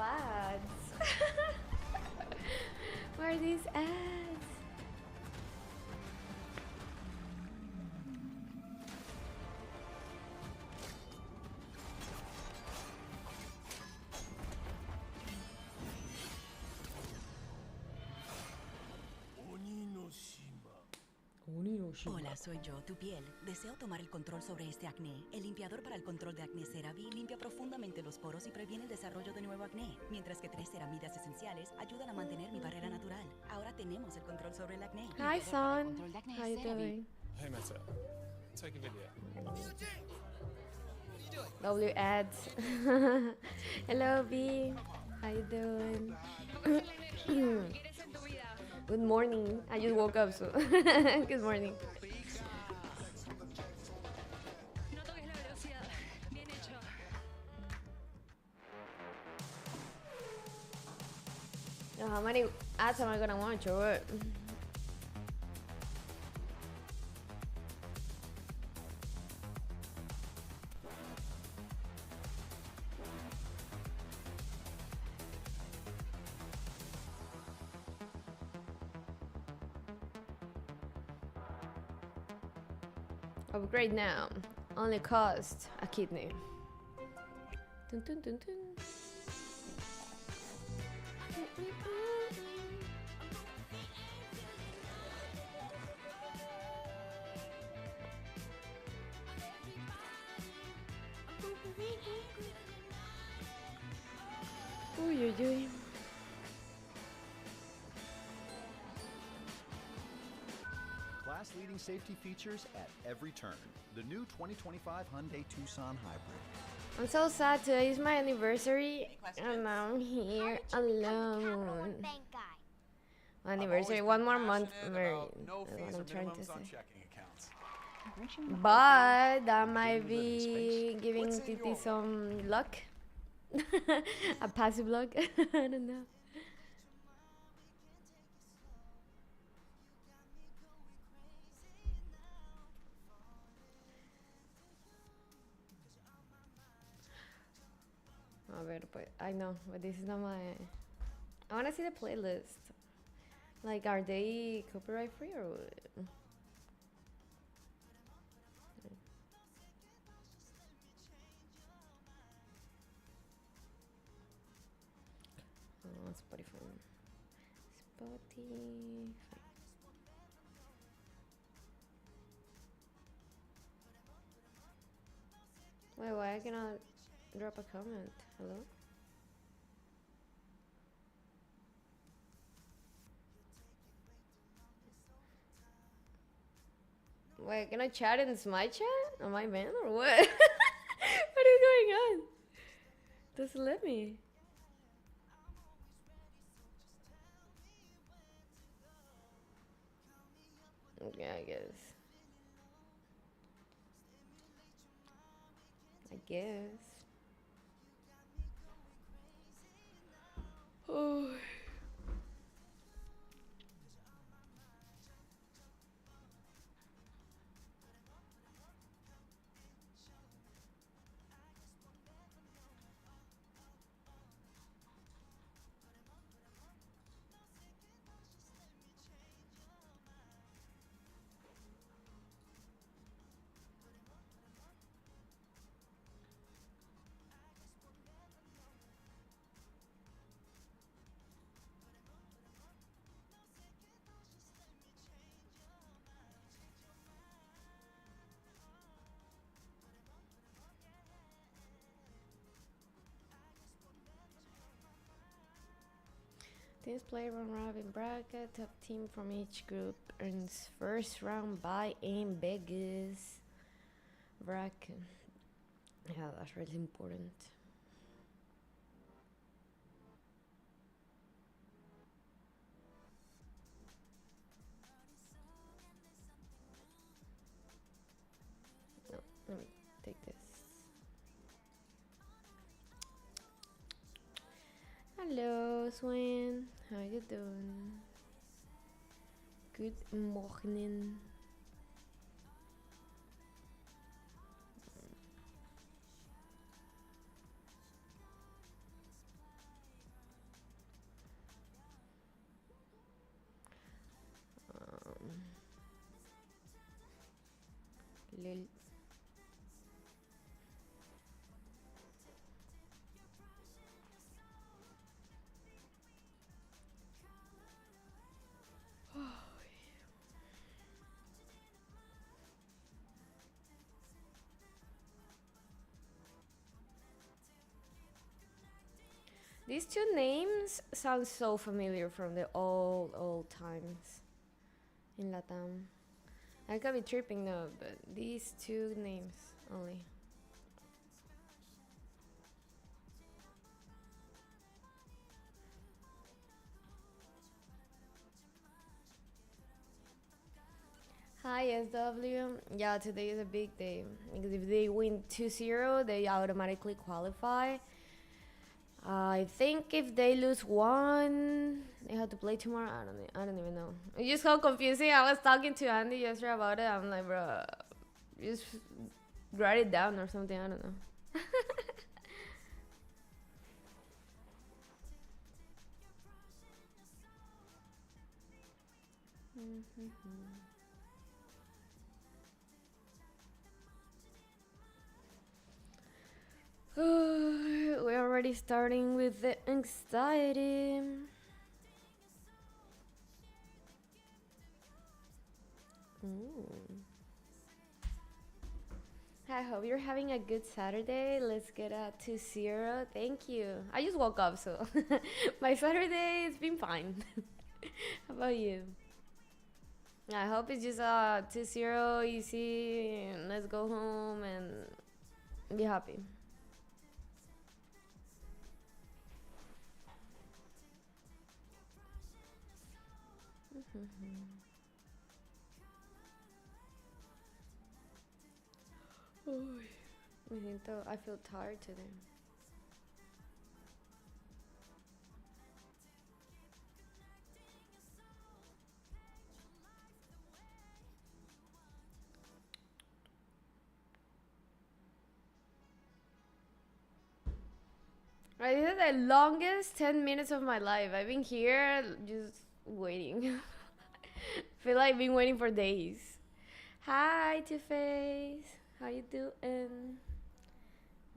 ads? Where are these ads? Hola, soy yo, tu piel. Deseo tomar el control sobre este acné. El limpiador para el control de acné CeraVe limpia profundamente los poros y previene el desarrollo de nuevo acné, mientras que 3 ceramidas esenciales ayudan a mantener mi barrera natural. Ahora tenemos el control sobre el acné. Hi, son. How you doing? Hey, Meta. Take a video. W ads. Hello, B. How you doing? Good morning. I just woke up, so good morning. How many ads am I gonna watch or what? Upgrade now. Only cost a kidney. Dun, dun, dun, dun. Uy, uy, uy. Class-leading safety features at every turn. The new 2025 Hyundai Tucson Hybrid. I'm so sad. Today is my anniversary, and I'm here alone. My anniversary, one more month married. No That's fees what or I'm trying to minimums on say. checking accounts. But that might be giving What's in Titi your some luck. A passive luck. I don't know. A ver, pues, I know, but this is not my... I want to see the playlist. Like, are they copyright free or what? Oh, Spotify. Spotify. Wait, why I cannot drop a comment? Hello? Wait, can I chat in SMITE chat? Am I banned or what? What is going on? Doesn't let me. Okay, I guess. I guess. Oh. Teams play round robin bracket. Top team from each group earns first round bye in Vegas. Bracket. Yeah, that's really important. No, let me take this. Hello, Swen. How you doing? Good morning. These two names sound so familiar from the old times in Latam. I could be tripping now, but these two names only. Hi SW. Yeah, today is a big day because if they win 2-0, they automatically qualify. I think if they lose one, they have to play tomorrow. I don't even know. It's just so confusing. I was talking to Andy yesterday about it. I'm like, bro, just write it down or something. I don't know. We're already starting with the anxiety. I hope you're having a good Saturday. Let's get a 2-0. Thank you. I just woke up, so my Saturday has been fine. How about you? I hope it's just a 2-0 easy. And let's go home and be happy. I feel tired today. Right, this is the longest 10 minutes of my life. I've been here just waiting. Feel like I've been waiting for days. Hi, Two-Face. How you doing?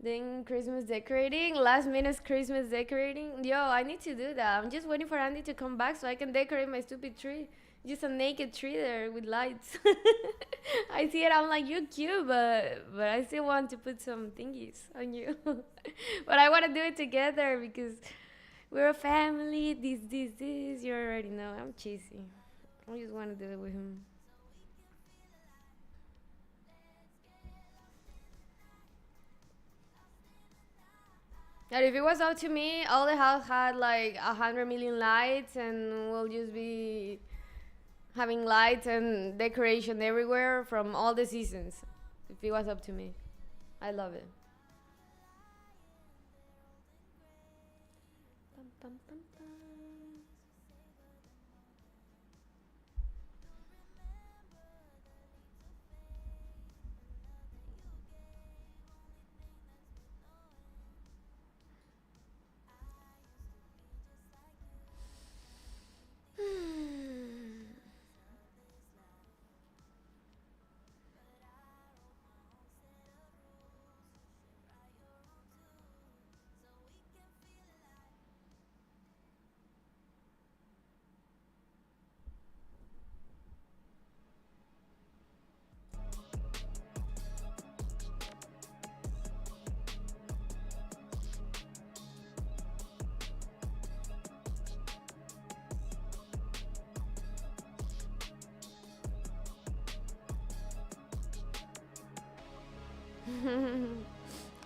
Doing Christmas decorating? Last minute Christmas decorating? Yo, I need to do that. I'm just waiting for Andy to come back so I can decorate my stupid tree. Just a naked tree there with lights. I see it, I'm like, you're cute, but I still want to put some thingies on you. But I want to do it together because we're a family. This. You already know. I'm cheesy. I just want to do it with him. And if it was up to me, all the house had like 100 million lights, and we'll just be having lights and decoration everywhere from all the seasons. If it was up to me, I love it.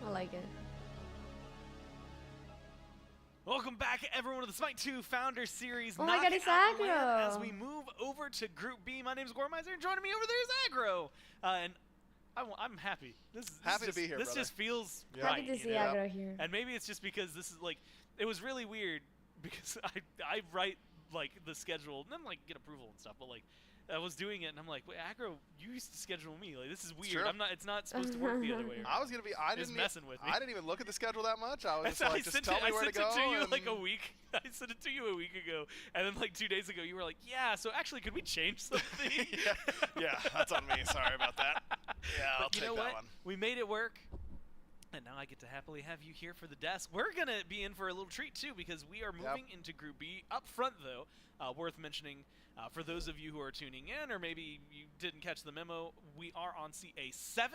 I like it. Welcome back, everyone, to the SMITE 2 Founder Series. Oh my god, it's Aggro! As we move over to Group B, my name is Gormizer, and joining me over there is Aggro. And I'm happy. Happy to be here, This brother. just feels Happy right. to see you know? Aggro here. And maybe it's just because this is like, it was really weird because I write like the schedule and then like get approval and stuff, but like I was doing it and I'm like, wait, Aggro, you used to schedule me. Like this is weird. True. It's not supposed to work the other way around. I was gonna be. I Just didn't. messing with me. I didn't even look at the schedule that much. I was just like, just tell me where to go. I sent it to you and like a week. I sent it to you a week ago, and then like 2 days ago, you were like, "Yeah, so actually, could we change something?" yeah, that's on me. Sorry about that. Yeah, I'll But you take know that what? one. We made it work. And now I get to happily have you here for the desk. We're going to be in for a little treat, too, because we are moving into Group B. Up front, though, worth mentioning, For those of you who are tuning in, or maybe you didn't catch the memo, we are on CA7.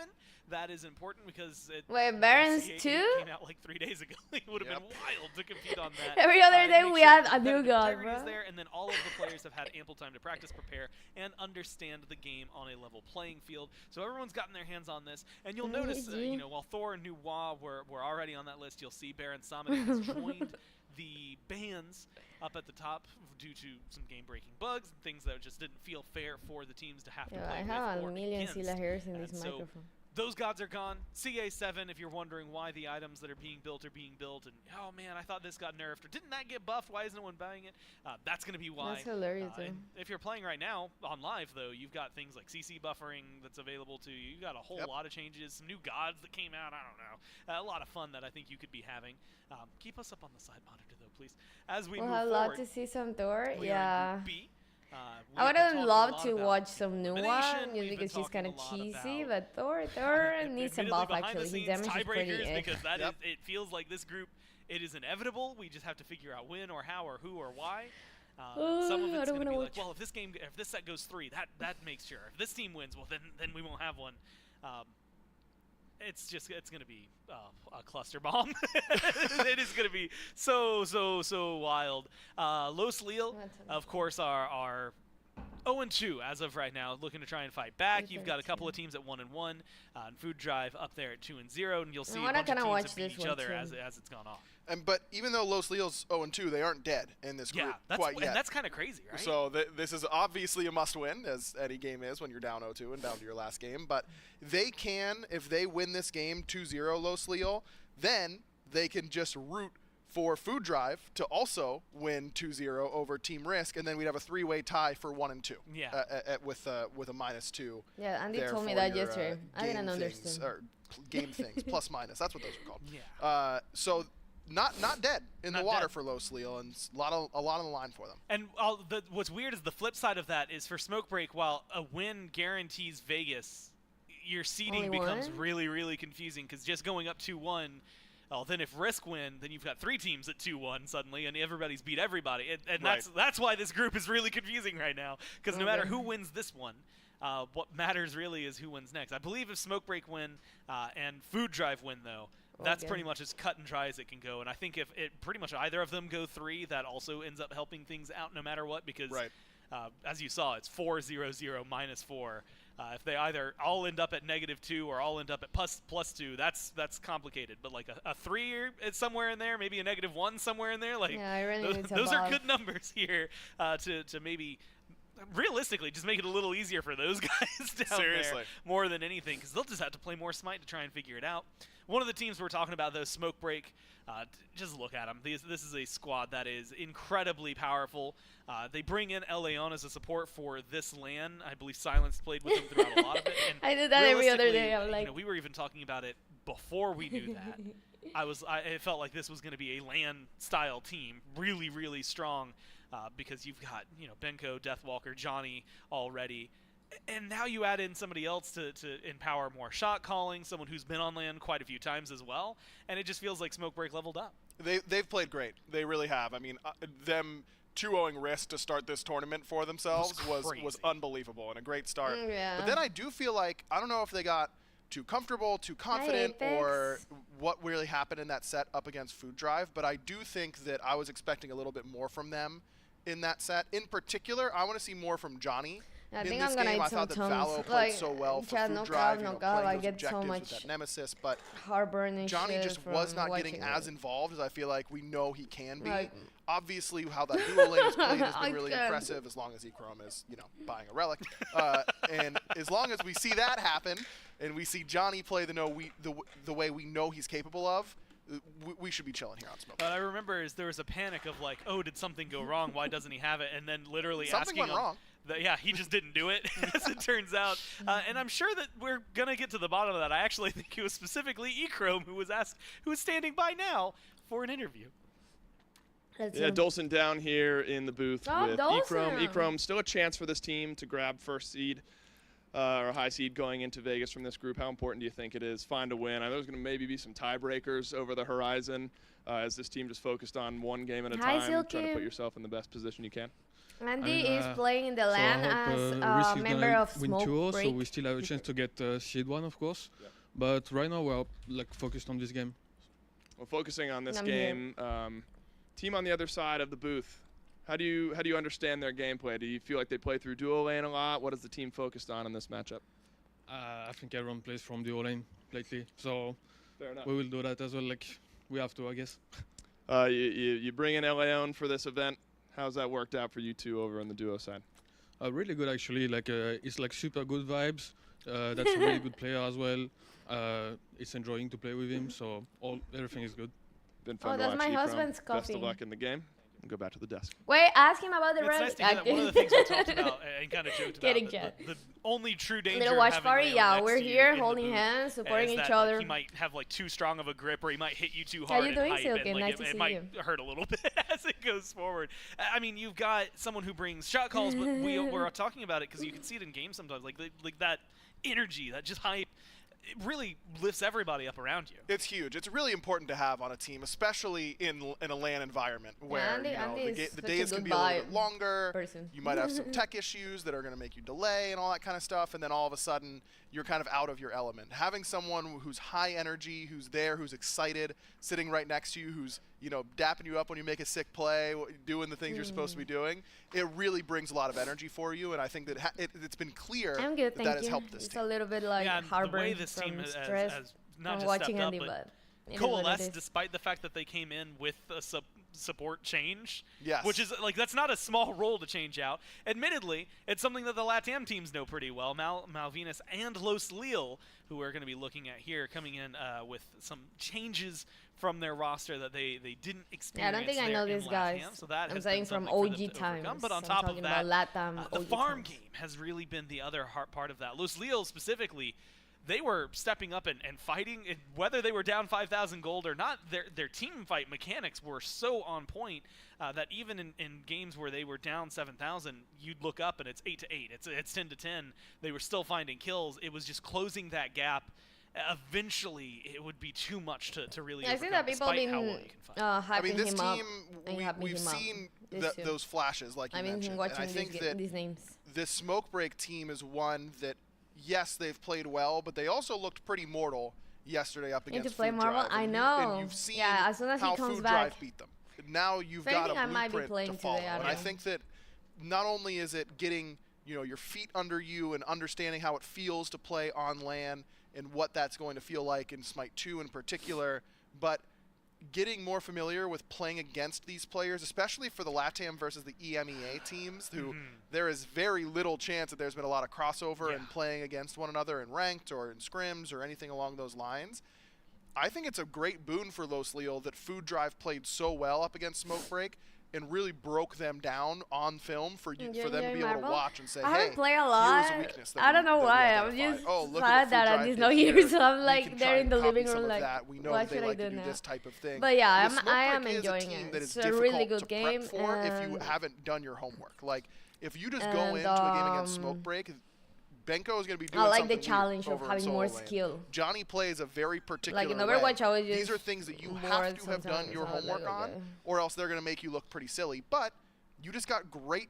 That is important because Wait, Barons CA8 too? came out like 3 days ago. It would have been wild to compete on that. Every other day make we sure have that a new the god, integrity is bro. there, and then all of the players have had ample time to practice, prepare, and understand the game on a level playing field. So everyone's gotten their hands on this, and you'll notice, you know, while Thor and Nuwa were already on that list, you'll see Baron Samedi has joined the bans up at the top due to some game-breaking bugs and things that just didn't feel fair for the teams to have to play I with have or a million against. Scylla hairs in this And so microphone. those gods are gone. CA7, if you're wondering why the items that are being built, and oh man, I thought this got nerfed, or didn't that get buffed? Why isn't no one buying it? That's going to be why. That's hilarious, And if you're playing right now on live, though, you've got things like CC buffering that's available to you. You've got a whole lot of changes, some new gods that came out. I don't know, a lot of fun that I think you could be having. Keep us up on the side monitor, though, please. As we We'll move have forward, love to see some Thor. we are in Yeah. Group B. We I have been talking would a love lot to about watch some new one, elimination. just We've been because she's talking kind a of lot cheesy, about but Thor needs some admittedly buff behind the actually. His scenes damage is pretty tiebreakers, because that Yep. it feels like this group, it is inevitable. We just have to figure out when or how or who or why. Some of I it's don't going to wanna be like, watch. well, if this set goes 3, that makes sure. If this team wins, well, then we won't have one. It's going to be a cluster bomb. It is going to be so wild. Los Lil, of course, are 0-2 as of right now, looking to try and fight back. You've got a couple of teams at 1-1, and Food Drive up there at 2-0, and you'll see a wanna bunch of kinda teams watch that beat this each one other too. as it's gone off. But even though Los Leo's 0-2, they aren't dead in this group quite yet. And that's kind of crazy, right? So this is obviously a must-win, as any game is when you're down 0-2 and down to your last game. But they can, if they win this game 2-0 Los Leo, then they can just root for Food Drive to also win 2-0 over Team Risk, and then we'd have a 3-way tie for 1 and 2. Yeah. With a -2. Yeah, Andy there told me for that your, yesterday. I game didn't things, understand. or game things, plus minus. That's what those are called. Yeah. So not dead in Not the water dead. for Los Leo, and a lot on the line for them. And what's weird is the flip side of that is for Smoke Break, while a win guarantees Vegas, your seeding Only becomes one? really confusing, because just going up 2-1, well, then if Risk win, then you've got 3 teams at 2-1 suddenly, and everybody's beat everybody. And Right. that's why this group is really confusing right now, because no matter who wins this one, what matters really is who wins next. I believe if Smoke Break win and Food Drive win, though, that's pretty much as cut and dry as it can go. And I think if it pretty much either of them go 3, that also ends up helping things out no matter what, because as you saw, it's 4-0-0 -4. If they either all end up at -2 or all end up at +2, that's complicated. But like a 3 it's somewhere in there, maybe a -1 somewhere in there. Like Yeah, I really need those some are buff. good numbers here to maybe realistically just make it a little easier for those guys down Seriously. there more than anything, because they'll just have to play more Smite to try and figure it out. One of the teams we're talking about, though, Smoke Break, just look at them. This is a squad that is incredibly powerful. They bring in Leon as a support for this LAN. I believe Silence played with them throughout a lot of it. And I did that every other day. I'm realistically, like, you know, we were even talking about it before we knew that. It felt like this was going to be a LAN-style team, really strong, because you've got, you know, Benko, Deathwalker, Johnny already. And now you add in somebody else to empower more shot calling, someone who's been on LAN quite a few times as well, and it just feels like Smoke Break leveled up. They've played great. They really have. I mean, them 2-0ing Risk to start this tournament for themselves was unbelievable and a great start. Yeah. But then I do feel like, I don't know if they got too comfortable, too confident, or what really happened in that set up against Food Drive, but I do think that I was expecting a little bit more from them in that set. In particular, I want to see more from Johnny. I in think this I'm gonna game, eat I thought that some Valo Tums. played Like, so well for Chad, Food no Drive, cap, no cap, playing I those get so objectives much with that Nemesis, but heartburn and Johnny shit just from was not getting watching as it. involved as I feel like we know he can be. Like- Obviously, how that dual lane is played has I been really can't. impressive, as long as Echrome is, you know, buying a relic. And as long as we see that happen, and we see Johnny play the way we know he's capable of, we should be chilling here on Smoke. But I remember there was a panic of like, oh, did something go wrong? Why doesn't he have it? And then literally Something asking went him, wrong. Yeah, he just didn't do it, as it turns out. And I'm sure that we're gonna get to the bottom of that. I actually think it was specifically Echrome who was standing by now for an interview. Yeah, Dolson down here in the booth with Dolson. Echrome, still a chance for this team to grab first seed or high seed going into Vegas from this group. How important do you think it is? Find a win. I know there's going to maybe be some tiebreakers over the horizon as this team just focused on one game at a time, trying to put yourself in the best position you can. Andy is playing in the so I LAN hope as Risk a is member gonna of win Smoke 2-0, so Break. we still have a chance to get seed 1, of course. But right now we're like focused on this game. Well, focusing on this I'm game, team on the other side of the booth, how do you understand their gameplay? Do you feel like they play through dual lane a lot? What is the team focused on in this matchup? I think everyone plays from dual lane lately, so Fair enough. we will do that as well. Like we have to, I guess. You bring in LIL for this event. How's that worked out for you two over on the duo side? Really good actually. Like it's like super good vibes. That's a really good player as well. It's enjoying to play with him, so everything is good. Been fun to that's watch my Ephraim. husband's Best coffee. of luck in the game. And go back to the desk. Wait, ask him about the It's red. nice to hear that one of the things we talked about and kind of joked Getting about. jet. The only true danger Little of watch having party, Leo yeah, next we're to you here in the holding booth hands, supporting is each that, other. Like, he might have like too strong of a grip, or he might hit you too How hard. you in doing, hype, Silken? and, like, Nice to it see might you. hurt a little bit as it goes forward. I mean, you've got someone who brings shot calls, but we're talking about it because you can see it in games sometimes, like that energy, that just hype. It really lifts everybody up around you. It's huge. It's really important to have on a team, especially in a LAN environment where Andy- you know, Andy is the such a days can good be a little vibe bit longer. person. You might have some tech issues that are going to make you delay and all that kind of stuff, and then all of a sudden you're kind of out of your element. Having someone who's high energy, who's there, who's excited, sitting right next to you, who's dapping you up when you make a sick play, doing the things you're supposed to be doing, it really brings a lot of energy for you, and I think that it's been clear I'm good, that thank has you. helped this It's team. a little bit like Yeah, and the heartburn way this team from has stress not from just watching stepped up, Andy, but but it is what it coalesced is. despite the fact that they came in with a support change. Yes. Which is, like, that's not a small role to change out. Admittedly, it's something that the LATAM teams know pretty well. Malvinas and Los LIL, who we're going to be looking at here, coming in with some changes from their roster that they didn't experience. Yeah, I don't think I know there in these guys. LATAM, so that I'm has saying been from something for them OG to overcome. times. But on I'm top talking of that, about LATAM the OG farm times. game has really been the other part of that. Los LIL specifically, they were stepping up and fighting, whether they were down 5,000 gold or not. Their team fight mechanics were so on point that even in games where they were down 7,000, you'd look up and it's 8-8. It's 10-10. They were still finding kills. It was just closing that gap. Eventually, it would be too much to really. I think that people despite how been well you can fight. I mean, hyping this him up team, and hyping we've him up. seen This too. those flashes, like you I've been mentioned. watching And I think these names. this Smoke Break team is one that, yes, they've played well, but they also looked pretty mortal yesterday up Need against to play Food Marvel? Drive. I And know. you've seen Yeah, as soon as he how comes Food back. Drive beat them. Now you've If got anything, a I might be blueprint playing to follow. today, I And don't I know. think that not only is it getting your feet under you and understanding how it feels to play on LAN and what that's going to feel like in SMITE 2 in particular, but getting more familiar with playing against these players, especially for the LATAM versus the EMEA teams, who there is very little chance that there's been a lot of crossover in playing against one another in ranked or in scrims or anything along those lines. I think it's a great boon for Los LIL that Food Drive played so well up against Smoke Break and really broke them down on film for them to be able to watch and say, I hey, haven't played a lot. here's a weakness that I don't know that we why. I'm identified. just Oh, look at sad what Food that Drive I'm just did not here. here, so I'm We like can there try in and the copy living some room of like, that. We know what they should I like do to do now? this type of thing. But yeah, The Smoke I am Break is a enjoying team it. that is It's a really difficult good to game. prep for if you and- haven't done your homework. Like, if you just go and, into a game against Smoke Break, Benko is going to be doing I like something the challenge weird of over in having more solo lane. skill. Johnny plays a very particular Like in way. Overwatch, I was These just are things that you bored have to have done sometimes. your I was like, homework on, okay. or else they're going to make you look pretty silly. But you just got great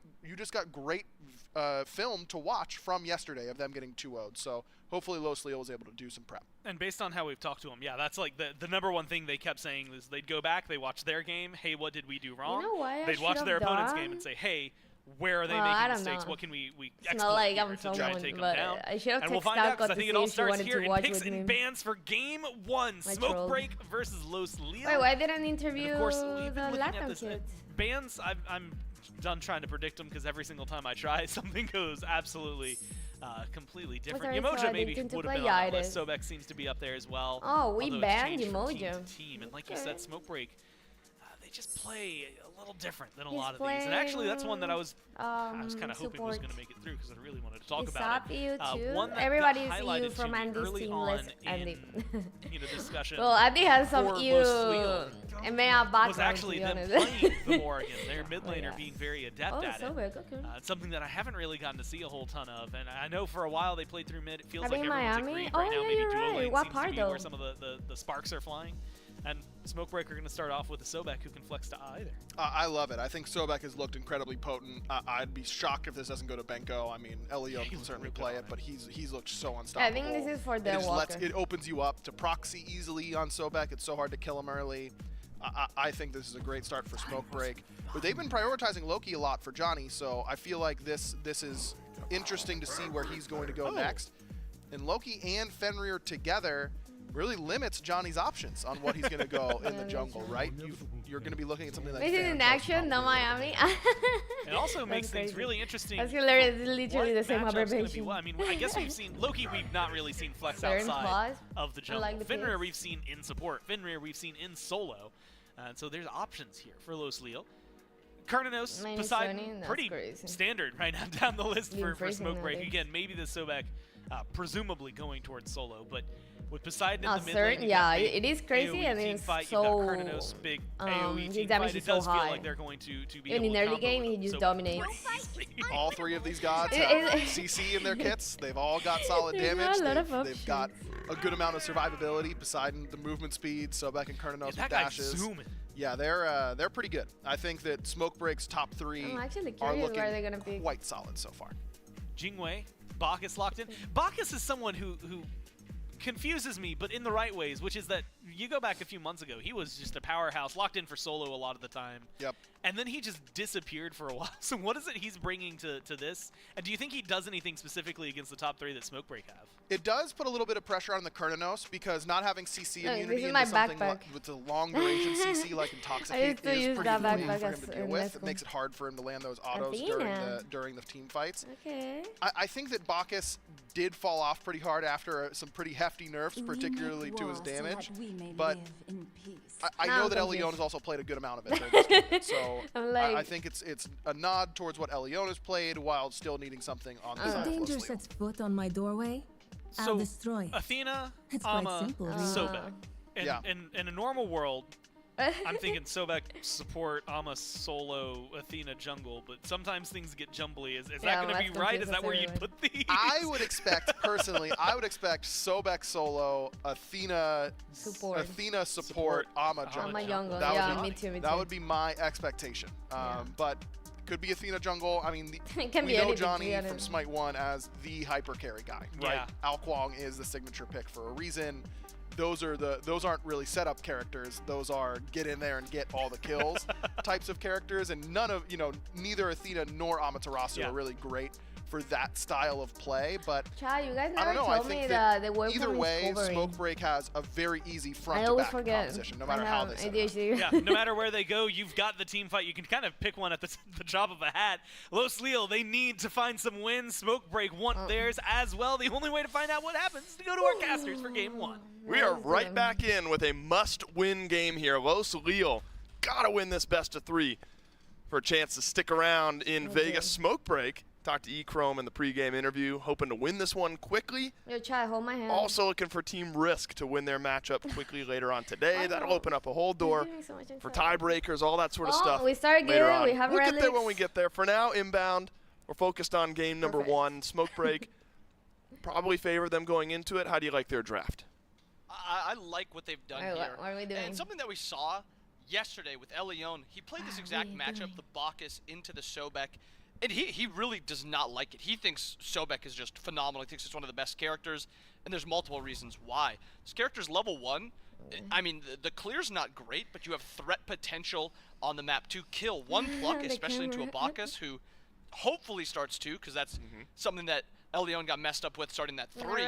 film to watch from yesterday of them getting 2-0'd. So hopefully Los LIL was able to do some prep. And based on how we've talked to them, yeah, that's like the number one thing they kept saying is they'd go back, they watch their game, hey, what did we do wrong? You know what I They'd watch should their have opponent's done? game and say, hey, where are they Well, I making don't mistakes? know. What can we It's exploit not like here I'm to try and someone, take them but down? I should have And we'll texted find out Alka because I to think see it all if she starts wanted here to in watch picks with and me. bans for game one. My Smoke troll. Break versus Los LIL. Wait, why didn't And interview of course, the we've been looking at LATAM this. kids? Bans, I'm done trying to predict them because every single time I try, something goes absolutely completely different. Sorry, Yamoja so I maybe didn't would have play been on that Yaris. list. Sobek seems to be up there as well. Oh, we although it's banned changed from team Yamoja. to team. And like you Okay. said, Smoke Break, they just play a little different than a He's lot of these. And actually, that's one that I was kind of hoping was support. going to make it through because I really wanted to talk It's about up it. you too. One that Everybody's got EU highlighted from to me Andy's early team. on Let's in Andy. discussion. Well, Andy has some for EU Los LIL EMEA background, was actually to be them honest. playing the Morrigan, their mid laner yeah. being very adept Oh, at so it. big, okay. It's something that I haven't really gotten to see a whole ton of, and I know for a while they played through mid. It feels Are like they in everyone's Miami? agreed Oh, right now. yeah, Maybe you're duo right. lane What seems part, to be though? where some of the sparks are flying. And Smokebreak are going to start off with a Sobek who can flex to either. I love it. I think Sobek has looked incredibly potent. I'd be shocked if this doesn't go to Benko. I mean, Elio can certainly play it, but he's looked so unstoppable. I think this is for the Walker. It opens you up to proxy easily on Sobek. It's so hard to kill him early. I think this is a great start for Smokebreak. But they've been prioritizing Loki a lot for Johnny, so I feel like this is interesting to see where he's going to go next. And Loki and Fenrir together really limits Johnny's options on what he's going to go in the jungle, right? You're going to be looking at something like this is in action, no Miami. It also makes things really interesting. That's hilarious. It's literally the same abbreviation. Well, I mean, I guess we've seen Loki. We've not really seen flex outside of the jungle. Like Fenrir we've seen in support. Fenrir we've seen in solo. And so there's options here for Los Leo. Carnanos, Poseidon, pretty standard right now down the list for Smokebreak. Again, maybe the Sobek presumably going towards solo, but with Poseidon in the mid lane, yeah, it is crazy, AOE and it's fight, so Carnanos, big AOE team fight. It does feel like they're going to be and able in to early game, he just dominates. All three of these gods have CC in their kits. They've all got solid damage. They've got a good amount of survivability. Poseidon, the movement speed, Sobek and Carnanos with dashes. Yeah, they're pretty good. I think that Smokebreak's top three are looking quite solid so far. Jingwei, Bacchus locked in. Bacchus is someone who confuses me, but in the right ways, which is that you go back a few months ago, he was just a powerhouse, locked in for solo a lot of the time. Yep. And then he just disappeared for a while. So what is it he's bringing to this? And do you think he does anything specifically against the top three that Smokebreak have? It does put a little bit of pressure on the Carnanos because not having CC immunity into something with a long duration CC like Intoxicate is pretty annoying for him to deal with. It makes it hard for him to land those autos during the team fights. Okay. I think that Bacchus did fall off pretty hard after some pretty hefty nerfs, particularly to his damage. But I know that Elion has also played a good amount of it during this game. So I think it's a nod towards what Elion has played while still needing something on the side. If danger sets foot on my doorway, so I'll destroy. Athena, it's Amma, simple, Sobek. In a normal world, I'm thinking Sobek support, Amma solo, Athena jungle, but sometimes things get jumbly. Is that going to be right? Is that where you'd put these? I would expect, personally, Sobek solo, Athena support, Amma jungle. That would be my expectation. But could be Athena jungle. I mean, we know Johnny from SMITE 1 as the hyper carry guy, right? Yeah. Al Kwong is the signature pick for a reason. Those aren't really setup characters. Those are get in there and get all the kills types of characters, and neither Athena nor Amaterasu are really great for that style of play. But Chad, you guys I don't know. I think that either way, covering. Smokebreak has a very easy front-to-back composition, no matter how they set it up. Yeah, no matter where they go, you've got the team fight. You can kind of pick one at the drop of a hat. Los Leo, they need to find some wins. Smokebreak want theirs as well. The only way to find out what happens is to go to our casters for game one. We are right back in with a must-win game here. Los Leo gotta win this best of three for a chance to stick around in Vegas. Smokebreak talked to E-Chrome in the pregame interview, hoping to win this one quickly. Yo, Chad, hold my hand. Also looking for Team Risk to win their matchup quickly later on today. That'll open up a whole door for tiebreakers, all that sort of stuff. We started good. We have We'll get there when we get there. For now, inbound, we're focused on game number one. Smokebreak probably favor them going into it. How do you like their draft? I like what they've done here. What are we doing? And something that we saw yesterday with Elion, he played this exact matchup, the Bacchus into the Sobek, and he really does not like it. He thinks Sobek is just phenomenal. He thinks it's one of the best characters, and there's multiple reasons why. This character's level 1. I mean, the clear's not great, but you have threat potential on the map to kill one pluck, especially into a Bacchus, who hopefully starts 2, because that's something that Elion got messed up with starting that 3.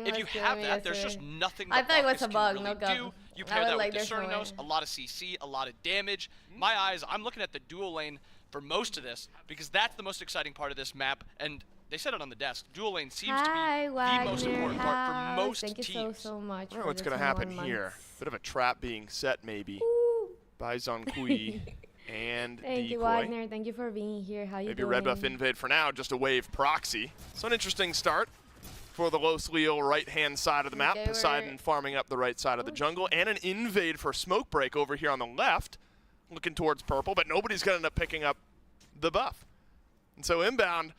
If you have that, there's just nothing that Bacchus can really do. You pair that with the Cernos, a lot of CC, a lot of damage. My eyes, I'm looking at the dual lane for most of this, because that's the most exciting part of this map, and they said it on the desk. Dual lane seems to be the most important part for most teams. Thank you so much. I don't know what's going to happen here. Bit of a trap being set, maybe, by Zonkui and Thank you, Wagner. Thank you for being here. How you doing? Maybe red buff invade for now, just a wave proxy. So an interesting start for the Los Leo right-hand side of the map. Poseidon farming up the right side of the jungle, and an invade for Smokebreak over here on the left, looking towards purple, but nobody's going to end up picking up the buff. And so inbound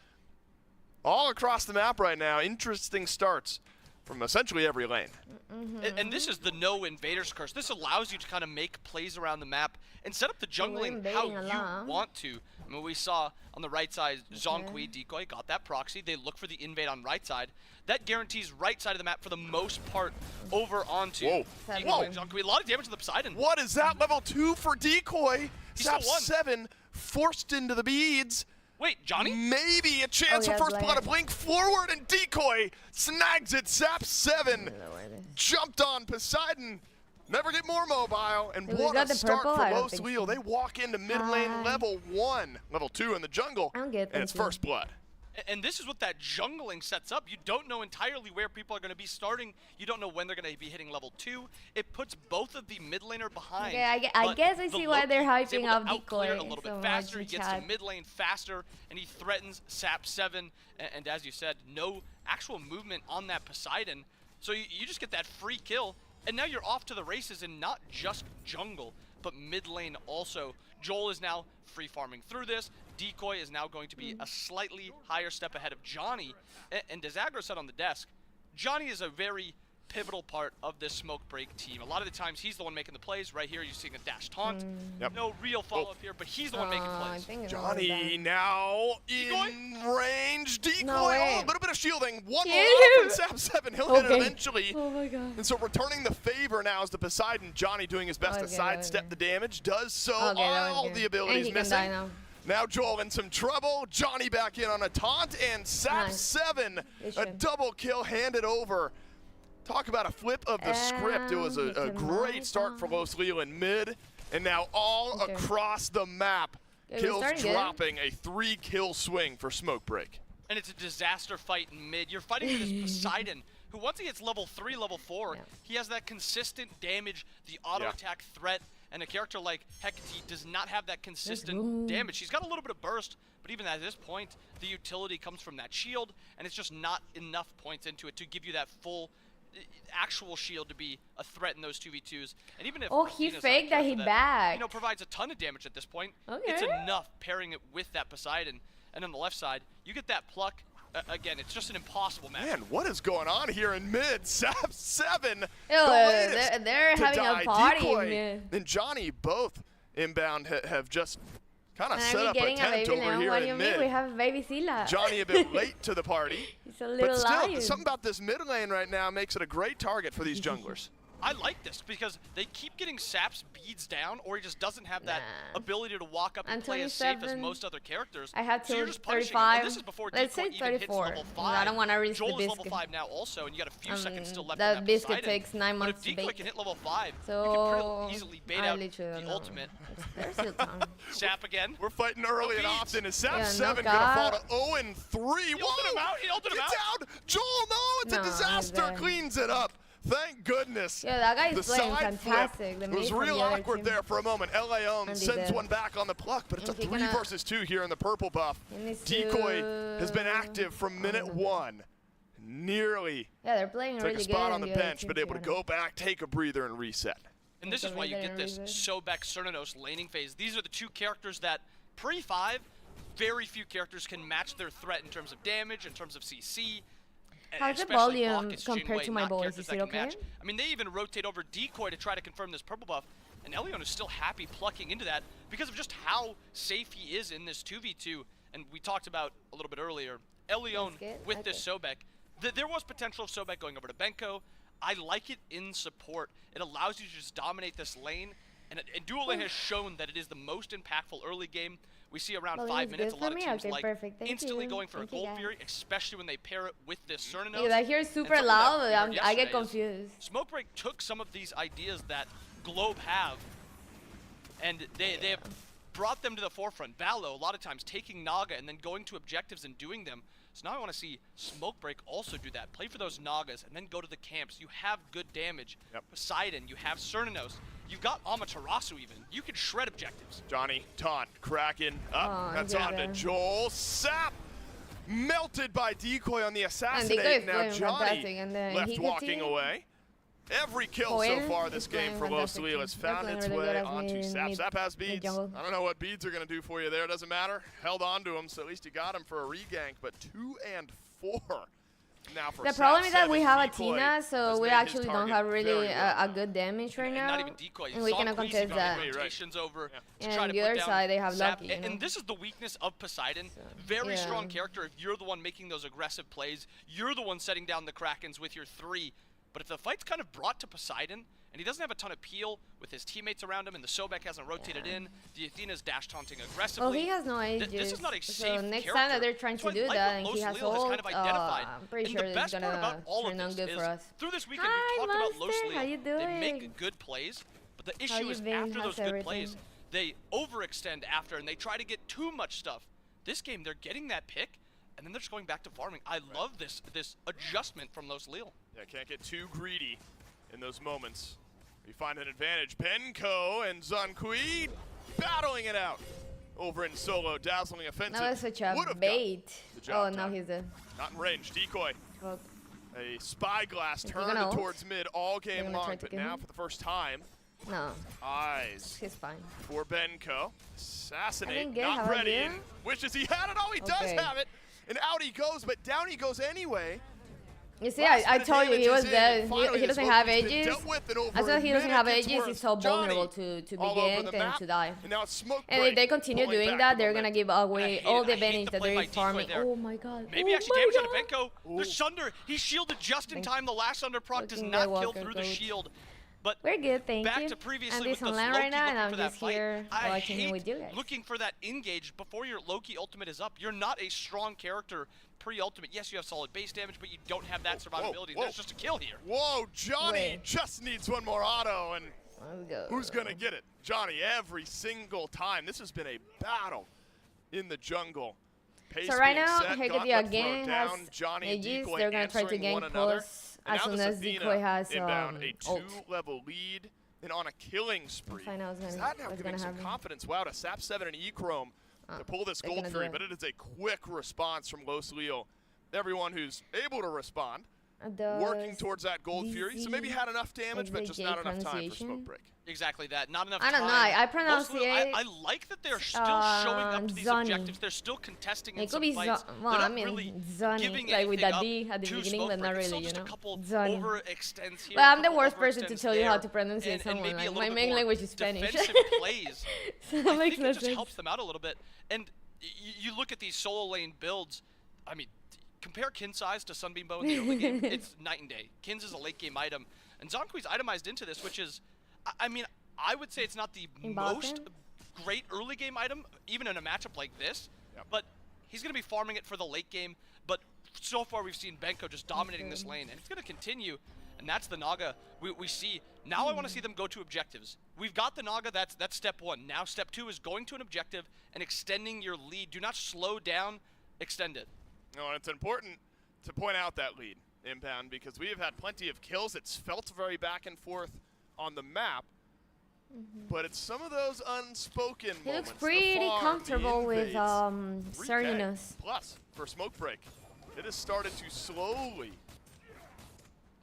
all across the map right now. Interesting starts from essentially every lane. And this is the no invaders curse. This allows you to kind of make plays around the map and set up the jungling how you want to. I mean, we saw on the right side, Zhonghui Decoy got that proxy. They look for the invade on right side. That guarantees right side of the map for the most part over onto Zhonghui. A lot of damage to the Poseidon. What is that? Level 2 for Decoy. Sap 7 forced into the beads. Wait, Johnny? Maybe a chance for first blood. A blink forward, and Decoy snags it. Sap 7 jumped on Poseidon. Never get more mobile, and what a start for Los Lil. They walk into mid lane level 1, level 2 in the jungle, and it's first blood. And this is what that jungling sets up. You don't know entirely where people are going to be starting. You don't know when they're going to be hitting level 2. It puts both of the mid laner behind. Okay, I guess I see why they're hyping up Decoy a little bit faster. He gets to mid lane faster, and he threatens Sap 7. And as you said, no actual movement on that Poseidon. So you just get that free kill. And now you're off to the races in not just jungle, but mid lane also. Joel is now free farming through this. Decoy is now going to be a slightly higher step ahead of Johnny. And as Aggro said on the desk, Johnny is a very pivotal part of this smoke break team. A lot of the times he's the one making the plays. Right here you're seeing a dash taunt. No real follow-up here, but he's the one making plays. Johnny now in range. Decoy, a little bit of shielding. One more from Sap 7. He'll hit it eventually. Oh my god. And so returning the favor now is the Poseidon. Johnny doing his best to sidestep the damage. Does so. All the abilities missing. Now Joel in some trouble. Johnny back in on a taunt, and Sap 7 a double kill handed over. Talk about a flip of the script. It was a great start for Los Lil in mid, and now all across the map, kills dropping, a 3-kill swing for Smoke Break. And it's a disaster fight in mid. You're fighting against Poseidon, who once he hits level 3, level 4, he has that consistent damage, the auto attack threat, and a character like Hecate does not have that consistent damage. She's got a little bit of burst, but even at this point, the utility comes from that shield, and it's just not enough points into it to give you that full actual shield to be a threat in those 2v2s. And even if he faked that he backed. Provides a ton of damage at this point. It's enough pairing it with that Poseidon. And on the left side, you get that pluck. Again, it's just an impossible match. Man, what is going on here in mid? Sap 7. They're having a party in mid. And Johnny both inbound have just kind of set up a tent over here in mid. We have baby Sila. Johnny a bit late to the party. He's a little but still, lion. something about this mid lane right now makes it a great target for these junglers. I like this because they keep getting Sap's beads down, or he just doesn't have that ability to walk up and play as safe as most other characters. I have so to 35. This is before Let's Decoy say even hits 34. level 5. I don't want to risk Joel the is biscuit. level 5 now also, and you got a few seconds still left. That biscuit Poseidon. takes 9 months but if to Decoy bake. can hit level 5, So you can pretty easily bait out the ultimate. There's still time. Sap again. We're fighting early and often. Is Sap 7 no gonna fall to 0-3? He ulted him out. He ulted him out. Down. Joel, no, it's a disaster. Cleans it up. Thank goodness. Yeah, that guy is playing side fantastic. Flip was real awkward there for a moment. LIL sends one back on the pluck, but it's a 3 versus 2 here in the purple buff. Decoy has been active from minute 1. Nearly they're playing took really a spot good on the bench, but able to go back, take a breather, and reset. And this is why you get this Sobek Cernanos laning phase. These are the 2 characters that pre-5, very few characters can match their threat in terms of damage, in terms of CC. How's the volume compared to my boys? Is it okay? I mean, they even rotate over Decoy to try to confirm this purple buff, and Elion is still happy plucking into that because of just how safe he is in this 2v2. And we talked about a little bit earlier, Elion with this Sobek. There was potential of Sobek going over to Benko. I like it in support. It allows you to just dominate this lane, and dual lane has shown that it is the most impactful early game. We see around 5 minutes, a lot of teams like instantly going for a Gold Fury, especially when they pair it with this Cernanos. Yeah, that here is super loud. I get confused. Smoke Break took some of these ideas that Globe have, and they have brought them to the forefront. Valo, a lot of times, taking Naga and then going to objectives and doing them. So now I want to see Smoke Break also do that. Play for those Nagas and then go to the camps. You have good damage. Poseidon, you have Cernanos. You've got Amaterasu even. You can shred objectives. Johnny, taunt, Kraken, up. That's on to Joel. Sap melted by Decoy on the assassinate. Now Johnny left walking away. Every kill so far this game for Los Lil has found its way onto Sap. Sap has beads. I don't know what beads are going to do for you there. Doesn't matter. Held on to him, so at least you got him for a regank. But 2 and 4 Now for The problem is that we have a Decoy Tina, so has we made his actually don't target have really very well. a good damage right And now. not even Decoy. And we cannot Zon Queezy contest got that. rotations over to And try to the put other down side, they have Zap. Lucky, you know? And this is the weakness of Poseidon. Very yeah. strong character. If you're the one making those aggressive plays, you're the one setting down the Krakens with your 3. But if the fight's kind of brought to Poseidon, and he doesn't have a ton of peel with his teammates around him, and the Sobek hasn't rotated in, the Athena's dash taunting aggressively. Well, he has no ages. This is not a safe so next character. time that they're trying So to I do like that what and Los he has Lil has ult, kind of identified. I'm pretty And sure the it's best part gonna about all turn of on this good is for us. through this weekend Hi, we've talked about Los Monster, Lil. how you They doing? make good plays, but the How issue you is been? after How's those good everything? plays, they overextend after and they try to get too much stuff. This game, they're getting that pick, and then they're just going back to farming. I love this adjustment from Los Lil. Yeah, can't get too greedy in those moments. We find an advantage. Benko and Zonkui battling it out over in solo. Dazzling offensive. That was such a Would've bait. the job Oh, now done. he's dead. Not in range. Decoy. Fuck. A spyglass Is he turned gonna ult? towards mid all They're game gonna try long, to but kill now him? for the first time, No, eyes he's fine. for Benko. I Assassinate, didn't get not how I ready. did. And wishes he had it. Oh, he Okay. does have it. And out he goes, but down he goes anyway. You see, Last I minute told you he damage was is in, dead. and finally He the doesn't smoke have has been ages. dealt with, and over I thought he a doesn't minute have gets ages. worse. He's so Johnny vulnerable to be all over ganked the and map. to die. And now it's Smoke And Break if they continue pulling doing back that, the they're gonna momentum. give away hate all it. the I hate the advantage that play they're by Decoy farming. there. Oh my god. Maybe oh actually my damage god. out of Benko. The Sunder, he shielded just in time. The last Sunder proc does Fucking not White kill Walker through the goat. shield. But We're good, thank back you. to previously I'm with just the online Loki right now, looking and I'm for that just fight. here I watching hate with you guys. looking for that engage before your Loki ultimate is up. You're not a strong character pre-ultimate. Yes, you have solid base damage, but you don't have that survivability. whoa. There's just a kill here. Whoa, Johnny Wait. just needs one more auto, and Let's go. who's going to get it? Johnny, every single time. This has been a battle in the jungle. Pace So right being now, set, Hecate gauntlet again thrown has down, Johnny and ages. Decoy They're gonna try to answering one gank another. plus And as now soon this as Athena Decoy has inbound, a ult. two-level lead and on a killing spree. Find out what's Is gonna- that now what's giving gonna some happen. confidence? Wow, to Sap 7 and E-Chrome to pull this they're Gold gonna do Fury, it. but it is a quick response from Los Lil. Everyone who's able to respond, working Does towards that Gold Fury. So maybe had enough damage, but like just the not J enough time for pronunciation? Smoke Break. Exactly that. Not enough I don't time. know, I pronounce Most of the- it, I like that they're still showing up to these Zoni. objectives. They're still contesting in It could some be fights. well, They're I not mean, really Zoni, giving like with anything that up D at the to beginning, Smoke but not Break. It's really, still you just know. a couple Zoni. overextends here. Well, I'm a the couple worst person to overextends tell you how there, to pronounce and someone. maybe a Like, little my bit main more language is Spanish. defensive plays. So I that makes think no it just sense. helps them out a little bit. And you look at these solo lane builds. I mean, compare Kin size to Sunbeam Bow in the early game. It's night and day. Kin's is a late game item, and Zonkui's itemized into this, which is, I mean, I would say it's not the In most bottom? great early game item, even in a matchup like this. Yep. But he's going to be farming it for the late game. But so far, we've seen Benko just dominating this lane, and it's going to continue. And that's the Naga we see. Now I want to see them go to objectives. We've got the Naga, that's step one. Now step two is going to an objective and extending your lead. Do not slow down, extend it. No, and it's important to point out that lead inbound because we have had plenty of kills. It's felt very back and forth on the map, but it's some of those unspoken He moments. looks the pretty farm, comfortable the with invades. 3K Serenus. plus for Smoke Break. It has started to slowly,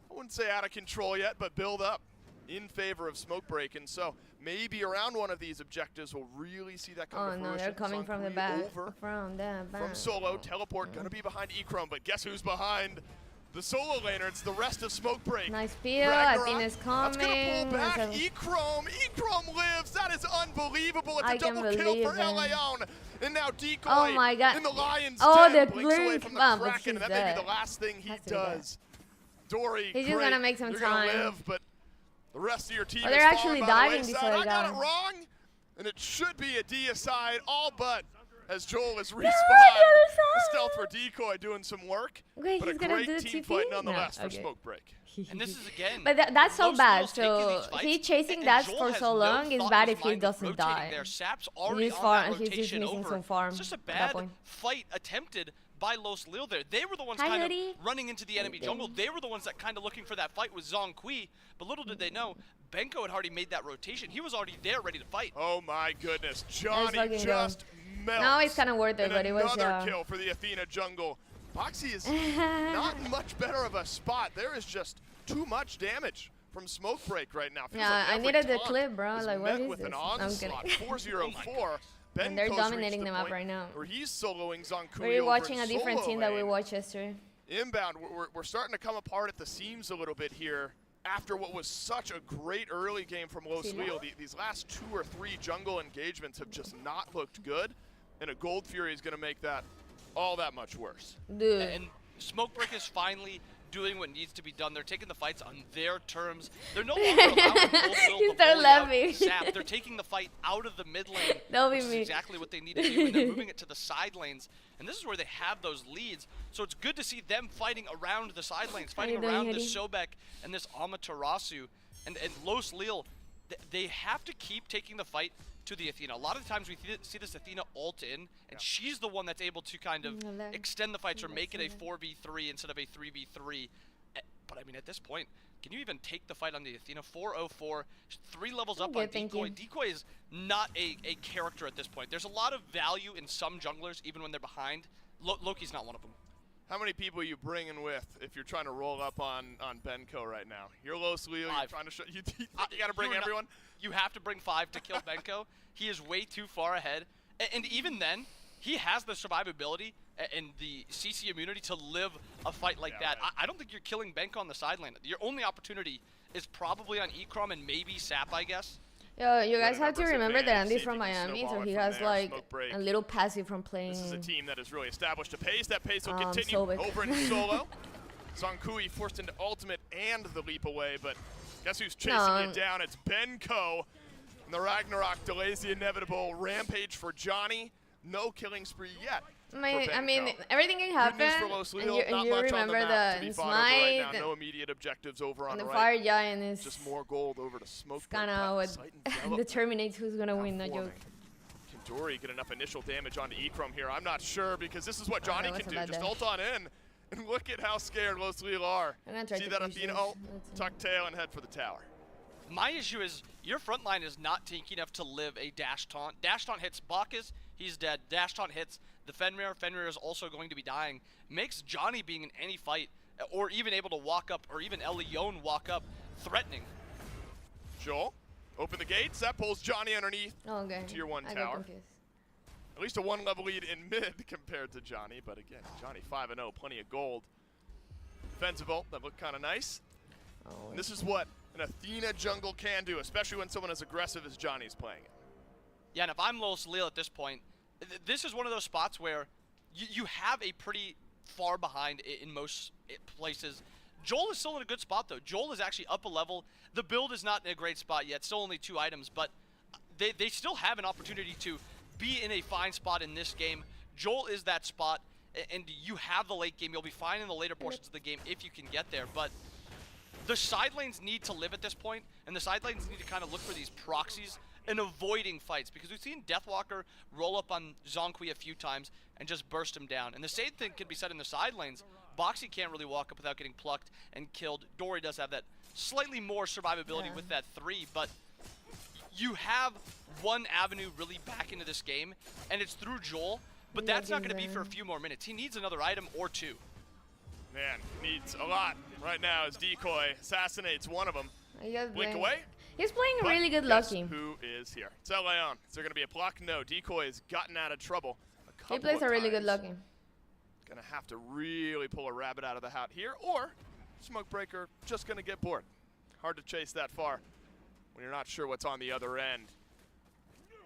I wouldn't say out of control yet, but build up in favor of Smoke Break. And so maybe around one of these objectives we'll really see that come Oh to no, fruition. they're coming from the Zonkui back. over From the back. from solo. Teleport gonna be behind E-Chrome, but guess who's behind the solo laner? It's the rest of Smoke Break. Nice peel. Ragnarok, Athena's that's gonna coming. pull back That's a- E-Chrome. E-Chrome lives. That is unbelievable. It's I a can double kill believe for it. Leon. And now Decoy Oh my god. in the Lion's Oh, Den the blinks away blink. from the But Kraken, she's and that may be dead. the last thing he Has to be dead. does. Dory, He's just great. gonna make some You're time. gonna live, but the rest of your team Oh, is they're falling actually by the diving this wayside. other I got it guy. wrong, and it should be a deicide, all but as Joel is the respawned. other The side. stealth for Decoy doing some work, Okay, but a he's gonna great do the team TP? fight nonetheless No, for okay. Smoke Break. And this is, again, But that's so Los bad. Lil's taking So these fights, he chasing and that Joel for has so no long is thought bad in if he mind with doesn't rotating die. there. Sap's already He's on far- that he's just rotation missing over. some farm It's just a at that bad point. fight attempted by Los Lil there. They were the ones Hi, kind Hoodie. of running into the enemy jungle. They were the ones that kind of looking for that fight with Zonkui. But little did they know, Benko had already made that rotation. He was already there ready to fight. Oh my goodness, Johnny fucking just melts. Now it's kinda worth it, And but it was, another kill for the Athena jungle. Boxy is not in much better of a spot. There is just too much damage from Smoke Break right now. Feels Yeah, like I every needed the taunt clip, bro. is Like, what met is with this? an I'm onslaught. kidding. 404. And they're Benko's dominating reached the the map point right now. where he's soloing Zonkui We're over watching in a different solo team that we lane. watched yesterday. Inbound, we're starting to come apart at the seams a little bit here after what was such a great early game from Los Lil. These last 2 or 3 jungle engagements have just not looked good, and a Gold Fury is going to make that all that much worse. Dude. And Smokebreak is finally doing what needs to be done. They're taking the fights on their terms. They're no longer allowing Gold Lil to bully out Zap. They're taking the fight out of the mid lane, which is exactly what they need to do, and they're moving it to the side lanes. And this is where they have those leads. So it's good to see them fighting around the side lanes, fighting around this Sobek and this Amaterasu. And Los Lil, they have to keep taking the fight to the Athena. A lot of the times we see this Athena ult in, and she's the one that's able to kind of extend the fights or make it a 4v3 instead of a 3v3. But I mean, at this point, can you even take the fight on the Athena? 404, 3 levels up on Decoy. Decoy is not a character at this point. There's a lot of value in some junglers, even when they're behind. Loki's not one of them. How many people are you bringing with if you're trying to roll up on Benko right now? You're Los Lil, you're trying to show, you got to bring everyone? You have to bring 5 to kill Benko. He is way too far ahead. And even then, he has the survivability and the CC immunity to live a fight like that. Right. I don't think you're killing Benko on the side lane. Your only opportunity is probably on Ekrom and maybe Sap, I guess. Yo, you guys have to remember that Andy's from Miami, so he has like a little passive from playing. This is a team that has really established a pace. That pace will continue over in solo. Zonkui forced into ultimate and the leap away, but guess who's chasing it down? It's Benko. And the Ragnarok delays the inevitable rampage for Johnny. No killing spree yet. I mean, everything can happen. And you remember the SMITE. Right now. No immediate objectives over on the right. Fire Giant is just more gold over to Smoke. Kind of what determines who's gonna win the joke. Can Dory get enough initial damage onto Ekrom here? I'm not sure, because this is what Johnny can do. Just ult on in. And look at how scared Los Lil are. See that Athena ult? Tuck tail and head for the tower. My issue is your front line is not tanky enough to live a dash taunt. Dash taunt hits Bacchus, he's dead. Dash taunt hits the Fenrir. Fenrir is also going to be dying. Makes Johnny being in any fight, or even able to walk up, or even Elion walk up, threatening. Joel, open the gates. That pulls Johnny underneath tier 1 tower. At least a 1-level lead in mid compared to Johnny, but again, Johnny 5-0, plenty of gold. Defensive ult, that looked kind of nice. And this is what an Athena jungle can do, especially when someone as aggressive as Johnny's playing it. Yeah, and if I'm Los Lil at this point, this is one of those spots where you have a pretty far behind in most places. Joel is still in a good spot, though. Joel is actually up a level. The build is not in a great spot yet, still only 2 items, but they still have an opportunity to be in a fine spot in this game. Joel is that spot, and you have the late game. You'll be fine in the later portions of the game if you can get there, but the side lanes need to live at this point, and the side lanes need to kind of look for these proxies and avoiding fights, because we've seen Deathwalker roll up on Zonkui a few times and just burst him down. And the same thing can be said in the side lanes. Boxy can't really walk up without getting plucked and killed. Dory does have that slightly more survivability with that 3, but you have one avenue really back into this game, and it's through Joel, but that's not going to be for a few more minutes. He needs another item or 2. Man, needs a lot right now as Decoy assassinates one of them. Blink away. He's playing a really good Lucky. Who is here? It's Leon. Is there going to be a block? No. Decoy has gotten out of trouble He plays a really good Lucky. Going to have to really pull a rabbit out of the hat here, or Smokebreaker just going to get bored. Hard to chase that far when you're not sure what's on the other end.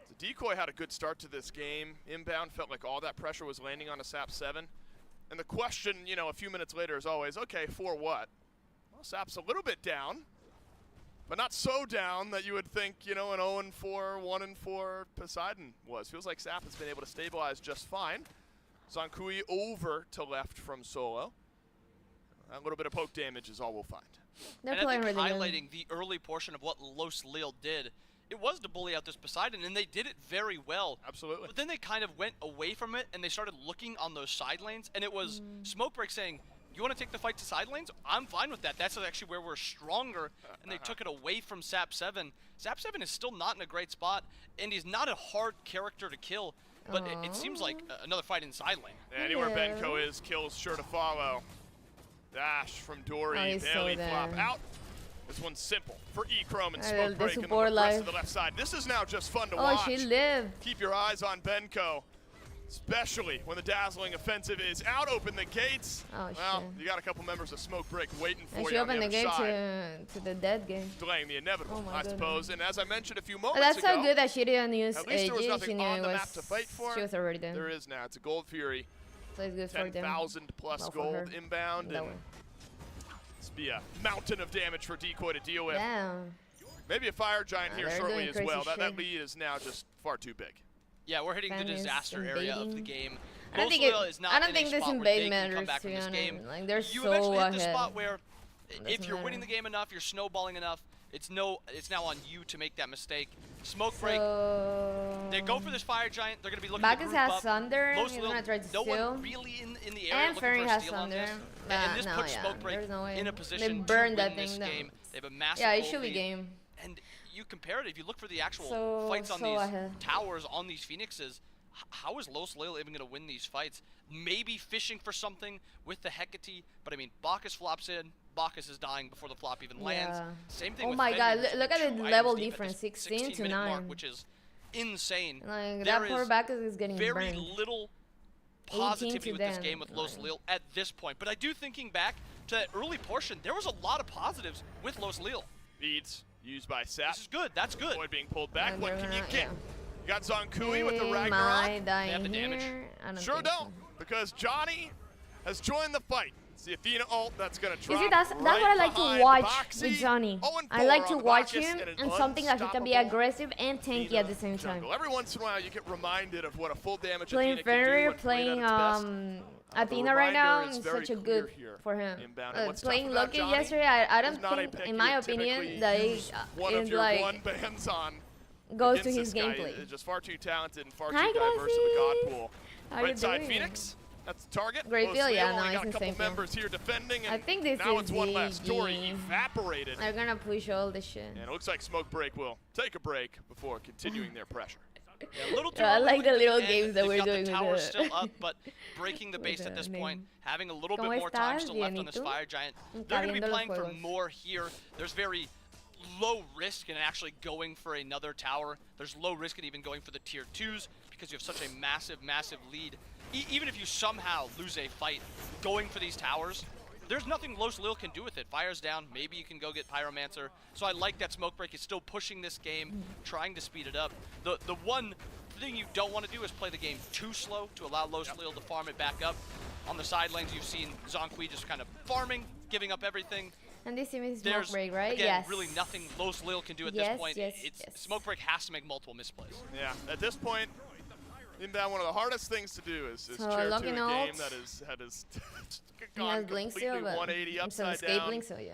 So Decoy had a good start to this game. Inbound felt like all that pressure was landing on a SAP 7. And the question, you know, a few minutes later is always, okay, for what? Well, SAP's a little bit down, but not so down that you would think, you know, an 0-4, 1-4 Poseidon was. Feels like SAP has been able to stabilize just fine. Zonkui over to left from solo. A little bit of poke damage is all we'll find. They're and I think highlighting the early portion of what Los Lil did, it was to bully out this Poseidon, and they did it very well. Absolutely. But then they kind of went away from it, and they started looking on those side lanes, and it was Smokebreak saying, you want to take the fight to side lanes? I'm fine with that. That's actually where we're stronger, and they took it away from SAP 7. SAP 7 is still not in a great spot, and he's not a hard character to kill, but it seems like another fight in side lane. Anywhere Benko is, kills sure to follow. Dash from Dory, belly flop out. This one's simple for Ekrom and Smokebreak and the rest of the left side. This is now just fun to watch. She lived. Keep your eyes on Benko. Especially when the dazzling offensive is out. Open the gates. Oh, well, shit. you got a couple members of Smoke Break waiting And for she you on the opened the other gate side. to the dead game. Delaying the inevitable, Oh my I suppose. And as I mentioned a few But moments that's ago, so good that she didn't use at least there was AG. She nothing knew on it the was. map to fight for. She was already done. There is now. It's a Gold Fury. So it's good for them. 10,000 plus Well, for gold her. inbound. That And way. it's be a mountain of damage for Decoy to deal with. Damn. Maybe a Fire Giant here they're shortly doing as crazy well. That shit. lead is now just far too big. Yeah, we're hitting the Fan is disaster area of the invading. game. I don't think Los Lil is not I don't in think a this spot where invade they can come matters back to from be this honest. game. Like they're You so eventually hit ahead. the spot where It if doesn't you're winning the matter. game enough, you're snowballing enough, it's now on you to make that mistake. Smoke break. So They go for this Fire Giant. They're going to be looking Bacchus to group has up. Thunder. Los He's Lil, gonna try to no steal. one really in the area And looking Ferry for a has steal on Thunder. this. And this no, puts yeah, Smoke Break there's no way. in a They position to burned that win this thing game. They have a massive Yeah, it gold should be lead. game. And you compare it, if you look for the actual So- fights on so these ahead. towers, on these Phoenixes, how is Los Lil even going to win these fights? Maybe fishing for something with the Hecate, but I mean, Bacchus flops in. Bacchus is dying before the flop even lands. Yeah. Same thing Oh with my Fenrir, god, who's look at two the items level deep at difference, this 16 to 16-minute mark, 9. which is insane. Like There that poor is Bacchus is getting very burned. little 18 positivity to with this them. game with Los Like- Lil at this point. But I do, thinking back to that early portion, there was a lot of positives with Los Lil. Beads used by Sap. This is good. That's good. Boy being pulled back. And What they're can you gonna- get? yeah. You got Zonkui with the Am Ragnarok. I dying have the damage. here? I don't Sure think don't, because Johnny has joined the fight. It's the Athena ult that's going to drop. You see, that's right what I like to behind watch Boxy. with Johnny. 0-4 I like to on the watch Bacchus him and an and something that he can be unstoppable aggressive and tanky Athena at the same time. jungle. Every once in a while, you get reminded of what a full damage Playing Athena can do Fenrir, when played playing at its best. The Athena right now reminder is is very such a clear good here. for him. Inbound. And what's tough Playing about Loki Johnny yesterday, I is don't not a think, pick in you my typically opinion, that use one of is your like one bands on goes to against his this guy. gameplay. It's just far too talented and far Hi, too diverse of a god Gracie. pool. How you Right side doing? Phoenix. That's the target. Great Los deal, yeah, Leo no, only it's got a the couple same thing. members here defending, and I think this now is it's one last story GG. evaporated. They're gonna push all the shit. And it looks like Smoke Break will take a break before continuing their pressure. Yeah, a little too Yeah, I early like with the little end. games that They've we're got doing the with tower the- still up, but breaking the base with at this the point, name. having a little bit ¿Cómo more time estás, still left on this Bienito? Fire Giant. They're going to be Viendo los playing for juegos. more here. There's very low risk in actually going for another tower. There's low risk in even going for the tier 2s because you have such a massive, massive lead. Even if you somehow lose a fight going for these towers, there's nothing Los Lil can do with it. Fire's down, maybe you can go get Pyromancer. So I like that Smoke Break is still pushing this game, trying to speed it up. The one thing you don't want to do is play the game too slow to allow Los Lil to farm it back up. On the side lanes, you've seen Zonkui just kind of farming, giving up everything. And this team is Smoke There's, Break, right? again, Yes. really nothing Los Lil can do at Yes, this point. yes, It's yes. Smoke Break has to make multiple misplays. Yeah, at this point, inbound, one of the hardest things to do is So chair to a locking game ult. that is He gone has Blink completely still, but 180 it's an upside escape down. Blink, so yeah.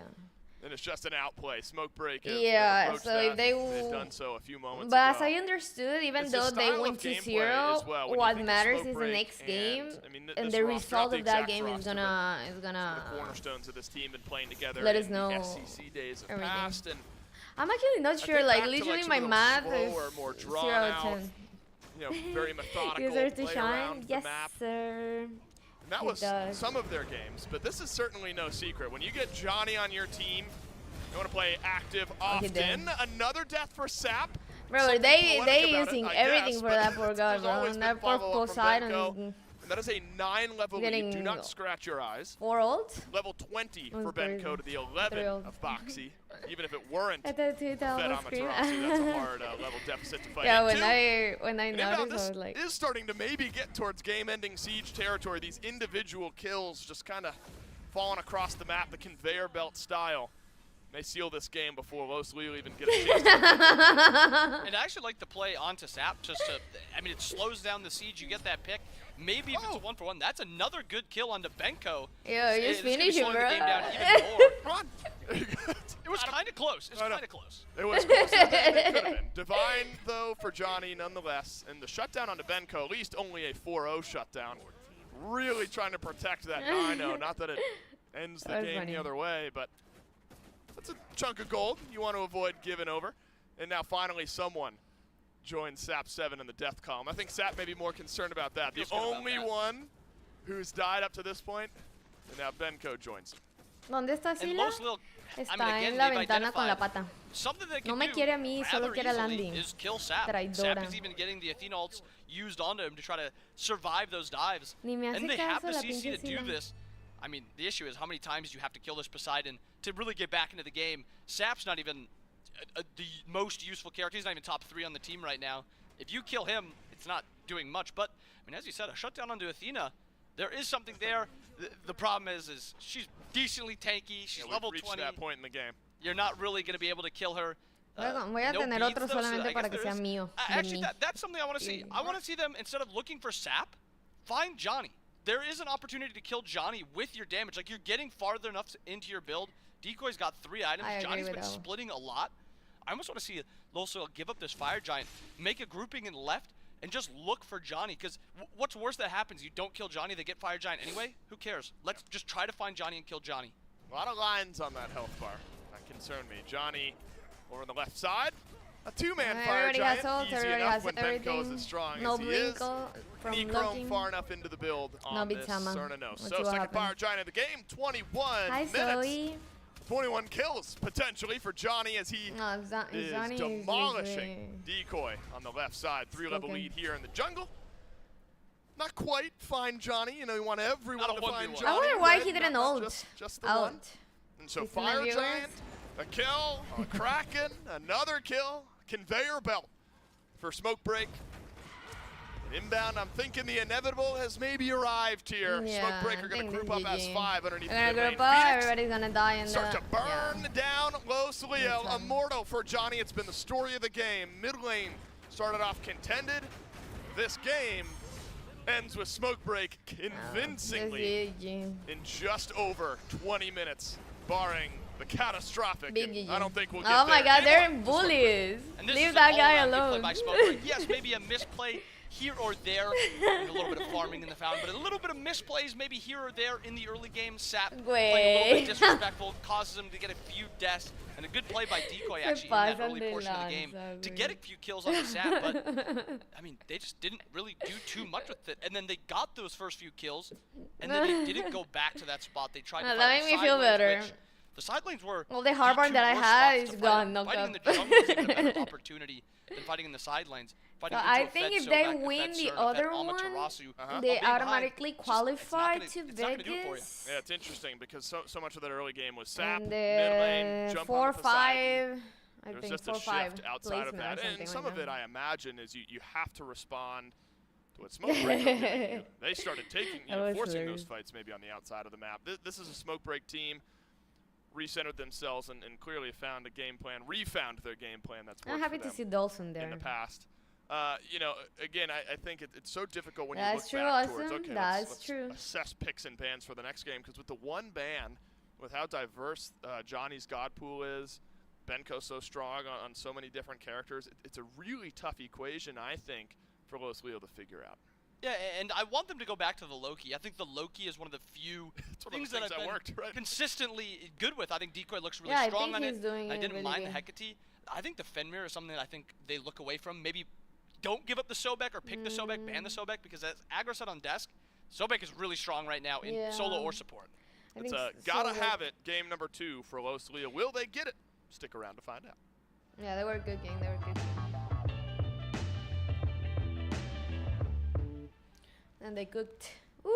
And it's just an outplay. Smoke Break. Have Yeah, approached so if that. they They've will- done so a few moments But ago. as I understood, even It's the though they style went of to gameplay 0, as well. When you what think of matters Smoke is the Break next game, I mean, and this the roster, result not the of that exact game is roster, gonna but the cornerstones of this team been playing together let in us know the SEC days of everything. past. And I'm actually not I sure. think Like back to, literally, some my of the math slower, is more 0 drawn out out, of 10. you know, very methodical User to play shine, around yes the map. sir. And that It was does. some of their games, but this is certainly no secret. When you get Johnny on your team, you want to play active Okay, often. then. Another death for Sap. Bro, Something they poetic about using it, I everything guess, for but that poor guy, there's bro. always And been that poor follow-up from Poseidon Benko. is And that is a 9-level lead. getting Do not scratch your eyes. 4 ult. Level 20 That was for crazy. Benko to the 11 3 ult. of Boxy. Even if it weren't I thought to Fed tell the Amaterasu, screen. that's a hard level deficit to fight Yeah, into. when I And inbound, noticed, I this was like, is starting to maybe get towards game-ending siege territory. These individual kills just kind of falling across the map, the conveyor belt style. May seal this game before Los Lil even get a chance to And I actually like to play onto Sap just to, I mean, it slows down the siege. You get that pick. Maybe if it's a 1-for-1, that's another good kill onto Benko. yo, This just is gonna be finish it, slowing the bro. game down even more. run. It was kind of close. It was I know. kind of close. It was closer than it could have been. Divine, though, for Johnny, nonetheless. And the shutdown onto Benko, at least only a 4-0 shutdown. Really trying to protect that 9-0. Not that it ends the That was game funny. the other way, but that's a chunk of gold you want to avoid giving over. And now finally someone joins Sap 7 in the death column. I think Sap may be more concerned about that. The Feels good about only that. one who's died up to this point, and now Benko joins him. ¿Dónde está And Sila? Los Lil, I Está mean, again, en la they've ventana con la identified pata. something that No can me do quiere a mí, solo rather quiere a easily landing. is kill Sap. Traidora. Sap is even getting the Athena ults used onto him to try to survive those dives. Ni me hace And they have caso the la CC to pinche do Sila. this. I mean, the issue is how many times you have to kill this Poseidon to really get back into the game. Sap's not even the most useful character. He's not even top 3 on the team right now. If you kill him, it's not doing much. But, I mean, as you said, a shutdown onto Athena, there is something there. The problem is she's decently tanky. She's level 20. Reached that point in the game. You're not really going to be able to kill her. Voy a No tener beads, otro though, so solamente I para guess que there sea is- mío. de Actually, mí. that's something I want to see. I want to see them, instead of looking for Sap, find Johnny. There is an opportunity to kill Johnny with your damage. Like, you're getting farther enough into your build. Decoy's got 3 items. I agree Johnny's with been that one. splitting a lot. I almost want to see Loso give up this Fire Giant, make a grouping in left, and just look for Johnny. Because what's worse that happens? You don't kill Johnny, they get Fire Giant anyway? Who cares? Let's just try to find Johnny and kill Johnny. A lot of lines on that health bar. That concern me. Johnny over on the left side. A 2-man Fire Everybody Giant. has ult, Easy everybody enough has when Benko is everything. as strong No as he is. Blinkle from Nechrome looking. far enough into the build on No, this Bitsama. Cerna no. Let's So see what second happens. Fire Giant of the game. 21 Hi, minutes. Zoe. 21 kills potentially for Johnny as he No, is Johnny demolishing Decoy on the left side. 3-level Okay. lead here in the jungle. Not quite find Johnny. You know, you want everyone Not a to find 1v1. Johnny. I wonder why right? he didn't Not ult. Just the one. Out. And so Listen to Fire viewers. Giant, a kill, a Kraken, another kill, conveyor belt for Smoke Break. Inbound, I'm thinking the inevitable has maybe arrived here. Yeah, Smoke Breaker I going to think group this up is as GG. 5 underneath They're the gonna mid group lane. up, Phoenix everybody's gonna die in start the... to burn down Los Leo. That's Immortal for Johnny. It's been the story of the game. Mid lane started off contended. This game ends with Smoke Break convincingly GG. in just over 20 minutes, barring the catastrophic. Big and GG. I don't think we'll get Oh my there. god, they're Smoke Break. bullies. And this Leave is that an guy all-around good play alone. by Smoke Break. Yes, maybe a misplay here or there, and a little bit of farming in the fountain, but a little bit of misplays maybe here or there in the early game. Sap playing a little Güey. bit disrespectful, causes him to get a few deaths, and a good play by Decoy actually in that pasan early de portion of the game lanza, to güey. get a few kills on the Sap, but I mean, they just didn't really do too much with it, and then they got those first few kills, and then they didn't go back to that spot. They tried to That fight made the me side feel lanes, better. which the side lanes were Well, the hard the bar two that I worst had spots is to gone, fight. knocked Fighting up. in the jungle is even a better opportunity than fighting in the side lanes. Fighting So into I a think Fed if they Sobek, a win Fed the Cern, a Fed other Alma one, Tarasu, all they being behind, automatically it's just- qualify it's to not gonna do it for you. Vegas. Yeah, it's interesting because so much of that early game was Sap, And mid lane, jump on the Poseidon. 4-5, I There was think just a 4-5 shift outside of placement or that. something And some like of it, that. I imagine, is you have to respond to what Smoke Break are giving you. They started taking, That was forcing hilarious. those fights maybe on the outside of the map. This is a Smoke Break team, recentered themselves and clearly found a game plan, refound their game plan that's worked I'm happy for to them see Dawson there. in the past. You know, again, I think it's so difficult when That's you true, look back towards, Awesome. okay, That's let's true. assess picks and bans for the next game, because with the one ban, with how diverse Johnny's God pool is, Benko's so strong on so many different characters, it's a really tough equation, I think, for Los Leo to figure out. Yeah, and I want them to go back to the Loki. I think the Loki is one of the few It's one things of the that things I've that been worked, right? consistently good with. I think Decoy looks really Yeah, I strong think on he's it. doing I it didn't really mind good. the Hecate. I think the Fenrir is something that I think they look away from. Maybe don't give up the Sobek or pick the Sobek, ban the Sobek, because as Aggro said on desk, Sobek is really strong right now in solo or support. I It's think a gotta so have it game number 2 for Los Leo. Will they get it? Stick around to find out. Yeah, they were a good game. They were a good game. And they cooked. Woo!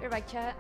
You're back, chat.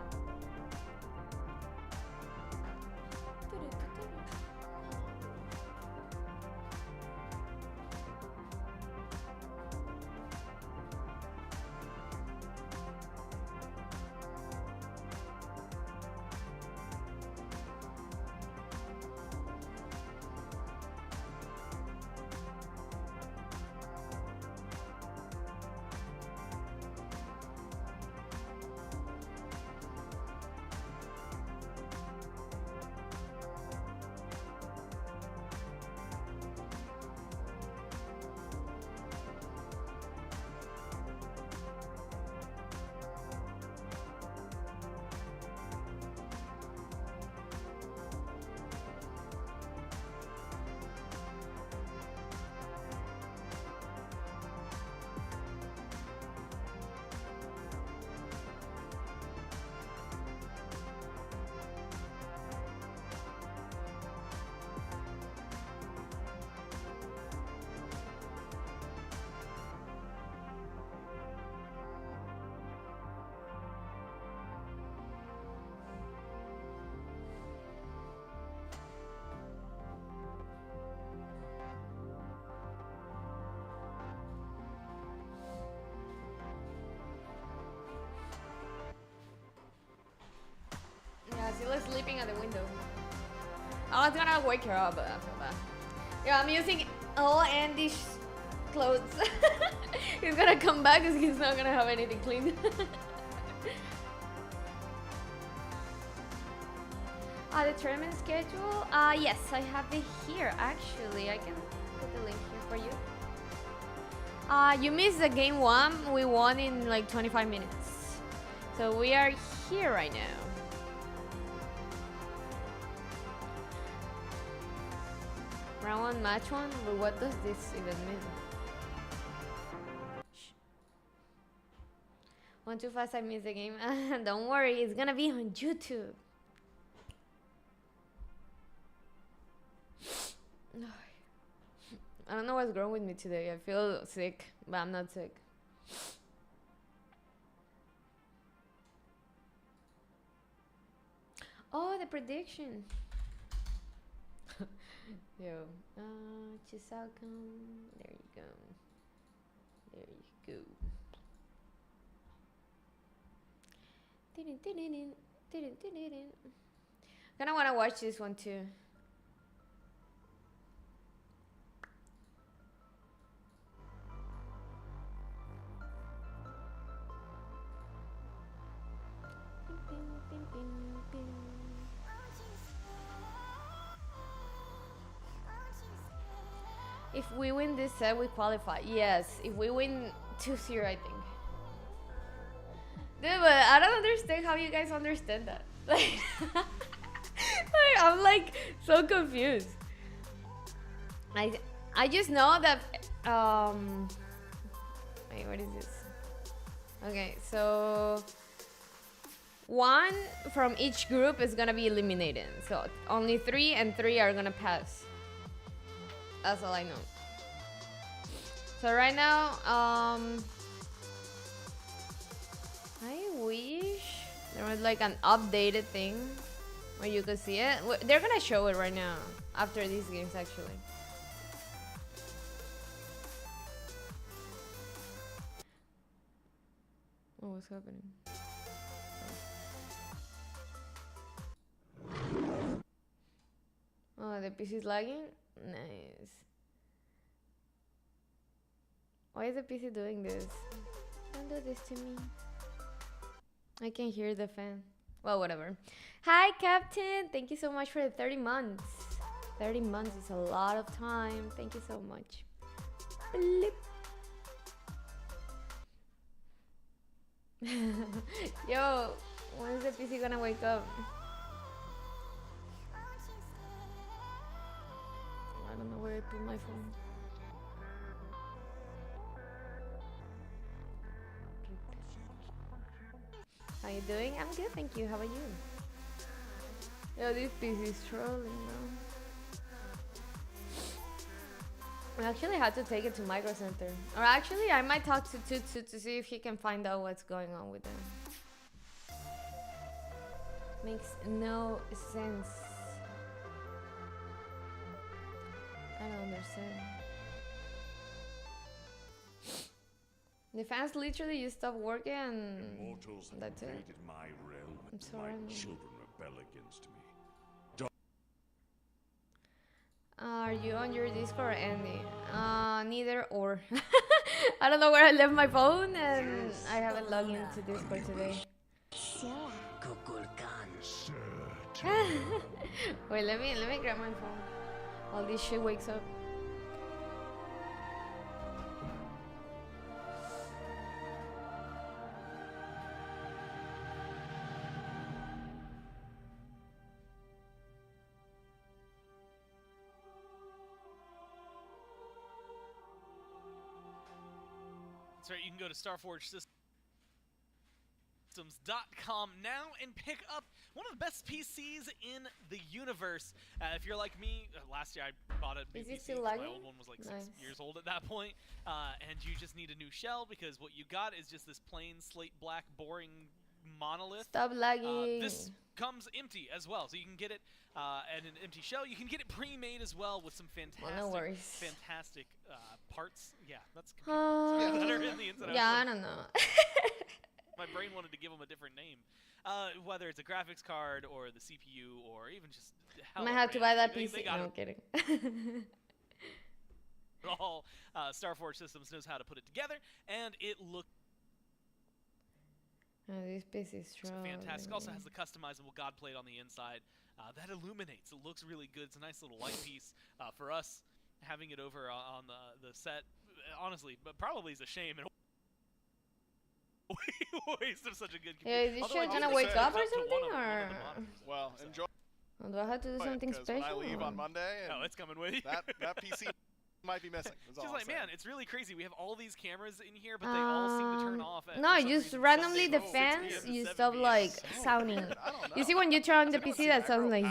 Yeah, Zilla's sleeping at the window. I was gonna wake her up, but I feel bad. Yeah, I'm using all Andy's clothes. He's gonna come back because he's not gonna have anything clean. The tournament schedule? Yes, I have it here actually. I can put the link here for you. You missed the game 1. We won in like 25 minutes. So we are here right now. Round 1, match 1? But what does this even mean? Shh. 1 too fast, I missed the game. Don't worry, it's gonna be on YouTube. I don't know what's wrong with me today. I feel sick, but I'm not sick. Oh, the prediction. Yo, choose outcome. There you go. There you go. Kinda wanna watch this one too. If we win this set, we qualify. Yes, if we win 2-0, I think. Dude, but I don't understand how you guys understand that. Like, I'm like so confused. I just know that wait, what is this? Okay, so 1 from each group is gonna be eliminated. So only 3 and 3 are gonna pass. That's all I know. So right now, I wish there was like an updated thing where you could see it. They're gonna show it right now after these games, actually. Oh, what's happening? Oh, the PC is lagging? Nice. Why is the PC doing this? Don't do this to me. I can hear the fan. Well, whatever. Hi, Captain. Thank you so much for the 30 months. 30 months is a lot of time. Thank you so much. Blip. Yo, when is the PC gonna wake up? I don't know where I put my phone. How you doing? I'm good, thank you. How about you? Yo, this PC is trolling now. I actually had to take it to Micro Center. Or actually, I might talk to Tutsu to see if he can find out what's going on with them. Makes no sense. I don't understand. The fans literally just stopped working and that's it. My realm. I'm sorry. My children rebel against me. Are you on your Discord or Andy? Neither or. I don't know where I left my phone and I haven't logged into Discord today. Wait, let me grab my phone while this shit wakes up. That's right, you can go to StarForgeSystems.com now and pick up one of the best PCs in the universe. If you're like me, last year I bought a new PC. Still my lagging? old one was like 6 years old at that point. And you just need a new shell because what you got is just this plain slate black boring monolith. Stop lagging. This comes empty as well, so you can get it and an empty shell. You can get it pre-made as well with some fantastic parts. Yeah, that's that are in the inside. Yeah, I don't know. My brain wanted to give them a different name. Whether it's a graphics card or the CPU or even just I how might it have to ran. buy that They PC. got No, it I'm kidding. all. Starforge Systems knows how to put it together, and it looks This PC is strong. fantastic. Also has the customizable God plate on the inside that illuminates. It looks really good. It's a nice little light piece for us. Having it over on the set, honestly, but probably is a shame. And waste of such a good computer. Yeah, is this shit gonna wake up or something, or? Well, enjoy. Or do I have to do something special? When I leave on Monday, oh, it's coming with you. that PC might be missing. Just like, man, it's really crazy. We have all these cameras in here, but they all seem to turn off. No, just randomly the fans, you stop like sounding. You see when you turn on the PC, that sounds like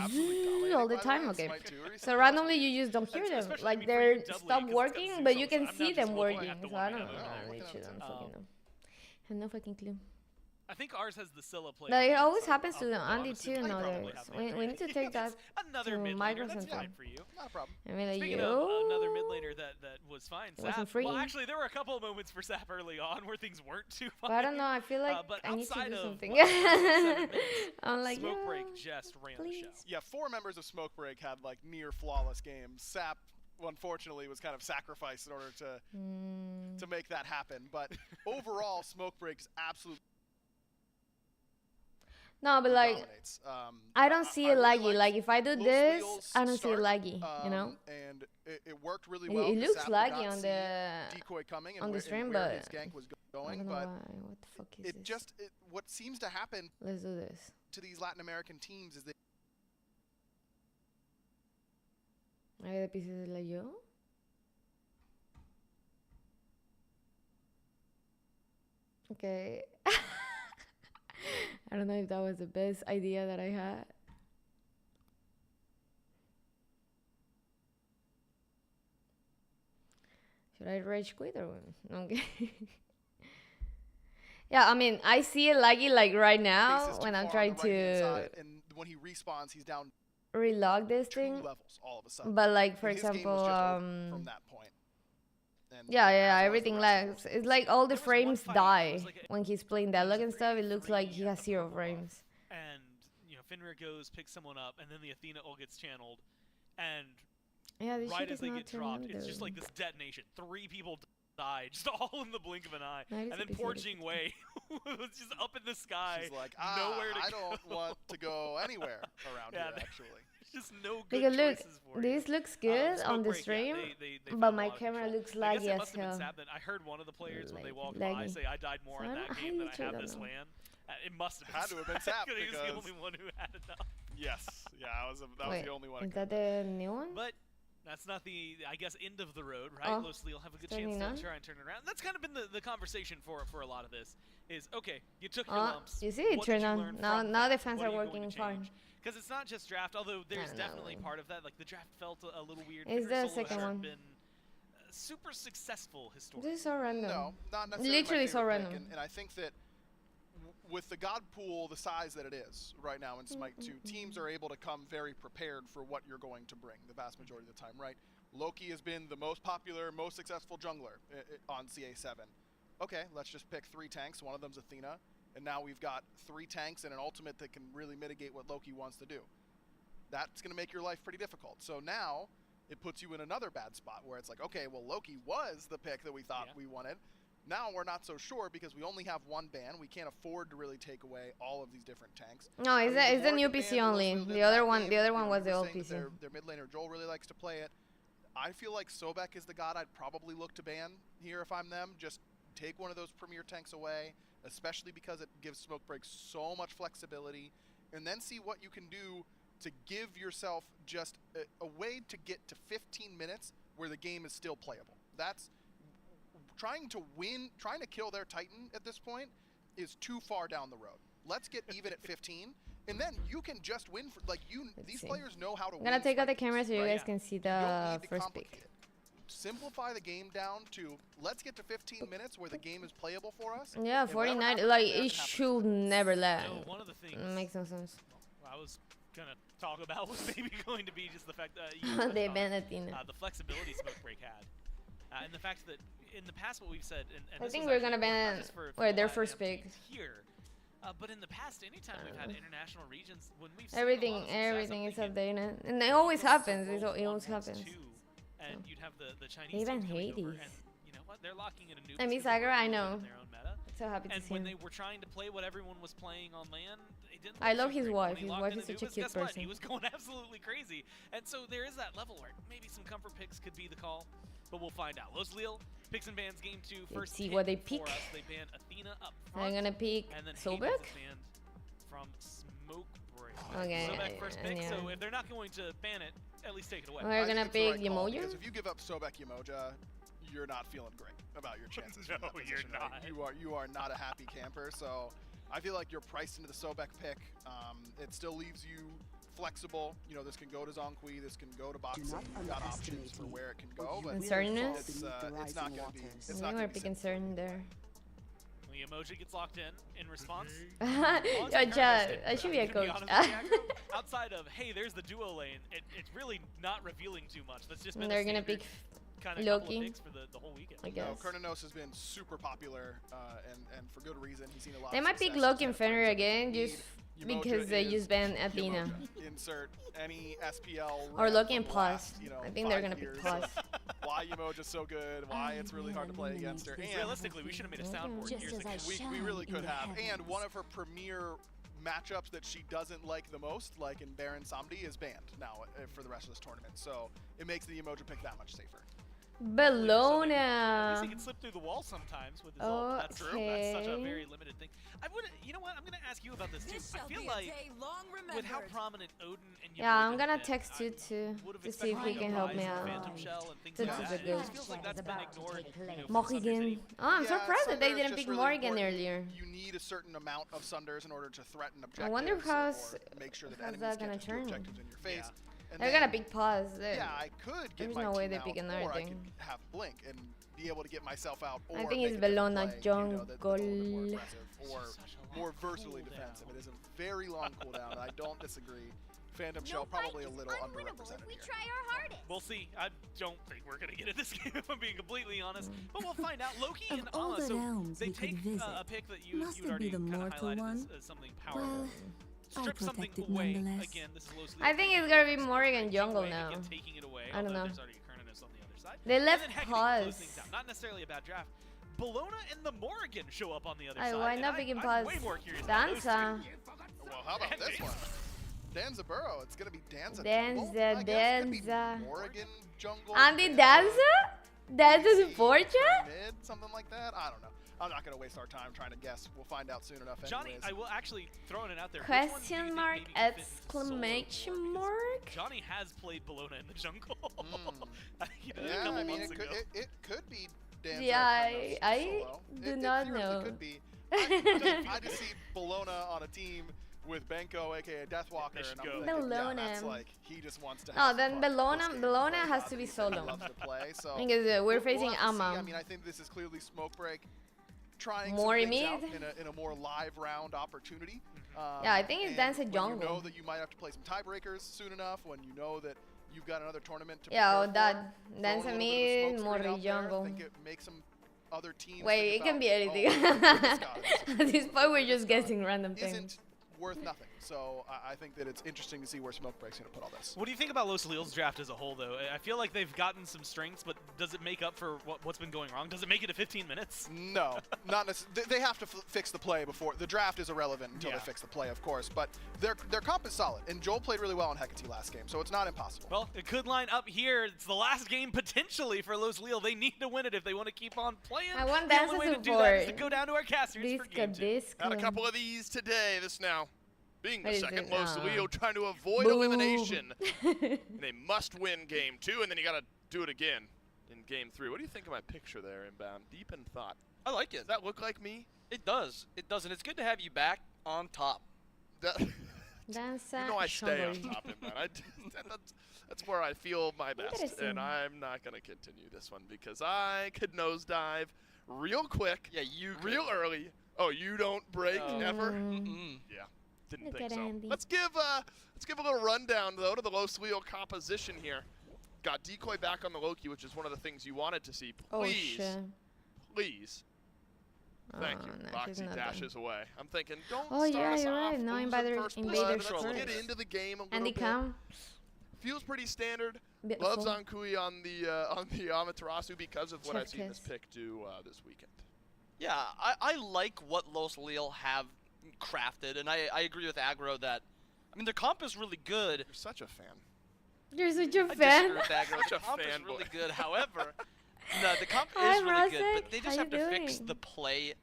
all the time. Okay, so randomly you just don't hear them. Like they're stop working, but you can see them working. So I don't know. I really shouldn't fucking know. I have no fucking clue. I think ours has the Scylla plate. Like it always happens to Andy too nowadays. We need to take that another to mid laner. That's fine for you. Not a problem. I mean, like, Speaking of another mid laner that was fine, wasn't free. Well, actually, there were a couple of moments for Sap early on where things weren't too fine. But I don't know. I feel like but I need to outside do of something. 7 minutes, I'm like, Smokebreak just ran the show. Yeah, 4 members of Smokebreak had like near flawless games. Sap, unfortunately, was kind of sacrificed in order to make that happen. But overall, Smokebreak's absolute. No, but like, I don't see it laggy. Really like if I do this, I don't see it laggy. You know. And it worked really well. It looks laggy on the decoy coming on and the stream, but his gank was going. I don't know But why. What the fuck is this? What seems to happen. Let's do this. To these Latin American teams is they. Ay, de PC de la yo. Okay. I don't know if that was the best idea that I had. Should I rage quit or what? Okay. Yeah, I mean, I see it laggy like right now when I'm trying to. And when he respawns, he's down. Relog this 2 thing. levels all of a sudden. But like, for And his game example, was just over from that point. And yeah, everything lags. It's like all the frames die when he's playing dialogue and stuff. It looks like he has 0 frames. And you know, Fenrir goes, picks someone up, and then the Athena ult gets channeled, and yeah, this right shit as is they not get dropped, turning it's just like this detonation. 3 people died, just all in the blink of an eye. No, and then poor Jing Wei was just up in the sky, she's like, nowhere to I go. don't want to go anywhere around here, actually. Just no good because look, choices for this you. looks good on the Smokebreak, stream, they but found a my lot of camera control. looks I guess laggy it as must have been hell. sad that I heard one of the players when they walked laggy. by say, "I died more in that game than I have this LAN." It must have been Had to have been Sap because he was the because- only one who had enough. Yes, yeah, that was the only one. Is that the new one? But that's not the, I guess, end of the road, right? Oh, Los Leal have a good chance to try and turn it around. That's kind of been the conversation for a lot of this. Is okay, you took your lumps. You see it what did turn you on. learn Now from the that? fans What are you going working to fine. change? Because it's not just draft, although there's don't definitely know. part of that. Like the draft felt a little weird. It's Fenrir the Solo second hasn't one. been super successful historically. This is so random. No, not necessarily. Literally my so favorite pick, random. and I think that with the God pool the size that it is right now in Smite 2, teams are able to come very prepared for what you're going to bring the vast majority of the time, right? Loki has been the most popular, most successful jungler on CA7. Okay, let's just pick 3 tanks. One of them's Athena, and now we've got 3 tanks and an ultimate that can really mitigate what Loki wants to do. That's going to make your life pretty difficult. So now it puts you in another bad spot where it's like, okay, well, Loki was the pick that we thought we wanted. Now we're not so sure because we only have 1 ban. We can't afford to really take away all of these different tanks. No, it's the new PC only. The other one was the old PC. Their mid laner Joel really likes to play it. I feel like Sobek is the god I'd probably look to ban here if I'm them. Just take one of those premier tanks away, especially because it gives Smokebreak so much flexibility, and then see what you can do to give yourself just a way to get to 15 minutes where the game is still playable. That's trying to win, trying to kill their Titan at this point is too far down the road. Let's get even at 15, and then you can just win. These players know how to win. I'm gonna take out the camera so you guys Yeah. can see You don't the need to first complicate pick. it. Simplify the game down to let's get to 15 minutes where the game is playable for us. Yeah, and whatever 49. happens Like from there it happens. should never lag. No, one of the things Makes no sense. I was gonna talk about was maybe going to be just the fact that They banned Athena. the flexibility Smokebreak had, and the fact that in the past what we've said, and I this think was we're actually gonna important not ban just for their the first LAN pick. teams here, But in the past, anytime we've had international regions, when we've seen Everything, a lot of success, everything I'm is thinking updated, and it always happens. It World always 1, World happens. 2, and you'd have the Chinese Even teams coming over, Hades. and you know what? They're locking in a noob. I mean, Sakura, I know. So happy to And see when him. they were trying to play what everyone was playing on LAN, they didn't. I look love so his great. wife. When he His locked wife in is the such a Anubis, cute guess what? person. He was going absolutely crazy. And so there is that level where maybe some comfort picks could be the call, but we'll find out. Los Lil picks and bans game 2. Let's First see hit what they for pick. us. They ban Athena up front. I'm gonna pick and then Sobek. Hades is banned from Smoke Break. Okay, Sobek first pick, yeah. so if they're not going to ban it, at least take it away. We're gonna pick Yamoja. Yamoja. Because if you give up Sobek Yamoja, you're not feeling great about your chances. No, from that you're position, right? not. You are not a happy camper. So I feel like you're priced into the Sobek pick. It still leaves you flexible. You know, this can go to Zhonghui, this can go to boxing. You've got options for where it can go, but Uncertainness? it's not going to be. It's Yeah, not we're going to be picking certain there. The emoji gets locked in response. Yo, chat, I should be a coach. Outside of, hey, there's the duo lane, it's really not revealing too much. That's just been They're gonna pick kind of Loki. picks for the whole weekend. I guess. No, Kernanos has been super popular, and for good reason. He's seen a lot. They of might pick success. Loki and Fenrir again, just Yamoja because they is just banned Athena. Yamoja. Insert any SPL. Or rep Loki from and the Paz. last, you know, I think they're 5 gonna pick years Paz. of Why Yamoja's so good, why it's really hard to play against her. And realistically, we should have made a soundboard years ago. we really could have. And one of her premier matchups that she doesn't like the most, like in Baron Samdi, is banned now for the rest of this tournament. So it makes the Yamoja pick that much safer. At least Bologna. he can slip through the wall sometimes with his ult. That's true. That's such a very limited thing. I would, you know what? I'm gonna ask you about this too. I feel like with how prominent Odin and Yeah, Yamoja I'm gonna have been, text you too would've to see if he expected can a help rise me in out. Phantom Shell and things That's like a that. good It goal. feels like that's been ignored. You know, from Morrigan. City. Oh, I'm Yeah, surprised that they Sunder is didn't just pick really Morrigan important. earlier. You need a certain amount of Sunders in order to threaten objectives. I wonder how's make sure that how's enemies that get gonna to turn. objectives in your face. And They're then- gonna pick Paz. Yeah, I could get There's my no way team they out, pick another or I thing. could have Blink and be able to get myself out. Or I think make it's a different Bellona play, you know, that's a little bit more Jungle. aggressive or more versatily defensive. It is a very long cooldown, and I don't disagree. Phantom Shell probably a little underrepresented here. We'll see. I don't think we're gonna get it this game, if I'm being completely honest. But we'll find out. Loki and all Ama, the so realms they we could take visit, a pick that you must had it already be the kind of mortal highlighted one? as something powerful. Well, I'll Strip something protect it away. nonetheless. Again, this is Los I think it's gonna be Morrigan Jungle Taking away, now. again, taking it away, I don't although know. There's already Kernanos on the other side. They And left then Hecate close Paz. things out. Not necessarily a bad draft. Bologna and the Morrigan show up on the other Ay, side. why and not I'm picking way Paz? more curious about those two. Danza. Well, how about this one? Danza Burrow. It's gonna be Danza. Danza, Jungle, I guess. Could be Danza. Morrigan Jungle. Andy Danza? Danza support chat? Mid, something like that. I don't know. I'm not gonna waste our time trying to guess. We'll find out soon enough. Johnny, anyways. I will actually throw it out there. Which one do you Question think mark, maybe could fit into solo exclamation more? mark? Johnny has played Bologna in the jungle. I think he did it a Yeah, couple I mean, months it could, ago. it could be Danza. Yeah, or Kernos I solo. do It not theoretically know. Could be. I just see Bologna on a team with Benko, aka Deathwalker, and I'm thinking, Bologna. yeah, that's like he just wants to. Oh, have then some fun Bologna, this game. Bologna Like, has to be obviously he solo. loves to play, so Because we're we'll facing have to see. Ama. I mean, I think this is clearly Smoke Break trying More some things out mid? in a more live round opportunity. Yeah, I think it's and Danza when jungle. You know that you might have to play some tiebreakers soon enough. When you know that you've got another tournament to Yeah, prepare that for, Danza throw a little mid, bit of a smoke screen Morri out there. jungle. I think it makes some other teams. Wait, think it can about, be anything. oh, this guy At this point, we're just guessing random things. isn't worth nothing. So I think that it's interesting to see where Smoke Break's going to put all this. What do you think about Los Lil's draft as a whole, though? I feel like they've gotten some strengths, but does it make up for what's been going wrong? Does it make it to 15 minutes? No, not necessarily. They have to fix the play before. The draft is irrelevant until they fix the play, of course. But their comp is solid. And Joel played really well on Hecate last game, so it's not impossible. Well, it could line up here. It's the last game potentially for Los Lil. They need to win it if they want to keep on playing. I want the Danza only way to do that is to support. go down to our casters for game 2. Got a couple of these today. This now being the What is second. it? Los Leo trying to avoid Boo. elimination. They must win game 2, and then you got to do it again in game 3. What do you think of my picture there, Inbound? Deep in thought. I like it. Does that look like me? It does. It does, and it's good to have you back on top. Danza You know I stay on jungle. top, Inbound. That's where I feel my best, Interesting. and I'm not going to continue this one because I could nosedive real quick, Yeah, you could. real early. Oh, you don't break, No. never? Mm-mm. Yeah, didn't Look think at so. Andy. Let's give a little rundown though to the Los Leo composition here. Got Decoy back on the Loki, which is one of the things you wanted to see. Oh, Please, shit. please, Thank you. No, he's Boxy not dashes away. I'm thinking, don't Oh, start yeah, us you're off, right. No losing invader- first invaders blood. Let's first. get into the game a little And they bit. come. Feels pretty standard. Beautiful. Loves on Kui on the Amaterasu because of what I've seen this pick do this weekend. Yeah, I like what Los Lil have crafted, and I agree with Aggro that, I mean, their comp is really good. You're such a fan. You're such a I fan. disagree with Aggro. Such The a comp is fanboy. really good. However, no, the comp Hi, is really good, Rosek. but they just How have you to fix doing? the play.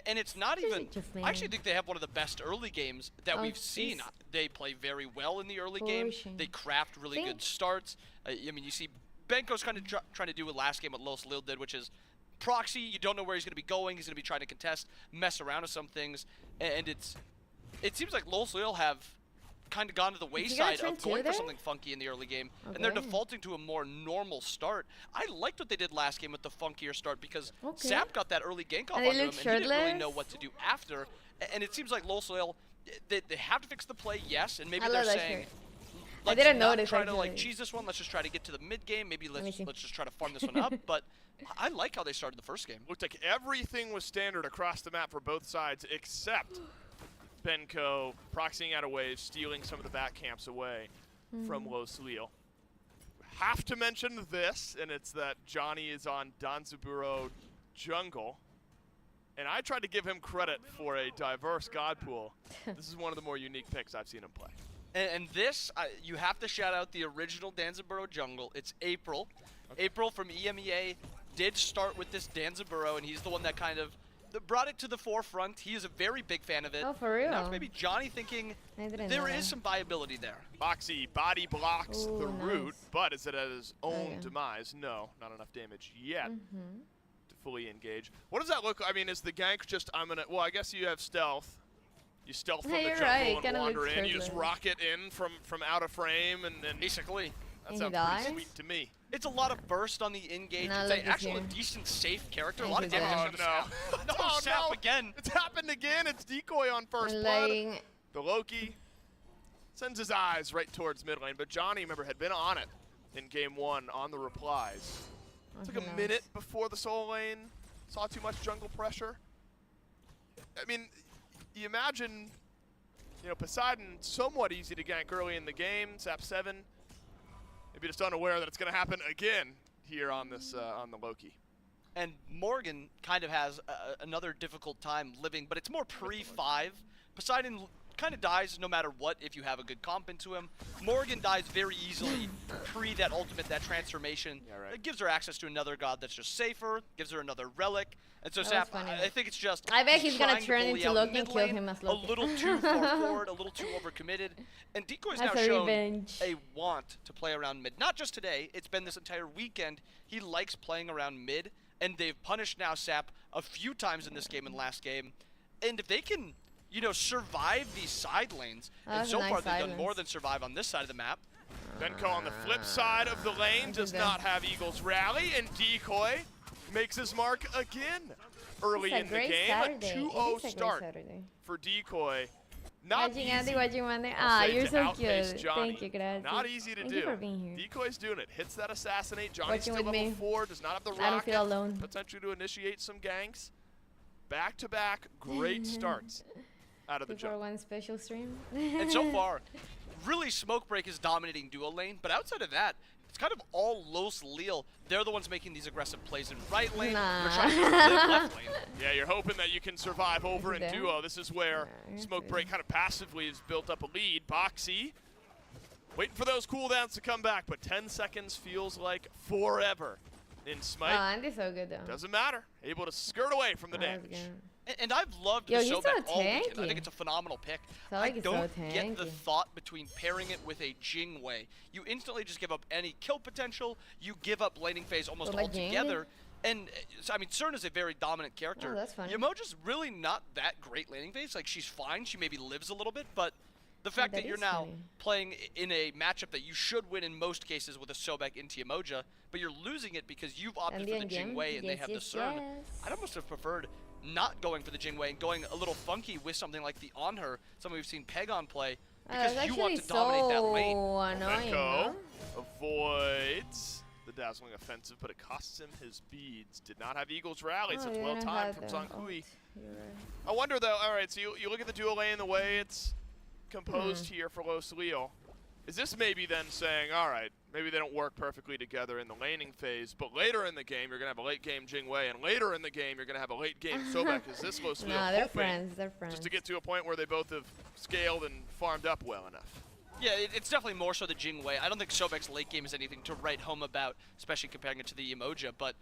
And it's not You're even. such a I actually fan. think they have one of the best early games that Oh, we've seen. jeez. They play very well in the early game. Pushing. They craft really good starts. I mean, you see Benko's kind of trying to do what last game what Los Lil did, which is proxy. You don't know where he's going to be going. He's going to be trying to contest, mess around with some things, and it seems like Los Lil have kind of gone to the wayside of going for something funky in the early game, and they're defaulting to a more normal start. I liked what they did last game with the funkier start because Zap got that early gank off And they onto him, look and he didn't really shirtless. know what to do after. And it seems like Los Lil, they have to fix the play, yes, and maybe I they're love that saying, shirt. I let's didn't not notice, try to like actually. cheese this one. Let's just try to get to the mid game. Maybe me let's see. just try to farm this one up. But I like how they started the first game. Looked like everything was standard across the map for both sides except Benko proxying out a wave, stealing some of the back camps away from Los Lil. Have to mention this, and it's that Johnny is on Danzaburo jungle. And I tried to give him credit for a diverse god pool. This is one of the more unique picks I've seen him play. And this, you have to shout out the original Danzaburo jungle. It's April. April from EMEA did start with this Danzaburo, and he's the one that kind of brought it to the forefront. He is a very big fan of it. Oh, for real? Now it's maybe Johnny thinking I didn't there know is that. some viability there. Boxy body blocks Ooh, the root, nice. but is it at his own yeah. demise? No, not enough damage yet to fully engage. What does that look like? I mean, is the gank just, well, I guess you have stealth. You stealth from Hey, the you're jungle right, and kinda wander looks in. You just shirtless. rocket in from out of frame, and Basically. that And he sounds dies? pretty sweet to me. It's a lot of burst on the engage. Nah, It's look, he's actually a here. decent, safe character. A And lot of he's damage. dead. Oh, no. No, Oh, Sap no. again. It's happened again. It's Decoy on first I'm blood. laying. The Loki sends his eyes right towards mid lane, but Johnny, remember, had been on it in game one on the replies. Took a minute before the solo lane saw too much jungle pressure. I mean, you imagine, you know, Poseidon somewhat easy to gank early in the game. Zap 7, maybe just unaware that it's going to happen again here on this on the Loki. And Morgan kind of has another difficult time living, but it's more pre-5. Poseidon kind of dies no matter what if you have a good comp into him. Morgan dies very easily pre that ultimate, that transformation. Yeah, right. It gives her access to another god that's just safer, gives her another relic. And so That Zap, was funny. I think it's just I bet he's gonna trying to turn bully into out Loki mid and kill lane, him as a Loki. little too far forward, a little too overcommitted. And Decoy's now That's a shown revenge. a want to play around mid. Not just today, it's been this entire weekend. He likes playing around mid, and they've punished now Sap a few times in this game and last game. And if they can, you know, survive these side lanes, and that's a so nice far they've done silence. more than survive on this side of the map. Benko on the flip side of the lane does not have Eagle's rally, and Decoy makes his mark again early It's a in the great game. Saturday. A It 2-0 is a great start Saturday. for Decoy. Not Watching easy, Andy, watching Monday. I'll Ah, say, you're to so outpace cute. Johnny. Thank you, gracias. Not easy to Thank do. you for being here. Decoy's doing it. Hits that assassinate. Johnny's Watching still with level me. 4. Does not have the rocket. I don't feel alone. Potentially to initiate some ganks. Back-to-back great starts out of the Before jump. one special stream. And so far, really Smokebreak is dominating duo lane, but outside of that, it's kind of all Los Lil. They're the ones making these aggressive plays in right lane. They're trying to live left lane. Yeah, you're hoping that you can survive over in Is it duo. This is where Yeah, Smoke I Break see. kind of passively has built up a lead. Boxy waiting for those cooldowns to come back, but 10 seconds feels like forever in Oh, Smite. Andy's so good though. Doesn't matter. Able to skirt away from the Oh, that's damage. good. And I've loved Yo, the he's so Sobek all weekend. I tanky. think it's a phenomenal pick. I like I he's so don't get the tanky. thought between pairing it with a Jingwei. You instantly just give up any kill potential. You give up laning phase almost What about Jing? altogether. And, so, I mean, Cern is a very dominant character. Oh, that's funny. Yamoja's really not that great laning phase. Like, she's fine. She maybe lives a little bit. But the fact that that you're is now funny. playing in a matchup that you should win in most cases with a Sobek into Yamoja, but you're losing it because you've opted Andy for the and Jim? Jingwei and they Yes, have yes, the Cern. yes. I'd almost have preferred not going for the Jingwei and going a little funky with something like the On Her, something we've seen Pegon play, because That's you want actually to dominate that so lane. annoying. Benko No? avoids the dazzling offensive, but it costs him his beads. Did not have Eagle's rally, so Oh, it's you well didn't timed have from the Zonkui. ult. You're right. I wonder though, all right, so you look at the dual lane, the way it's composed here for Los Leo. Is this maybe then saying, all right, maybe they don't work perfectly together in the laning phase, but later in the game you're going to have a late game Jingwei, and later in the game you're going to have a late game Sobek. Is this Los Leo Nah, they're hoping friends. They're friends. just to get to a point where they both have scaled and farmed up well enough? Yeah, it's definitely more so the Jingwei. I don't think Sobek's late game is anything to write home about, especially comparing it to the Emoja, but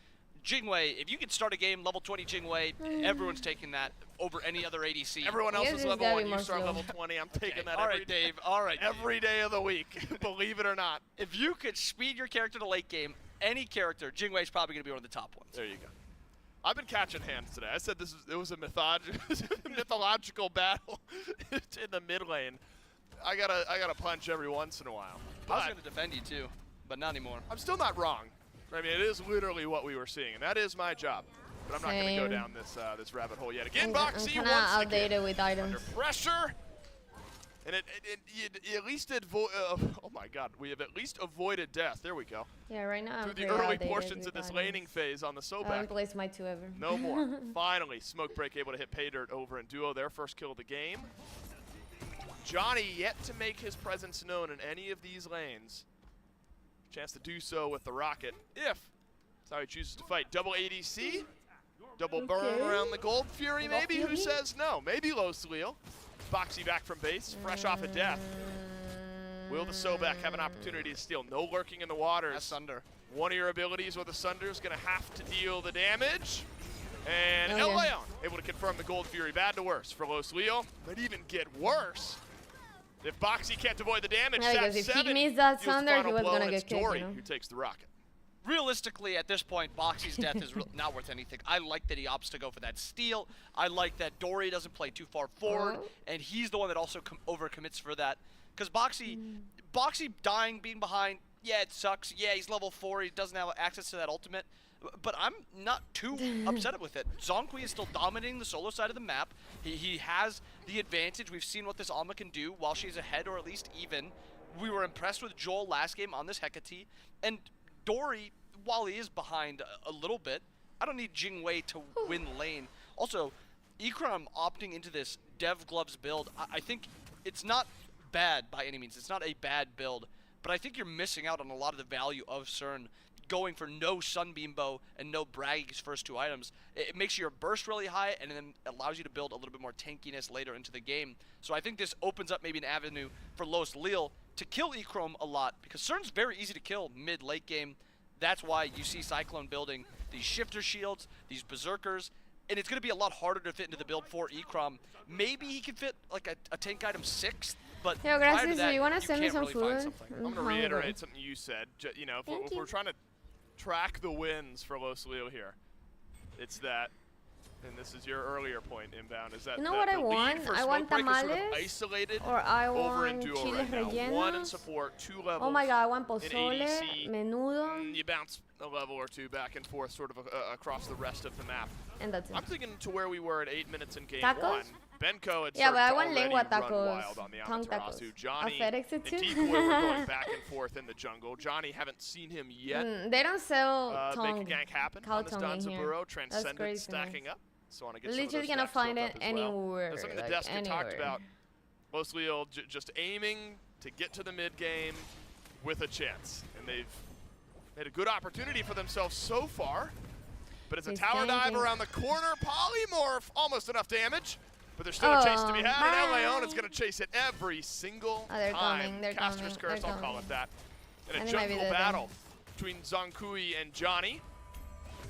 Jingwei, if you could start a game level 20 Jingwei, everyone's taking that over any other ADC. Everyone else Yes, is it's level gotta 1, be you more start slow. level 20. I'm taking that All every right, Dave. All right, every day of the week, believe it or not. If you could speed your character to late game, any character, Jingwei's probably going to be one of the top ones. There you go. I've been catching hands today. I said it was a mythological battle in the mid lane. I gotta punch every once in a while. I was But going to defend you too, but not anymore. I'm still not wrong. I mean, it is literally what we were seeing, and that is my job. But I'm not going to go Same. down this rabbit hole yet. Again, I'm Boxy kind of once outdated again with under items. pressure. And you at least oh my God, we have at least avoided death. There we go. Yeah, right now I'm Through the pretty early outdated portions with of this items. laning phase on the I haven't Sobek. played SMITE 2 ever. No more. Finally, Smoke Break able to hit Pay Dirt over in duo. Their first kill of the game. Johnny yet to make his presence known in any of these lanes. Chance to do so with the rocket, if that's how he chooses to fight. Double ADC, double burn around the Gold Fury maybe? Who says no? Maybe Los Leo. Boxy back from base, fresh off of death. Will the Sobek have an opportunity to steal? No lurking in the waters. That's Sunder. One of your abilities with the Sunder is going to have to deal the damage. And Okay. El Leon able to confirm the Gold Fury. Bad to worse for Los Leo. Might even get worse if Boxy can't avoid the damage. Yeah, because if he missed that Sunder, he was gonna get kicked, Dory you know? who takes the rocket. Realistically, at this point, Boxy's death is not worth anything. I like that he opts to go for that steal. I like that Dory doesn't play too far forward, and he's the one that also overcommits for that. Because Boxy dying, being behind, yeah, it sucks. Yeah, he's level 4. He doesn't have access to that ultimate. But I'm not too upset with it. Zonkui is still dominating the solo side of the map. He has the advantage. We've seen what this Alma can do while she's ahead or at least even. We were impressed with Joel last game on this Hecate. And Dory, while he is behind a little bit, I don't need Jingwei to win lane. Also, Ikram opting into this Dev Gloves build, I think it's not bad by any means. It's not a bad build. But I think you're missing out on a lot of the value of CERN going for no Sunbeam Bow and no Bragg's first 2 items. It makes your burst really high and then allows you to build a little bit more tankiness later into the game. So I think this opens up maybe an avenue for Los Lil to kill Ikram a lot, because CERN's very easy to kill mid-late game. That's why you see Cyclone building these shifter shields, these berserkers, and it's going to be a lot harder to fit into the build for Ikram. Maybe he can fit like a tank item 6th, but Yo, prior to gracias. that, Do you want to you send me can't some really find food? something. I'm going to reiterate something you said. You know, if we're trying to track the wins for Los Leo here, it's that, and this is your earlier point, Inbound, is that You know what I the lead want? for I want Smoke Break is sort of tamales, isolated or I over in want duo chiles right now. 1 in rellenos. support, 2 levels. Oh my god, I want in pozole, ADC. menudo, You bounce a level or 2 back and forth sort of across the rest of the map. and that's it. I'm thinking to where we were at 8 minutes in game Tacos? 1. Benko had Yeah, started but I to want already lengua run tacos, wild on the tongue Amaterasu. tacos. Johnny A and FedEx too? Decoy were going back and forth in the jungle. Johnny, haven't seen him yet. They don't sell Make a tongue. gank happen cow on this tongue in here. Danzaburo. That's Transcendent crazy stacking nice. up. So I want to get some of Literally those gonna stacks find built it up as well. anywhere. That's something like, the desk had talked anywhere. about. Los Leo just aiming to get to the mid game with a chance. And they've made a good opportunity for themselves so far. But it's a He's tower dive tanking. around the corner. Polymorph, almost enough damage. But there's still a chase to be had, and El Leon is bye. going to chase it every single Oh, they're time. coming, they're Caster's coming, Curse, they're I'll call coming. it that. In a And they might be jungle dead battle between Zonkui and Johnny.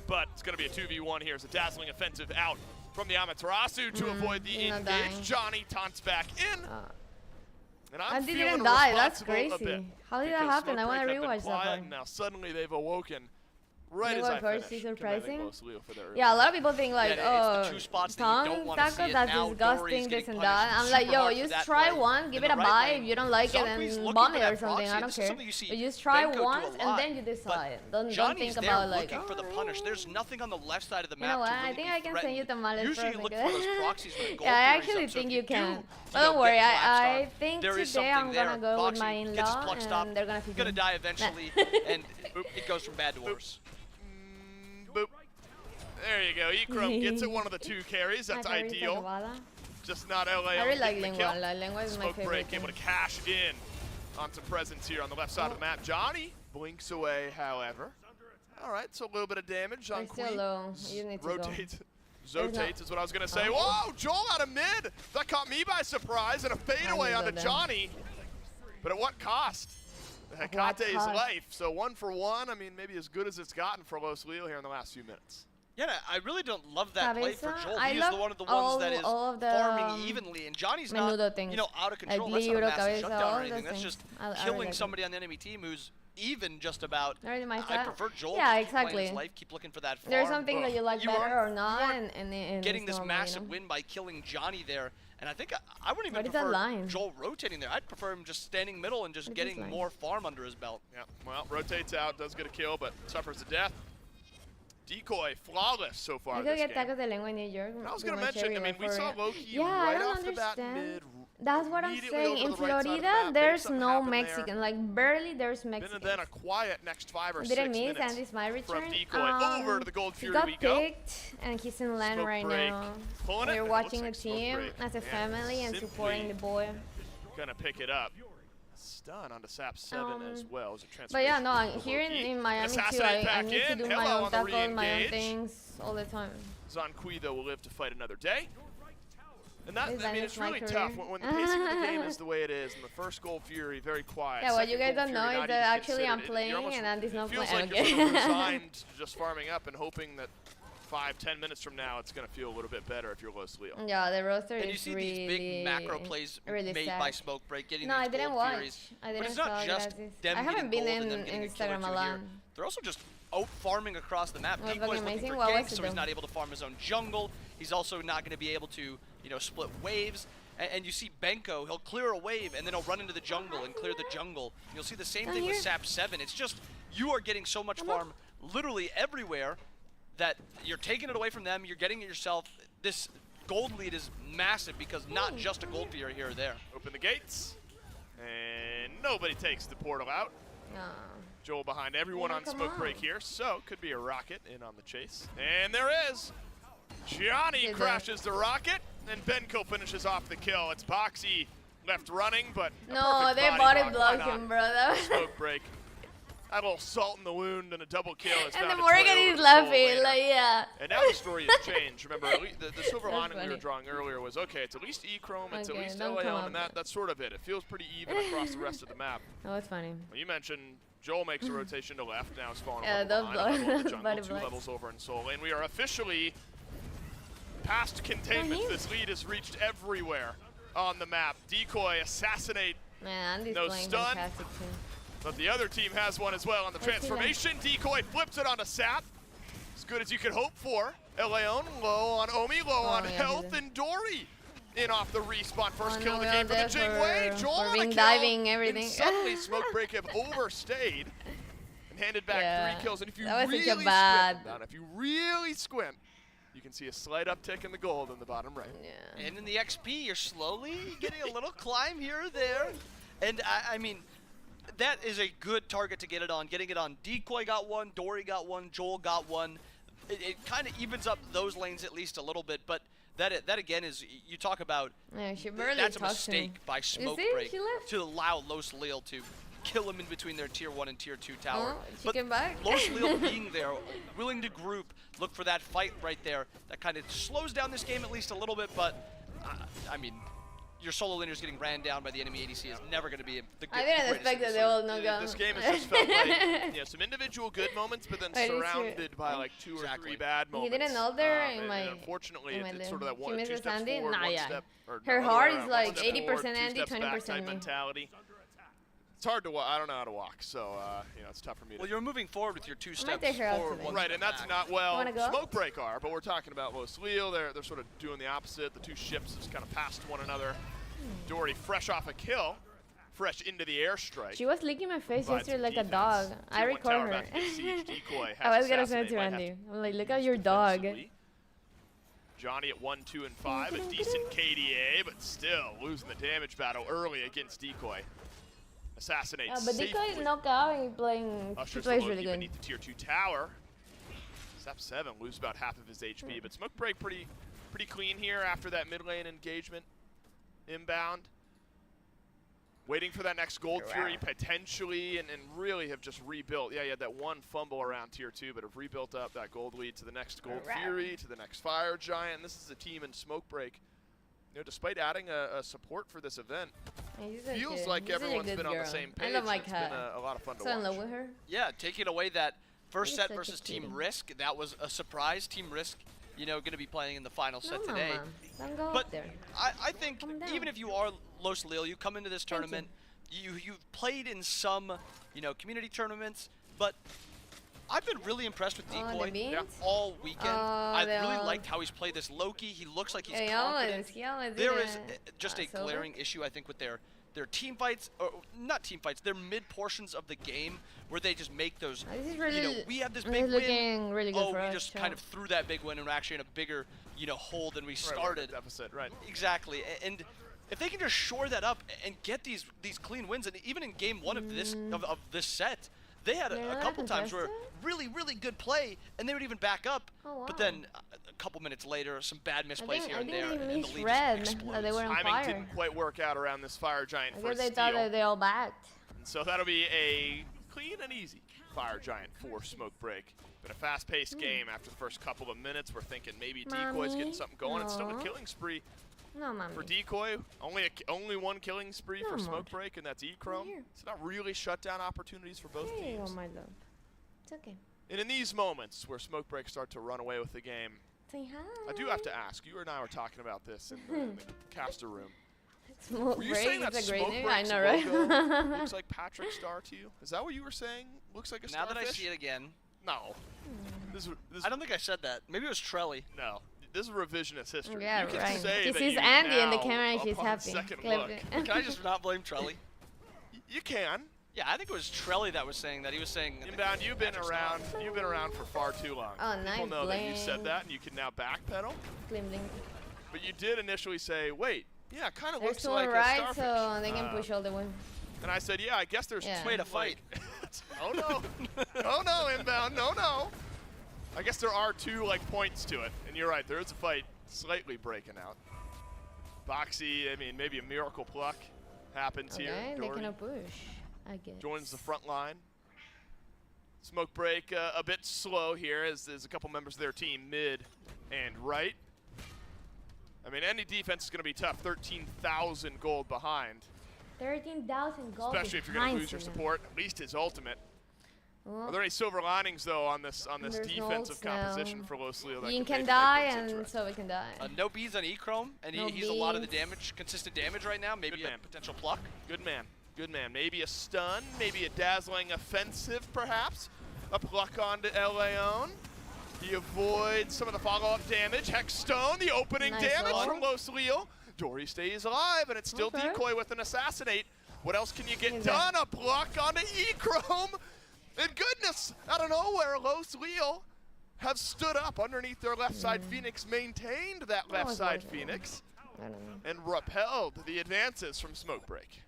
But it's going to be a 2v1 here. It's a dazzling offensive out from the Amaterasu to avoid the you're not engage. dying. Johnny taunts back in. And I'm And they feeling didn't die, that's responsible a crazy. bit How did that because happen? I Smoke wanna Break had been rewatch that quiet, part. and now suddenly they've awoken Right You as know I what first finished, is surprising? commending Los Leo for their early Yeah, a lot of people think like, Yeah, it's the two spots that you don't tongue wanna see tacos, it. that's Now disgusting, Dory's this getting and punished that. I'm like, super yo, hard for just that try play. one, give In it the a right bite. lane, If you don't like it, Zongqui's then looking vomit for or that something. proxy, I and don't this is care. something you see But just try Benko do a once and lot. then you But decide. Don't Johnny's think there about like, looking for the punish. There's nothing on the left side of the you know map what? to I really think be I can send you threatened. tamales Usually for you look a for those proxies when the gold Yeah, I theory's actually up. So think if you do, can. But you know, don't worry, get collapsed I on, think there is today I'm something there. gonna go with Boxy my gets his in-law pluck stop. and they're gonna feed Gonna me. die eventually, and it goes from bad to worse. Boop. There you go. Echrome gets it, one of the 2 carries. That's My carries ideal. adobada. Just not LA. I really like getting the lengua. kill. La lengua is my Smoke favorite break thing. able to cash in on some presence here on the left side of the map. Johnny blinks away, however. All right, so a little bit of damage on They're still Queen. low. You need to go. Rotates. Zotates is what I was going to say. Whoa, Joel out of mid. That caught me by surprise, and a fadeaway onto Johnny. But at what cost? Hekate's life. So 1 for 1. I mean, maybe as good as it's gotten for Los Leo here in the last few minutes. Yeah, I really don't love that play for Joel. I He is love one of the all- ones that is all of the, farming evenly, and Johnny's not, things. you know, out of control. Like That's not a libro, massive cabeza, shutdown all or anything. those That's things. just I really killing like somebody on the enemy team who's even just about. I really like I that. prefer Joel. Yeah, Keep playing exactly. his life, keep looking for that farm. There's something that you like You better are- or not, you are and getting it's this normal, massive you know? win by killing Johnny there. And I think I wouldn't even What is that prefer line? Joel rotating there. I'd prefer him just standing middle and just What is getting this more farm under his belt. Yeah, well, rotates out, does get a kill, but suffers a death. Decoy, flawless so far I this could get game. tacos de lengua in New York. I was with going to my mention, cherry I mean, we for- saw Loki Yeah, I right don't off the bat understand. mid. That's what I'm immediately saying. over In to the right side of the Florida, map. Maybe there's something no happened there. Mexican. Like, barely there's And Mexican. then a quiet next 5 or 6 Didn't miss, minutes and it's my from return. Decoy. Over to the Gold He Fury got we go. picked, and he's in land Smoke right break. now. Pulling it, We're and it watching the looks like Smoke team break. as a And family and supporting the simply boy. Gonna pick it up. Stun onto SAP 7 as well as a transfer. But yeah, no, here in Miami too, I need to do my own tacos, my own things all the time. Zongqui's though will live to fight another day. And that, Is I mean, that it's my really career? tough when the pacing of the game is the way it is. And the first Gold Fury, very quiet. Yeah, what you Second guys Gold don't know Fury, is not that even actually I'm considered. playing You're almost- and Andy's not feels playing. like you're sort of resigned to just farming up and hoping that 5-10 minutes from now it's going to feel a little bit better if you're Los Leo. Yeah, the roster And you is see really, these big macro plays really made sad. by Smoke Break, getting No, I these didn't gold watch. Furies. I But didn't it's not saw just gracias. them I haven't getting been gold and them in getting a kill or Instagram two a here. lot. They're also just out farming across the map. Was Decoy's fucking looking amazing. for What was ganks, it so he's though? not able to farm his own jungle. He's also not going to be able to, you know, split waves. And you see Benko, he'll clear a wave and then he'll run into the jungle and clear the jungle. You'll see the same thing with SAP 7. It's just, you are getting so much farm literally everywhere that you're taking it away from them, you're getting it yourself. This gold lead is massive because not just a gold fury here or there. Open the gates. And nobody takes the portal out. No. Joel behind everyone Oh, on come smoke on. break here, so could be a rocket in on the chase. And there is. Johnny Did crashes the rocket, and Benko finishes off the kill. It's Boxy left running, but a No, perfect they body body block. blocked Why not? him, bro. That was Smoke break. That little salt in the wound and a double kill. Has and found the its Morgan way over is to laughing, Solo like, yeah. And now the story has changed. Remember, the silver That's lining we were funny. drawing earlier was, okay, it's at least Echrome, it's at Okay, least don't come LIL, up. and that's sort of it. It feels pretty even across the rest of the map. That was funny. Well, you mentioned Joel makes a rotation to left. Now it's falling Yeah, a those level behind, a level in the those jungle, body 2 blocks. levels over in Seoul. And we are officially past containment. him. This lead is reached everywhere on the map. Decoy, assassinate, Man, Andy's No playing stun. fantastic too. but the other team has one as well on the Let's see transformation. Decoy flips it onto Sap. As good as you could hope for. Leon low on Omi, low on yeah, he health, did. and Dory in off the respawn. First Oh, kill no, of the we game all for the dead Jingwei. for Joel on being the kill. diving, everything. And suddenly Smoke Break have overstayed and handed back Yeah, 3 kills. And if you that was really such a bad- squint, if you really squint, you can see a slight uptick in the gold in the bottom right. Yeah. And in the XP, you're slowly getting a little climb here or there. And I mean, that is a good target to get it on. Getting it on Decoy got one, Dory got one, Joel got one. It kind of evens up those lanes at least a little bit, but that again is, you talk about, Yeah, she barely that's a talked to him. mistake by Smoke it? Break She left? to allow Los Lil to kill him in between their tier 1 and tier 2 tower. Oh, she came back. Los Lil being there, willing to group, look for that fight right there, that kind of slows down this game at least a little bit, but I mean, your solo laner's getting ran down by the enemy ADC is never going to be the I didn't greatest expect in that this they all league. no go. This game has just felt like some individual good moments, but then Wait, is she- surrounded by like 2 or 3 Exactly. bad He moments. didn't know there And in my. unfortunately, in my it's sort of lane. that one, She 2 misses steps Andy? forward, Nah, 1 yeah. step, or Her no, heart other is way like around, 1 step 80% forward, 2 Andy, steps back 20% type me. mentality. It's hard to I don't know how to walk, so you know, it's tough for me. Well, you're moving forward with your 2 steps take her out forward, today. 1 right, step and that's back. not well. wanna go? Smoke Break are, but we're talking about Los Lil. They're sort of doing the opposite. The 2 ships just kind of passed one another. Dory fresh off a kill, fresh into the airstrike. She was licking my face Provides yesterday like some a dog. defense. I Tier 1 record tower her. about to get siege. Decoy I has was gonna send assassinate, it to might have Randy. to I'm like, look at use your dog. defensively. Johnny at 1, 2, and 5, a decent KDA, but still losing the damage battle early against Decoy. Assassinates But safely. Decoy knockout and he Ushers plays the really Loki good. beneath the tier 2 tower. Step 7 loses about half of his HP, but Smoke Break pretty clean here after that mid lane engagement. Inbound. Waiting for that next Gold Fury potentially, and really have just rebuilt. Yeah, you had that 1 fumble around tier 2, but have rebuilt up that gold lead to the next Gold Fury, to the next Fire Giant. This is a team in Smoke Break. You know, despite adding a support for this event, feels like everyone's been on the same page. I love my It's cat. been a lot of fun to So in love watch. with her. Yeah, taking away that first She's set such a versus Team cutie. Risk, that was a surprise. Team Risk, you know, going to be playing in the final set No, today. Mama. Don't go But up there. I think Calm down. even if you are Los Lil, you come into this tournament, you've played in some, you know, community tournaments, but I've been really impressed with Oh, the Decoy beans? all weekend. Oh, I've they really all- liked how he's played this Loki. He looks like he's He confident. almost There did is it. just a That's over. glaring issue, I think, with their team fights, or not team fights, their mid portions of the game where they just make those, This is really, you know, we have this this big is win. looking really good Oh, for we us. just kind of threw that big win and we're actually in a bigger, you know, hole than we started. Deficit, right. Exactly. And if they can just shore that up and get these clean wins, and even in game 1 of this of this set, they had They're a not couple times where contested? really good play, and they would even back up. Oh, But wow. then a couple minutes later, some bad misplays think- here I and think there, they and the missed lead red, just that explodes. they were on Timing fire. didn't quite work out around this Fire Giant I for guess they steal. thought that they all backed. And so that'll be a clean and easy Fire Giant for Smoke Break. Been a fast-paced game after the first couple of minutes. We're thinking maybe Decoy's getting Mommy? something going. It's still a Aw. killing spree No, mommy. for Decoy. Only 1 killing spree for No, Smoke Mom. Break, and that's E-Chrome. Here. It's not really shut down opportunities for both Here you go, teams. my love. It's okay. And in these moments where Smoke Break start to run away with the game, Say hi. I do have to ask. You and I were talking about this in the caster room. Smoke Were you break, saying that it's a great Smoke name. I Break's know, right? logo looks like Patrick Star to you? Is that what you were saying? Looks like a Now starfish? that I see it again, No. This, I don't think I said that. Maybe it was Trelly. No. This is revisionist history. Yeah, you can right. say She that sees you Andy in the now, camera and she's upon happy. second Clip look, it. Can I just not blame Trelly? you can. Yeah, I think it was Trelly that was saying that. He was saying Inbound, you've been around for far too long. Oh, People nice know that you said blame. that and you can now backpedal. Glim, glim. But you did initially say, wait, yeah, it kind of There's looks two like right, a starfish. so they can push all the way. And I said, yeah, I guess there's Yeah. two Way to fight. oh no. Oh no, Inbound, no. I guess there are 2 points to it. And you're right, there is a fight slightly breaking out. Boxy, I mean, maybe a miracle pluck happens here. Okay, they Dory cannot push, I guess. joins the front line. Smoke Break a bit slow here as there's a couple members of their team mid and right. I mean, any defense is going to be tough. 13,000 gold behind, 13,000 gold. especially if you're going to lose your support. At least his ultimate. Are there any silver linings though on this There's no defensive ults composition now. for Los Lil? that Yin could can maybe die, make things and interesting? so we can die. No beads on E-Chrome, and No he's a lot of the beads. damage, consistent damage right now. Maybe Good a man. potential pluck. Good man. Good man. Maybe a stun, maybe a dazzling offensive, perhaps. A pluck onto Leon. He avoids some of the follow-up damage. Hexstone, the opening Nice damage one. from Los Lil. Dory stays alive, and it's still Okay. Decoy with an assassinate. What else can you get He's done? A pluck onto E-Chrome. And goodness, out of nowhere, Los Lil have stood up underneath their left side Phoenix, maintained that left was side worth it. Phoenix, I don't know. and repelled the advances from Smoke Break.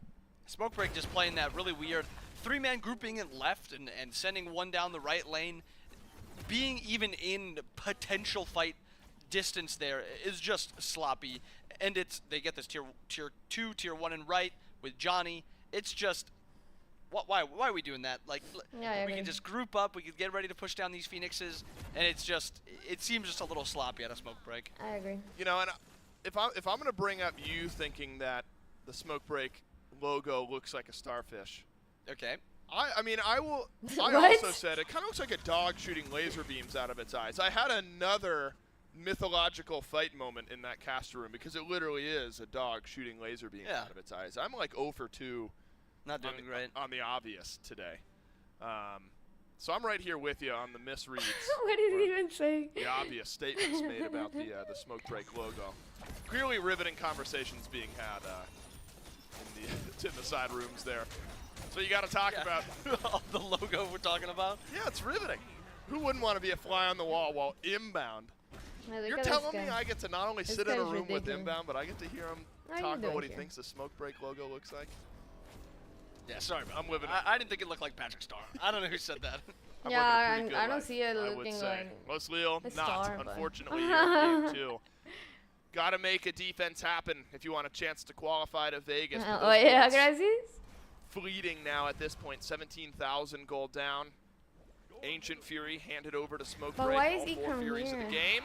Smoke Break just playing that really weird 3-man grouping in left and sending one down the right lane. Being even in potential fight distance there is just sloppy. And they get this tier 2, tier 1 and right with Johnny. It's just, why are we doing that? Like, Yeah, I we can agree. just group up, we can get ready to push down these Phoenixes, and it seems just a little sloppy out of Smoke Break. I agree. You know, and if I'm going to bring up you thinking that the Smoke Break logo looks like a starfish, Okay. I mean, I will. I What? also said it kind of looks like a dog shooting laser beams out of its eyes. I had another mythological fight moment in that caster room because it literally is a dog shooting laser beams Yeah. out of its eyes. I'm like 0 for 2 Not doing great. On the obvious today. So I'm right here with you on the misreads. What did he even say? The obvious statements made about the Smoke Break logo. Clearly riveting conversations being had in the side rooms there. So you got to talk about the logo we're talking about. Yeah, it's riveting. Who wouldn't want to be a fly on the wall while inbound? You're telling me I get to not only sit in a room with inbound, but I get to hear him talk about what he thinks the Smoke Break logo looks like? Yeah, sorry, man. I'm living. I didn't think it looked like Patrick Star. I don't know who said that. Yeah, I don't see it looking like Los Lil, a not, star, unfortunately, here in game 2. Got to make a defense happen if you want a chance to qualify to Vegas. Oh, yeah, gracias. Fleeting now at this point, 17,000 gold down. Ancient Fury handed over to Smoke Break. Why is all 4 Furies in the game.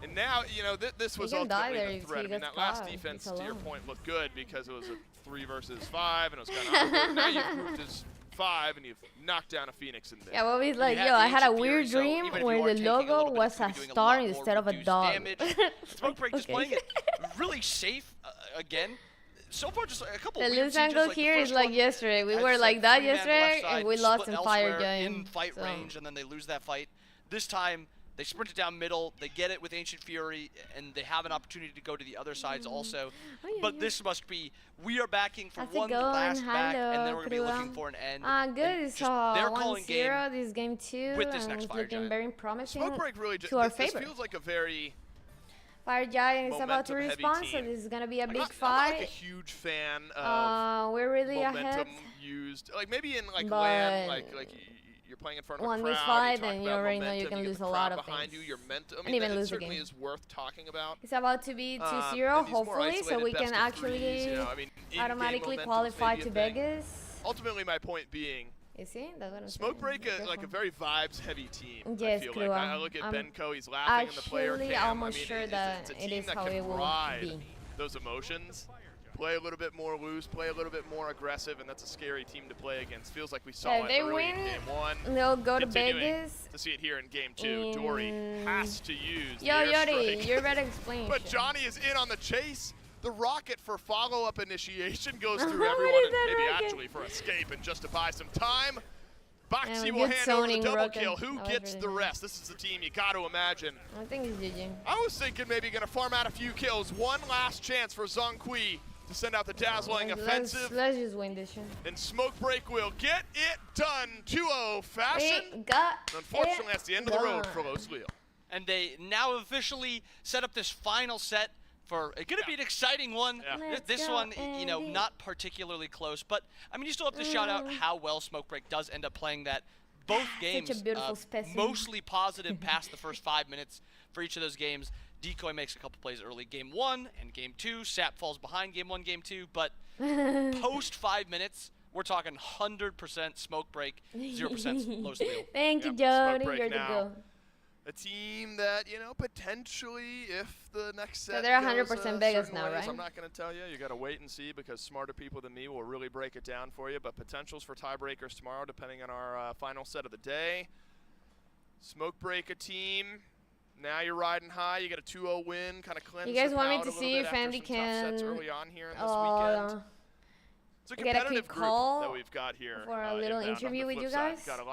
And now, you know, this was ultimately the threat. I mean, that last defense, to your point, looked good because it was a 3 versus 5, and it was kind of awkward. Now you've moved as 5, and you've knocked down a Phoenix in there. Yeah, well, he's like, yo, I had a weird dream where the logo was a star instead of a dog. Smoke Break just playing it really safe again. So far, just a couple the of loose angle here is like yesterday. We were like that yesterday, and we lost in fire game. In fight range, and then they lose that fight. This time, they sprint it down middle. They get it with Ancient Fury, and they have an opportunity to go to the other sides also. But this must be, we are backing for one last back, and then we're going to be looking for an end. Good. It's 1-0. This is game 2. With this next Fire looking Giant. very promising. Smoke Break really to our favor. This feels like a very Fire Giant is about to respond, so this is gonna be a big fight. I'm not like a huge fan of we're really momentum ahead. used, like maybe in like LAN, like you're playing in front of a crowd. One fight, then you already know you can lose a lot of behind things. you, your mental, I and mean, even it lose the certainly game. is worth talking about. It's about to be 2-0, hopefully, so we can actually automatically qualify to Vegas. Ultimately, my point being, is he? That's what I'm Smoke saying. Break like a very vibes-heavy team. Yes, I feel like. I look at Benko, he's laughing in the player cam. Actually, almost sure that it's a it team is that how can it will ride be. those emotions. Play a little bit more loose, play a little bit more aggressive, and that's a scary team to play against. Feels like we saw it early in game 1. They'll go to Continuing Vegas. to see it here in game 2. Dory has to use the Yori, airstrike. you're better explain. But Johnny is in on the chase. The rocket for follow-up initiation goes through everyone, and maybe actually for escape and just to buy some time. Boxy will hand over the double kill. Who gets the rest? This is the team you got to imagine. I think it's GG. I was thinking maybe going to farm out a few kills. One last chance for Zongqi to send out the dazzling offensive. Let's just win this shit. And Smoke Break will get it done 2-0 fashion. Unfortunately, that's the end of the road for Los Lil. And they now officially set up this final set for it's going to be an exciting one. Yeah. This one, you know, not particularly close, but I mean, you still have to shout out how well Smoke Break does end up playing that. Both games, Such a beautiful specimen. mostly positive past the first 5 minutes for each of those games. Decoy makes a couple plays early game 1 and game 2. Sap falls behind game 1, game 2, but post 5 minutes, we're talking 100% Smoke Break, 0% Los Lil. Thank you, Jody. You're the go. A team that, you know, potentially, if the next set they're 100% goes, Vegas now, right? I'm not going to tell you. You got to wait and see because smarter people than me will really break it down for you. But potentials for tiebreakers tomorrow, depending on our final set of the day. Smoke Break a team. Now you're riding high. You get a 2-0 win, kind of cleanse. You guys the want me palate to a see little if bit Andy after some tough sets can early on here in this weekend. It's a get a competitive quick group call that we've got here for a little inbound on interview the with flip you side. guys. Got a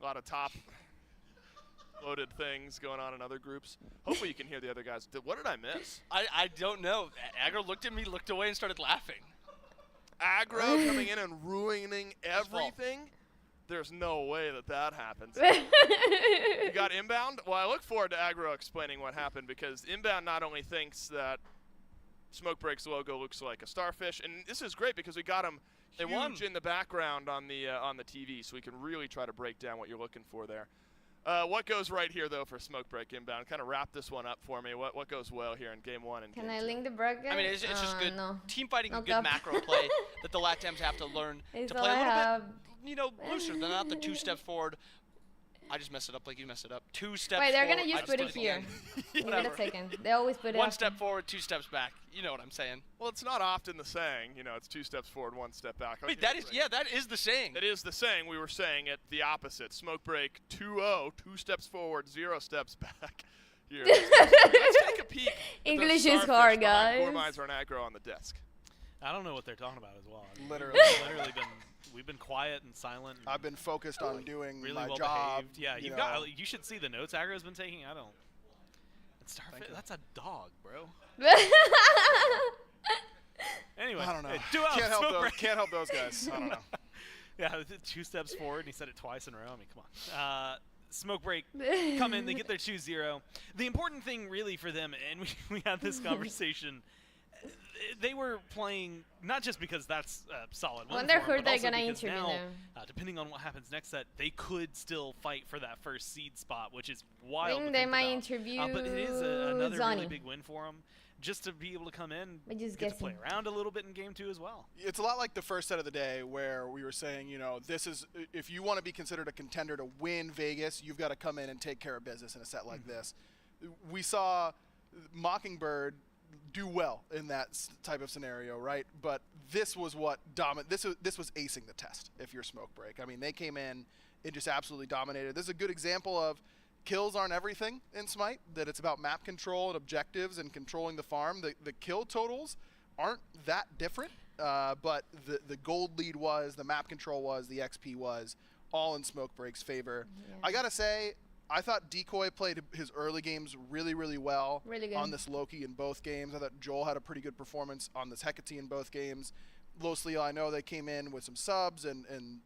lot of top loaded things going on in other groups. Hopefully you can hear the other guys. What did I miss? I don't know. Aggro looked at me, looked away, and started laughing. Aggro coming in and ruining everything? There's no way that happens. You got inbound? Well, I look forward to Aggro explaining what happened because inbound not only thinks that Smoke Break's logo looks like a starfish, and this is great because we got him huge in the background on the TV, so we can really try to break down what you're looking for there. What goes right here, though, for Smoke Break inbound? Kind of wrap this one up for me. What goes well here in game 1 and Can game I 2? link the bracket? I mean, it's just good team fighting, No good macro play that the LATAMs have to learn to play a little bit, you know, looser than not the 2 steps forward. I just messed it up like you messed it up. 2 steps Wait, they're forward. going to use put it here. Give it a second. They always put it 1 step forward, 2 steps back. You know what I'm saying. Well, it's not often the saying, you know, it's 2 steps forward, 1 step back. Wait, that is the saying. It is the saying. We were saying it the opposite. Smoke Break 2-0, 2 steps forward, 0 steps back. Here. Let's take a peek. English is hard, guys. Gormizer and Aggro on the desk. I don't know what they're talking about as well. I mean, Literally. we've been quiet and silent. And I've been focused on doing really my well job. behaved. Yeah, you should see the notes Aggro's been taking. I don't. Starfish, that's a dog, bro. Anyway, I don't know. Can't help those guys. I don't know. Yeah, 2 steps forward, and he said it twice in a row. I mean, come on. Smoke Break come in, they get their 2-0. The important thing really for them, and we had this conversation, they were playing not just because that's a solid win Wonder for them, who but they're also gonna because interview now, now. depending on what happens next set, they could still fight for that first seed spot, which is wild. I think to they think might about. interview But it is another Zonny. really big win for them. Just to be able to come in, I just get to play guessing. around a little bit in game 2 as well. It's a lot like the first set of the day where we were saying, this is, if you want to be considered a contender to win Vegas, you've got to come in and take care of business in a set like this. We saw Mockingbird do well in that type of scenario, right? But this was what this was acing the test if you're Smoke Break. I mean, they came in and just absolutely dominated. This is a good example of kills aren't everything in Smite, that it's about map control and objectives and controlling the farm. The kill totals aren't that different, but the gold lead was, the map control was, the XP was, all in Smoke Break's favor. Yeah. I gotta say, I thought Decoy played his early games really, really well on this Loki in both games. I thought Joel had a pretty good performance on this Hecate in both games. Los Leo, I know they came in with some subs and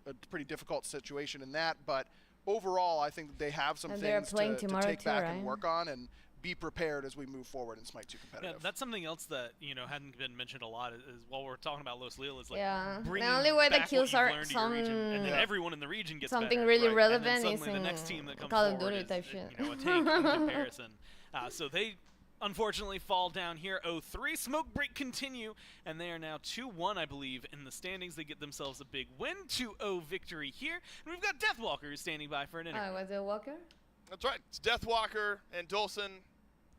a pretty difficult situation in that, but overall, I think that they have some And they're things playing to tomorrow take too, back right? and work on and be prepared as we move forward in Smite 2 Yeah, competitive. that's something else that hadn't been mentioned a lot. Is while we're talking about Los Lil, is like Yeah. bringing The only way the back what kills you've are learned to your region, and then Yeah. everyone in the region gets something better, really right? relevant and then is suddenly the in next team that comes Call of forward Duty is, type shit. a tank in comparison. So they unfortunately fall down here 0-3. Smoke Break continue, and they are now 2-1, I believe, in the standings. They get themselves a big win, 2-0 victory here. And we've got Deathwalker who's standing by for an interview. Was it Walker? That's right. It's Deathwalker and Dolson.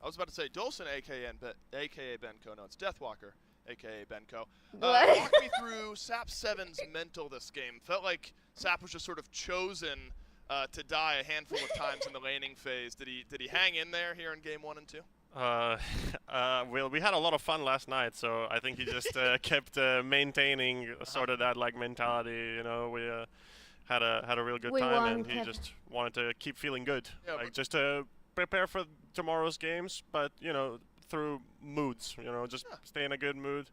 I was about to say Dolson, a.k.a. Benko. No, it's Deathwalker, a.k.a. Benko. Walk me through Sap 7's mental this game. Felt like Sap was just sort of chosen to die a handful of times in the laning phase. Did he hang in there here in game 1 and 2? Well, we had a lot of fun last night, so I think he just kept maintaining sort of that mentality. We had a real good time, and he just wanted to keep feeling good, Yeah, just to prepare for tomorrow's games. But through moods, just stay in a good mood,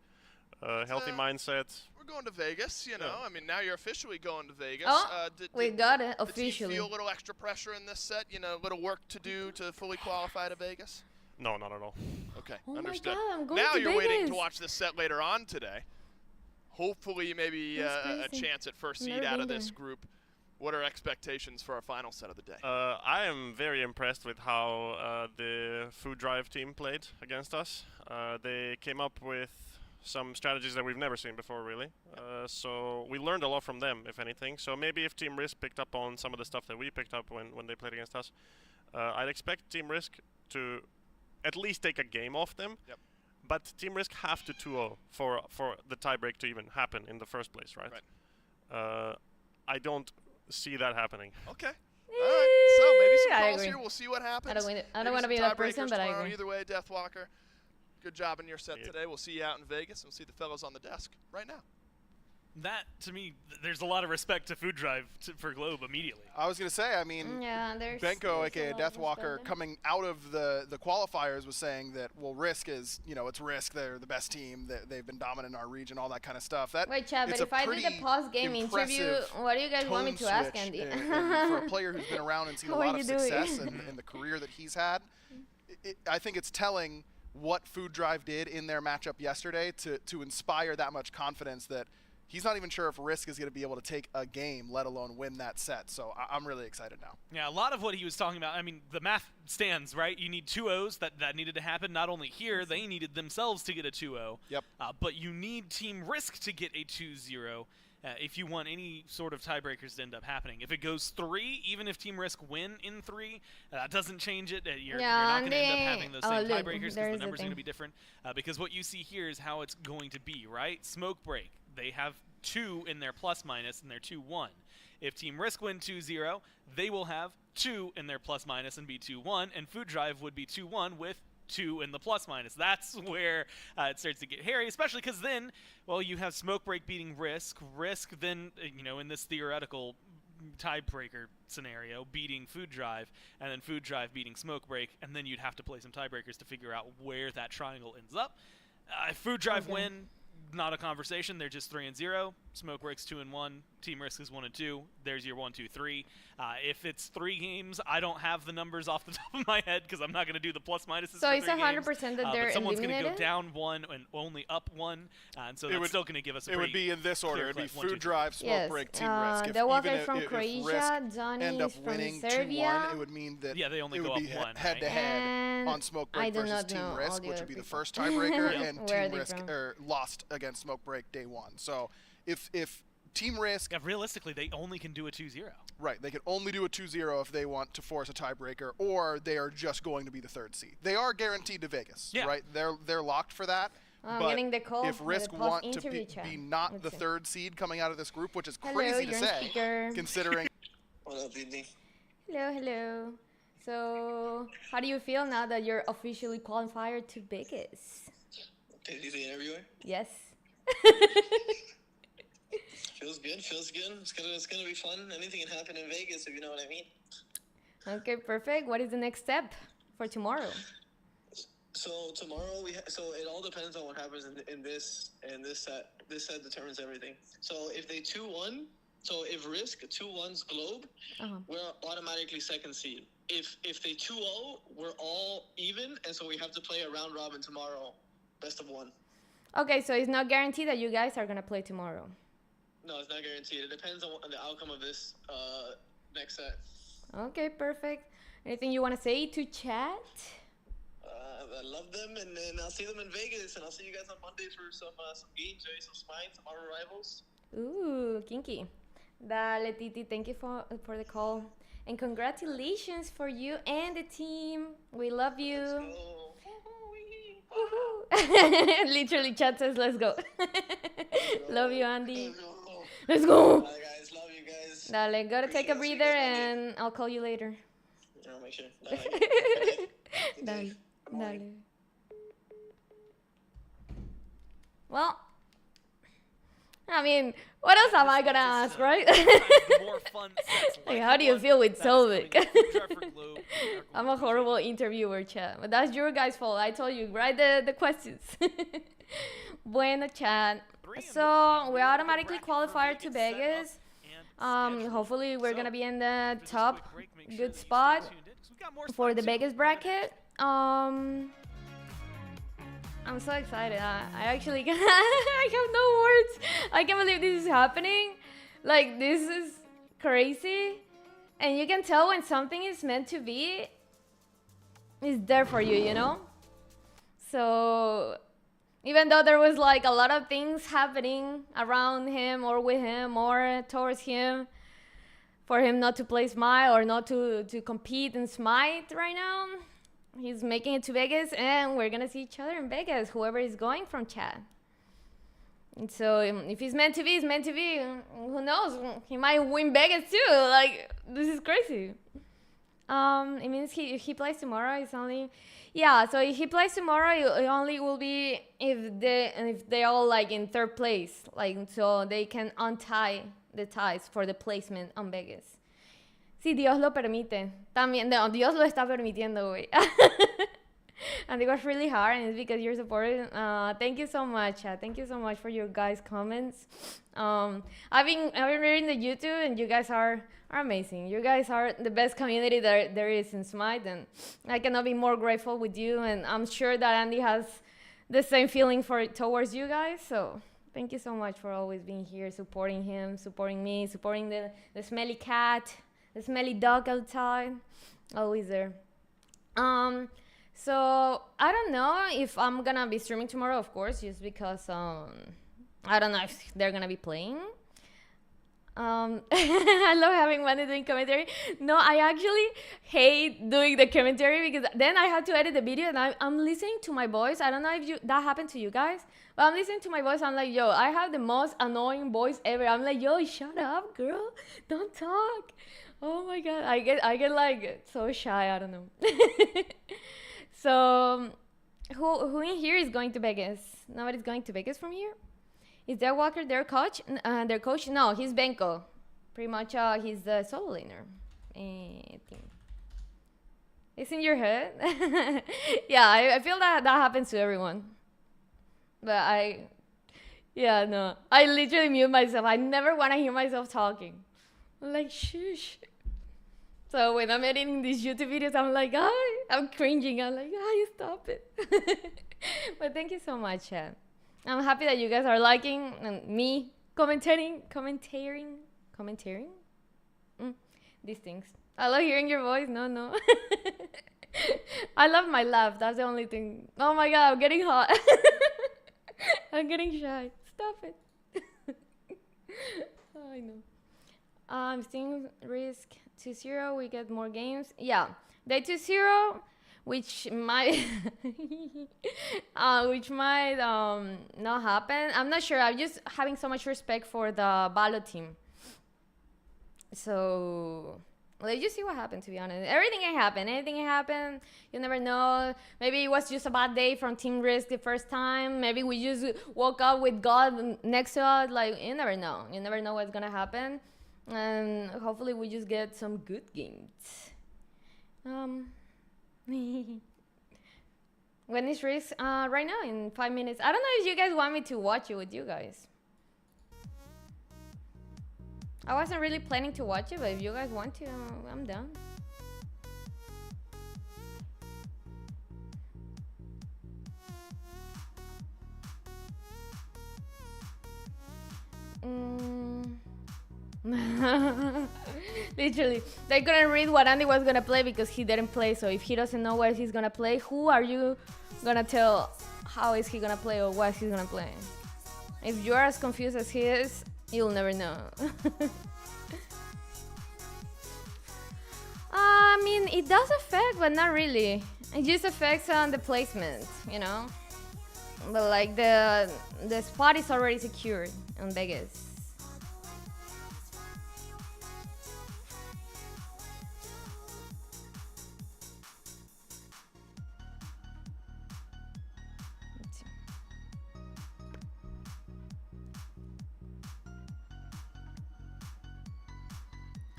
healthy mindset. We're going to Vegas, I mean, now you're officially going to Vegas. Oh, we got it Did you officially. feel a little extra pressure in this set? A little work to do to fully qualify to Vegas? No, not at all. Okay, Oh my understood. God, I'm going Now to you're waiting to Vegas. watch this set later on today. Hopefully, maybe a crazy. chance at first Never seed out been of this there. group. What are expectations for our final set of the day? I am very impressed with how the Food Drive team played against us. They came up with some strategies that we've never seen before, really. So we learned a lot from them, if anything. So maybe if Team Risk picked up on some of the stuff that we picked up when they played against us, I'd expect Team Risk to at least take a game off them. Yep. But Team Risk have to 2-0 for the tiebreak to even happen in the first place, right? I don't see that happening. Okay. All right. So maybe some I calls agree. here. We'll see what happens. I don't Maybe want to some be that person, tiebreakers but I tomorrow. agree. Either way, Deathwalker, good job in your set today. We'll see you out in Vegas, and we'll see the fellows on the desk right now. That, to me, there's a lot of respect to Food Drive for Globe immediately. I was going to say, I mean, Yeah, there's Benko, a aka lot of Deathwalker, respect there. coming out of the qualifiers was saying that, well, Risk is, it's Risk. They're the best team. They've been dominant in our region, all that kind of stuff. Wait, Chad, but it's if a I did the pretty post-game interview, impressive what do you guys want me tone to ask switch, Andy? and for a player who's been around and seen a How are lot of you doing? success in the career that he's had, I think it's telling what Food Drive did in their matchup yesterday to inspire that much confidence that he's not even sure if Risk is going to be able to take a game, let alone win that set. So I'm really excited now. Yeah, a lot of what he was talking about, I mean, the math stands, right? You need 2 O's. That needed to happen. Not only here, they needed themselves to get a 2-0. Yep. But you need Team Risk to get a 2-0 if you want any sort of tiebreakers to end up happening. If it goes 3, even if Team Risk win in 3, that doesn't change it. You're not going to end up having those same tiebreakers because the numbers are going to be different. Because what you see here is how it's going to be, right? Smoke Break. They have 2 in their plus-minus, and they're 2-1. If Team Risk win 2-0, they will have 2 in their plus-minus and be 2-1, and Food Drive would be 2-1 with 2 in the plus minus. That's where it starts to get hairy, especially because then, well, you have Smoke Break beating Risk. Risk then, in this theoretical tiebreaker scenario, beating Food Drive, and then Food Drive beating Smoke Break, and then you'd have to play some tiebreakers to figure out where that triangle ends up. Food Drive win, not a conversation. They're just 3-0. Smoke Break's 2-1. Team Risk is 1-2. There's your 1, 2, 3. If it's 3 games, I don't have the numbers off the top of my head because I'm not going to do the plus minuses. So for it's 3 100% games. that they're but someone's going to eliminated? go down 1 and only up 1, and so that's still going to give us a It would be in this order. It would be Food Drive, Smoke Break, Team Risk. The Walker Even from if Croatia, Risk Johnny end up from winning Serbia. 2-1, it would mean that they only it go would be up 1, head-to-head And on Smoke I Break do versus not Team know all Risk, the which other would be the people. first tiebreaker, and Where are Team they Risk from? lost against Smoke Break day 1. So if Team Risk... Yeah, realistically, they only can do a 2-0. Right, they can only do a 2-0 if they want to force a tiebreaker, or they are just going to be the 3rd seed. They are guaranteed to Vegas, right? They're locked for that. I'm but getting the call if Risk the want to post-interview be chat. not the see. 3rd seed coming out of this group, which is Hello, crazy to you're on say, speaker. considering... What up, Indy? Hello. So, how do you feel now that you're officially qualified to Vegas? Did you see everywhere? Yes. Feels good. It's gonna be fun. Anything can happen in Vegas, if you know what I mean. Okay, perfect. What is the next step for tomorrow? So tomorrow so it all depends on what happens in this set. This set determines everything. So if they 2-1, so if Risk 2-1's Globe, we're automatically 2nd seed. If they 2-0, we're all even, and so we have to play a round robin tomorrow, best of 1. Okay, so it's not guaranteed that you guys are gonna play tomorrow. No, it's not guaranteed. It depends on the outcome of this next set. Okay, perfect. Anything you want to say to chat? I love them, and then I'll see them in Vegas, and I'll see you guys on Monday for some games, maybe some SMITE, some other rivals. Ooh, kinky. Dale, Titi, thank you for the call. And congratulations for you and the team. We love you. Literally, chat says, let's go. Love you, Andy. Let's go. Bye, guys. Love you guys. Dale, gotta take a breather, and I'll call you later. I'll make sure. Dale. Well, I mean, what else am I gonna ask, right? More fun sets Like, how do you feel with Selvig? I'm a horrible interviewer, chat. But that's your guys' fault. I told you, write the questions. Bueno, chat. So, we're automatically qualified to Vegas. Hopefully, we're gonna be in the top good spot for the Vegas bracket. I'm so excited. I actually I have no words. I can't believe this is happening. Like, this is crazy. And you can tell when something is meant to be, it's there for you, you know? So, even though there was like a lot of things happening around him or with him or towards him, for him not to play SMITE or not to compete in SMITE right now, he's making it to Vegas, and we're gonna see each other in Vegas, whoever is going from chat. And so if he's meant to be, he's meant to be. Who knows? He might win Vegas too. Like, this is crazy. It means if he plays tomorrow, it's only... Yeah, so if he plays tomorrow, it only will be if they all like in 3rd place. Like, so they can untie the ties for the placement on Vegas. Si Dios lo permite. También, no, Dios lo está permitiendo, güey. And it was really hard, and it's because you're supporting. Thank you so much, chat. Thank you so much for your guys' comments. I've been reading the YouTube, and you guys are amazing. You guys are the best community there is in SMITE, and I cannot be more grateful with you. And I'm sure that Andy has the same feeling towards you guys. So thank you so much for always being here, supporting him, supporting me, supporting the smelly cat, the smelly dog outside. Always there. So I don't know if I'm gonna be streaming tomorrow, of course, just because I don't know if they're gonna be playing. I love having Wendy doing commentary. No, I actually hate doing the commentary because then I had to edit the video, and I'm listening to my voice. I don't know if that happened to you guys, but I'm listening to my voice. I'm like, yo, I have the most annoying voice ever. I'm like, yo, shut up, girl, don't talk. Oh my god, I get like so shy. I don't know. So, who in here is going to Vegas? Nobody's going to Vegas from here? Is Dead Walker their coach? Their coach? No, he's Benko. Pretty much, he's the solo laner. I think. It's in your head? Yeah, I feel that happens to everyone. But yeah, no. I literally mute myself. I never want to hear myself talking. I'm like, shush. So when I'm editing these YouTube videos, I'm like, I'm cringing. I'm like, stop it. But thank you so much, chat. I'm happy that you guys are liking me commentating these things. I love hearing your voice. No. I love my laugh. That's the only thing. Oh my god, I'm getting hot. I'm getting shy. Stop it. Oh, I know. I'm seeing risk 2-0. We get more games. Yeah, day 2-0, which might not happen. I'm not sure. I'm just having so much respect for the Valo team. So let's just see what happens, to be honest. Everything can happen. Anything can happen. You never know. Maybe it was just a bad day from Team Risk the first time. Maybe we just woke up with God next to us. Like, you never know. You never know what's going to happen. And hopefully we just get some good games. When is Risk? Right now, in 5 minutes. I don't know if you guys want me to watch it with you guys. I wasn't really planning to watch it, but if you guys want to, I'm down. Literally, they couldn't read what Andy was gonna play because he didn't play. So if he doesn't know what he's gonna play, who are you gonna tell how is he gonna play or what he's gonna play? If you're as confused as he is, you'll never know. I mean, it does affect, but not really. It just affects on the placement, you know. But like the spot is already secured on Vegas.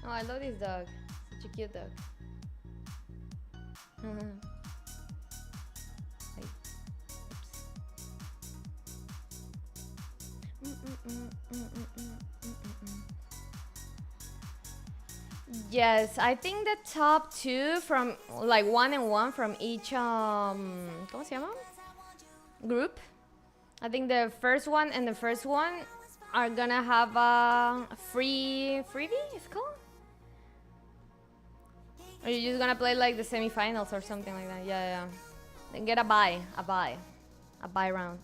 Oh, I love this dog. Such a cute dog. Yes, I think the top two from like 1 and 1 from each ¿cómo se llama? Group. I think the first one and the first one are gonna have a freebie, it's called? Or you're just gonna play like the semifinals or something like that. Yeah. Then get a buy round.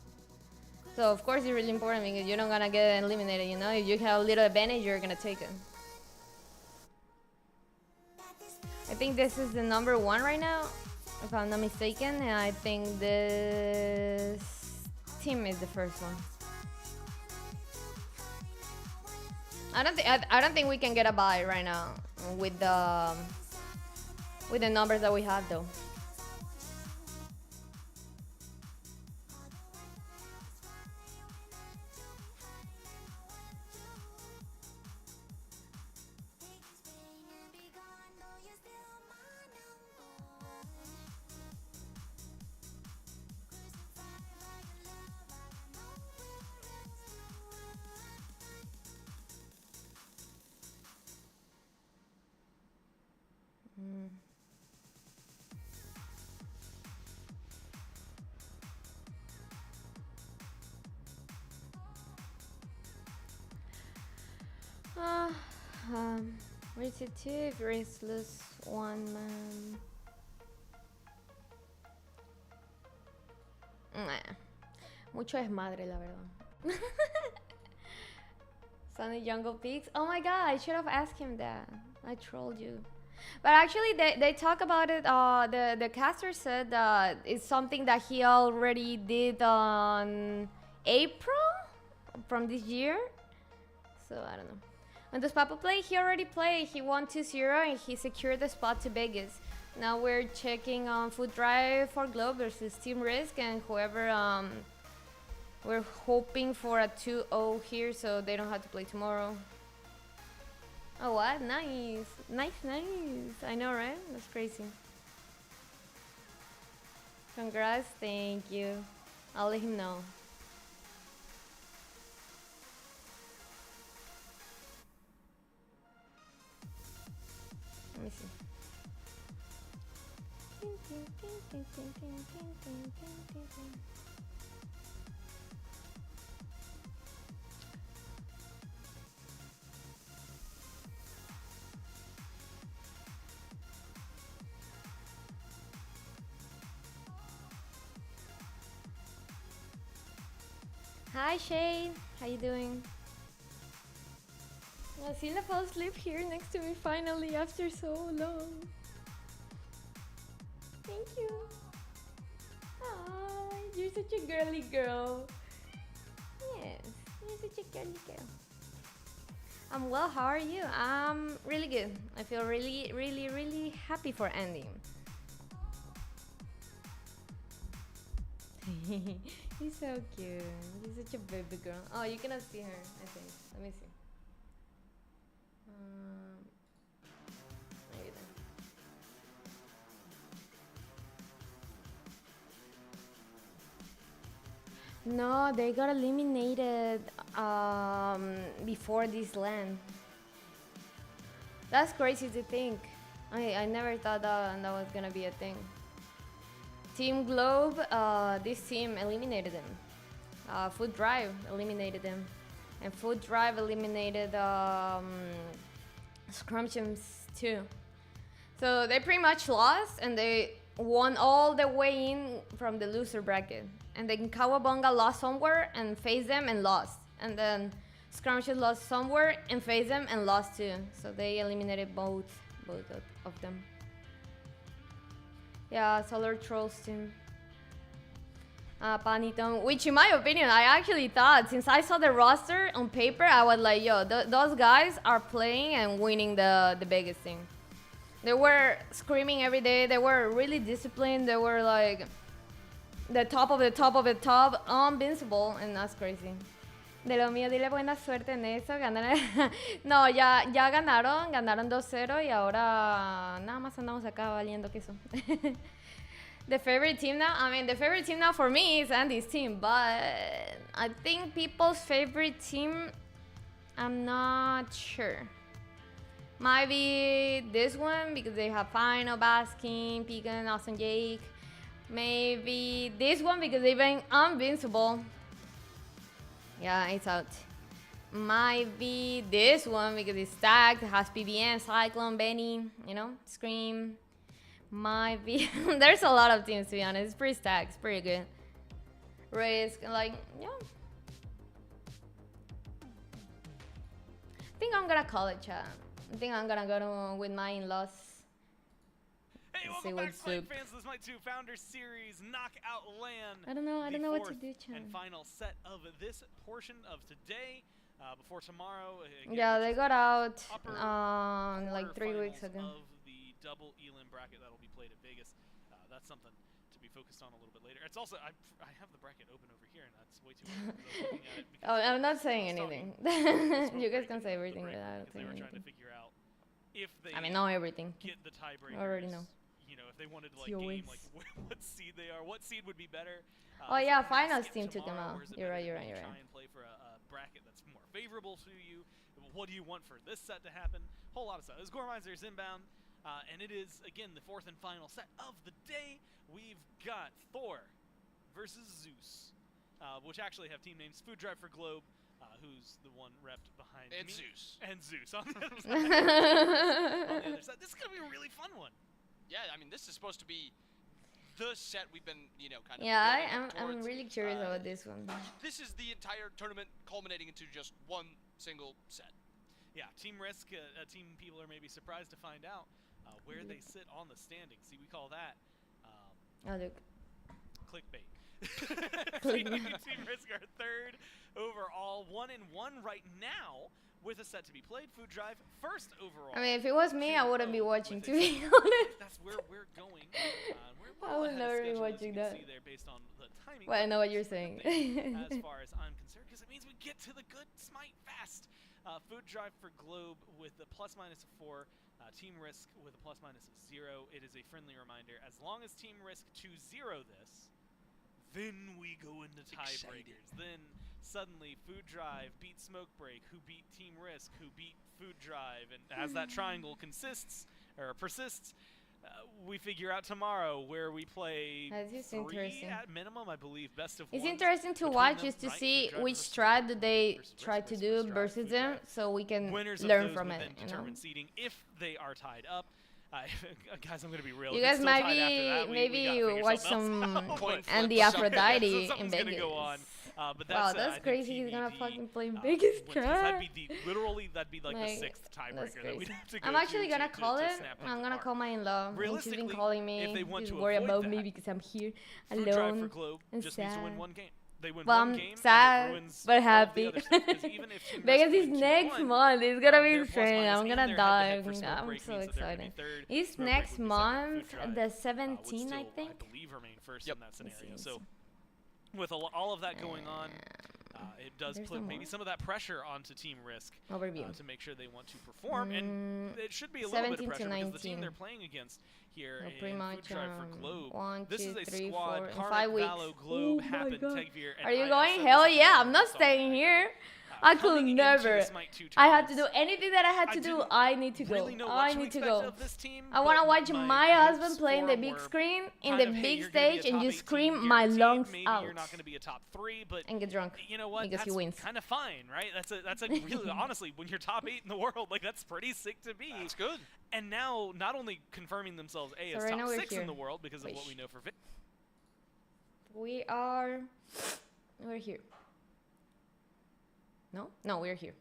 So of course it's really important because you're not gonna get eliminated, you know. If you have a little advantage, you're gonna take it. I think this is the number 1 right now, if I'm not mistaken, and I think this team is the first one. I don't think we can get a buy right now with the numbers that we have though. Where's it to? Restless one man. Mucho desmadre, la verdad. Sunny Jungle Peaks. Oh my god, I should have asked him that. I trolled you. But actually, they talk about it. The caster said that it's something that he already did on April from this year. So I don't know. When does Papa play? He already played. He won 2-0 and he secured the spot to Vegas. Now we're checking on Food Drive for Globe versus Team Risk, and whoever we're hoping for a 2-0 here, so they don't have to play tomorrow. Oh, what? Nice. Nice. I know, right? That's crazy. Congrats. Thank you. I'll let him know. Let me see. Hi Shane, how you doing? Wasila fell asleep here next to me finally after so long. Thank you. Aww, you're such a girly girl. Yes, you're such a girly girl. I'm well, how are you? I'm really good. I feel really happy for ending. He's so cute. He's such a baby girl. Oh, you cannot see her, I think. Let me see. Maybe then. No, they got eliminated before this LAN. That's crazy to think. I never thought that was gonna be a thing. Team Globe, this team eliminated them. Food Drive eliminated them. And Food Drive eliminated Scrumptious too. So they pretty much lost, and they won all the way in from the loser bracket. And then Kawabonga lost somewhere and faced them and lost. And then Scrumptious lost somewhere and faced them and lost too. So they eliminated both of them. Yeah, Solar Trolls team. Panitone, which in my opinion, I actually thought, since I saw the roster on paper, I was like, yo, those guys are playing and winning the biggest thing. They were screaming every day. They were really disciplined. They were like the top of the top of the top, invincible, and that's crazy. De lo mío, dile buena suerte en eso. No, ya ganaron 2-0 y ahora nada más andamos acá valiendo queso. The favorite team now? I mean, the favorite team now for me is Andy's team, but I think people's favorite team, I'm not sure. Might be this one because they have Final, Baskin, Pigan, Austin Jake. Maybe this one because they've been invincible. Yeah, it's out. Might be this one because it's stacked. It has PBN, Cyclone, Benny, you know, Scream. Might be. There's a lot of teams, to be honest. It's pretty stacked. It's pretty good. Risk, like, yeah. I think I'm gonna call it, chat. I think I'm gonna go with my in-laws. Hey, welcome back, SMITE fans. The SMITE 2 Founders Series Knockout LAN. I don't know what to do, chat. And final set of this portion of today. Before tomorrow. Again, yeah, they got out like 3 weeks ago. Of the double ELIM bracket that'll be played at Vegas. That's something to be focused on a little bit later. It's also I have the bracket open over here, and that's way too early. Oh, I'm not saying anything. You guys can say everything without saying anything. Trying to figure out if they. I mean, know everything. Get the tiebreakers. I already know. You know, if they wanted to like game like what seed they are, what seed would be better. Oh yeah, finals team took them out. You're right. Try and play for a bracket that's more favorable to you. What do you want for this set to happen? Whole lot of stuff. This Gormizer's inbound, and it is again the fourth and final set of the day. We've got Thor versus Zeus, which actually have team names. Food Drive for Globe, who's the one repped behind me. And Zeus on the other side. This is gonna be a really fun one. Yeah, I mean, this is supposed to be the set we've been, you know, kind of. Yeah, I'm really curious about this one. This is the entire tournament culminating into just one single set. Yeah, Team Risk, team people are maybe surprised to find out where they sit on the standings. See, we call that oh, look. Clickbait. Team Risk are third overall, 1-1 right now, with a set to be played. Food Drive first overall. I mean, if it was me, I wouldn't be watching, to be honest. That's where we're going. I would never be watching that. There based on the timing. Well, I know what you're saying. As far as I'm concerned, because it means we get to the good Smite fast. Food Drive for Globe with the +/- 4. Team Risk with a +/- 0. It is a friendly reminder. As long as Team Risk 2-0 this, then we go into tiebreakers. Then suddenly Food Drive beat Smoke Break, who beat Team Risk, who beat Food Drive, and as that triangle persists, we figure out tomorrow where we play three at minimum, I believe, best of It's ones interesting to watch just to see which strat do they try to do versus them, so we can learn from it. Determine seeding if they are tied up. Guys, I'm gonna be real. You guys maybe you watch some Andy Aphrodite in Vegas. But that's, wow, that's crazy. He's gonna fucking play Vegas track. That'd be like the 6th tiebreaker that we'd have to go I'm actually gonna call it. I'm gonna call my in-law. She's been calling me. She's to worried about me because I'm here alone and just sad. needs to win one game. They win well, one game, I'm sad but happy. Vegas is next month. It's gonna be insane. I'm gonna die. I'm so excited. It's next month, the 17th, I think. I believe remain first in that scenario. So with all of that going on, it does put maybe some of that pressure onto Team Risk to make sure they want to perform, and it should be a little bit of pressure because the team they're playing against here in Food Drive for Globe. This is a squad. In 5 weeks. Globe, Happen, Tegveer, are you going? Hell yeah! I'm not staying here. I could never. I had to do anything that I had to do. I need to go. I need to go. I want to watch my husband play in the big screen, in the big stage, and just scream my lungs out. You're not going to be a top 3, but and get drunk. You know what? Because that's he wins. Kind of fine, right? That's a really honestly, when you're top 8 in the world, like that's pretty sick to be. That's good. And now, not only confirming themselves as right top 6 in the world because of what we know for Vic. We're here. No? No, we're here.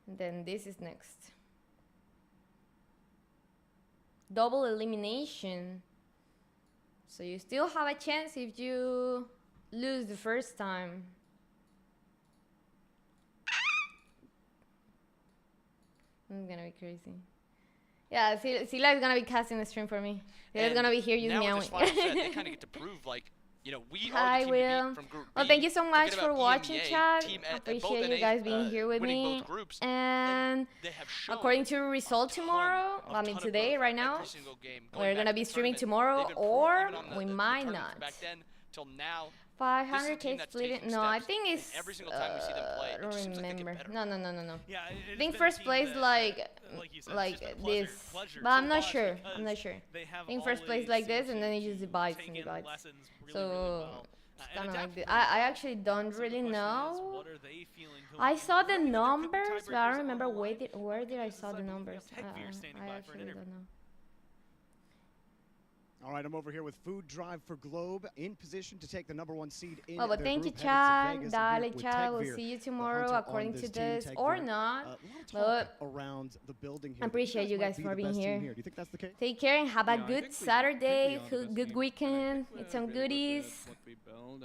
And then this is next. Double elimination. So you still have a chance if you lose the first time. It's gonna be crazy. Yeah, Sila is gonna be casting the stream for me. He's gonna be here using meowing. Now with this final set, they kind of get to prove, like, you know, we are the team to beat from Group B. Well, thank you so much for watching, chat. I appreciate you guys being here with me. And according to the result tomorrow, I mean today, right now, we're gonna be streaming tomorrow, or we might not. Back then till now. 500k split. No, I think it's. Every single time we see them play, I don't remember. No. Yeah, I think first place like this, but I'm not sure. I think first place like this, and then it just divides and divides. So it's kind of like this. I actually don't really know. I saw the numbers, but I don't remember where did I saw the numbers. I actually don't know. All right, I'm over here with Food Drive for Globe in position to take the ¡1 seed in well, thank you, Chad. Dale, Chad. We'll see you tomorrow according to this, or not. But around the building here. I appreciate you guys for being here. Do you think that's the case? Take care and have a good Saturday, good weekend. Eat some goodies.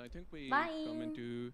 I think we Bye. come into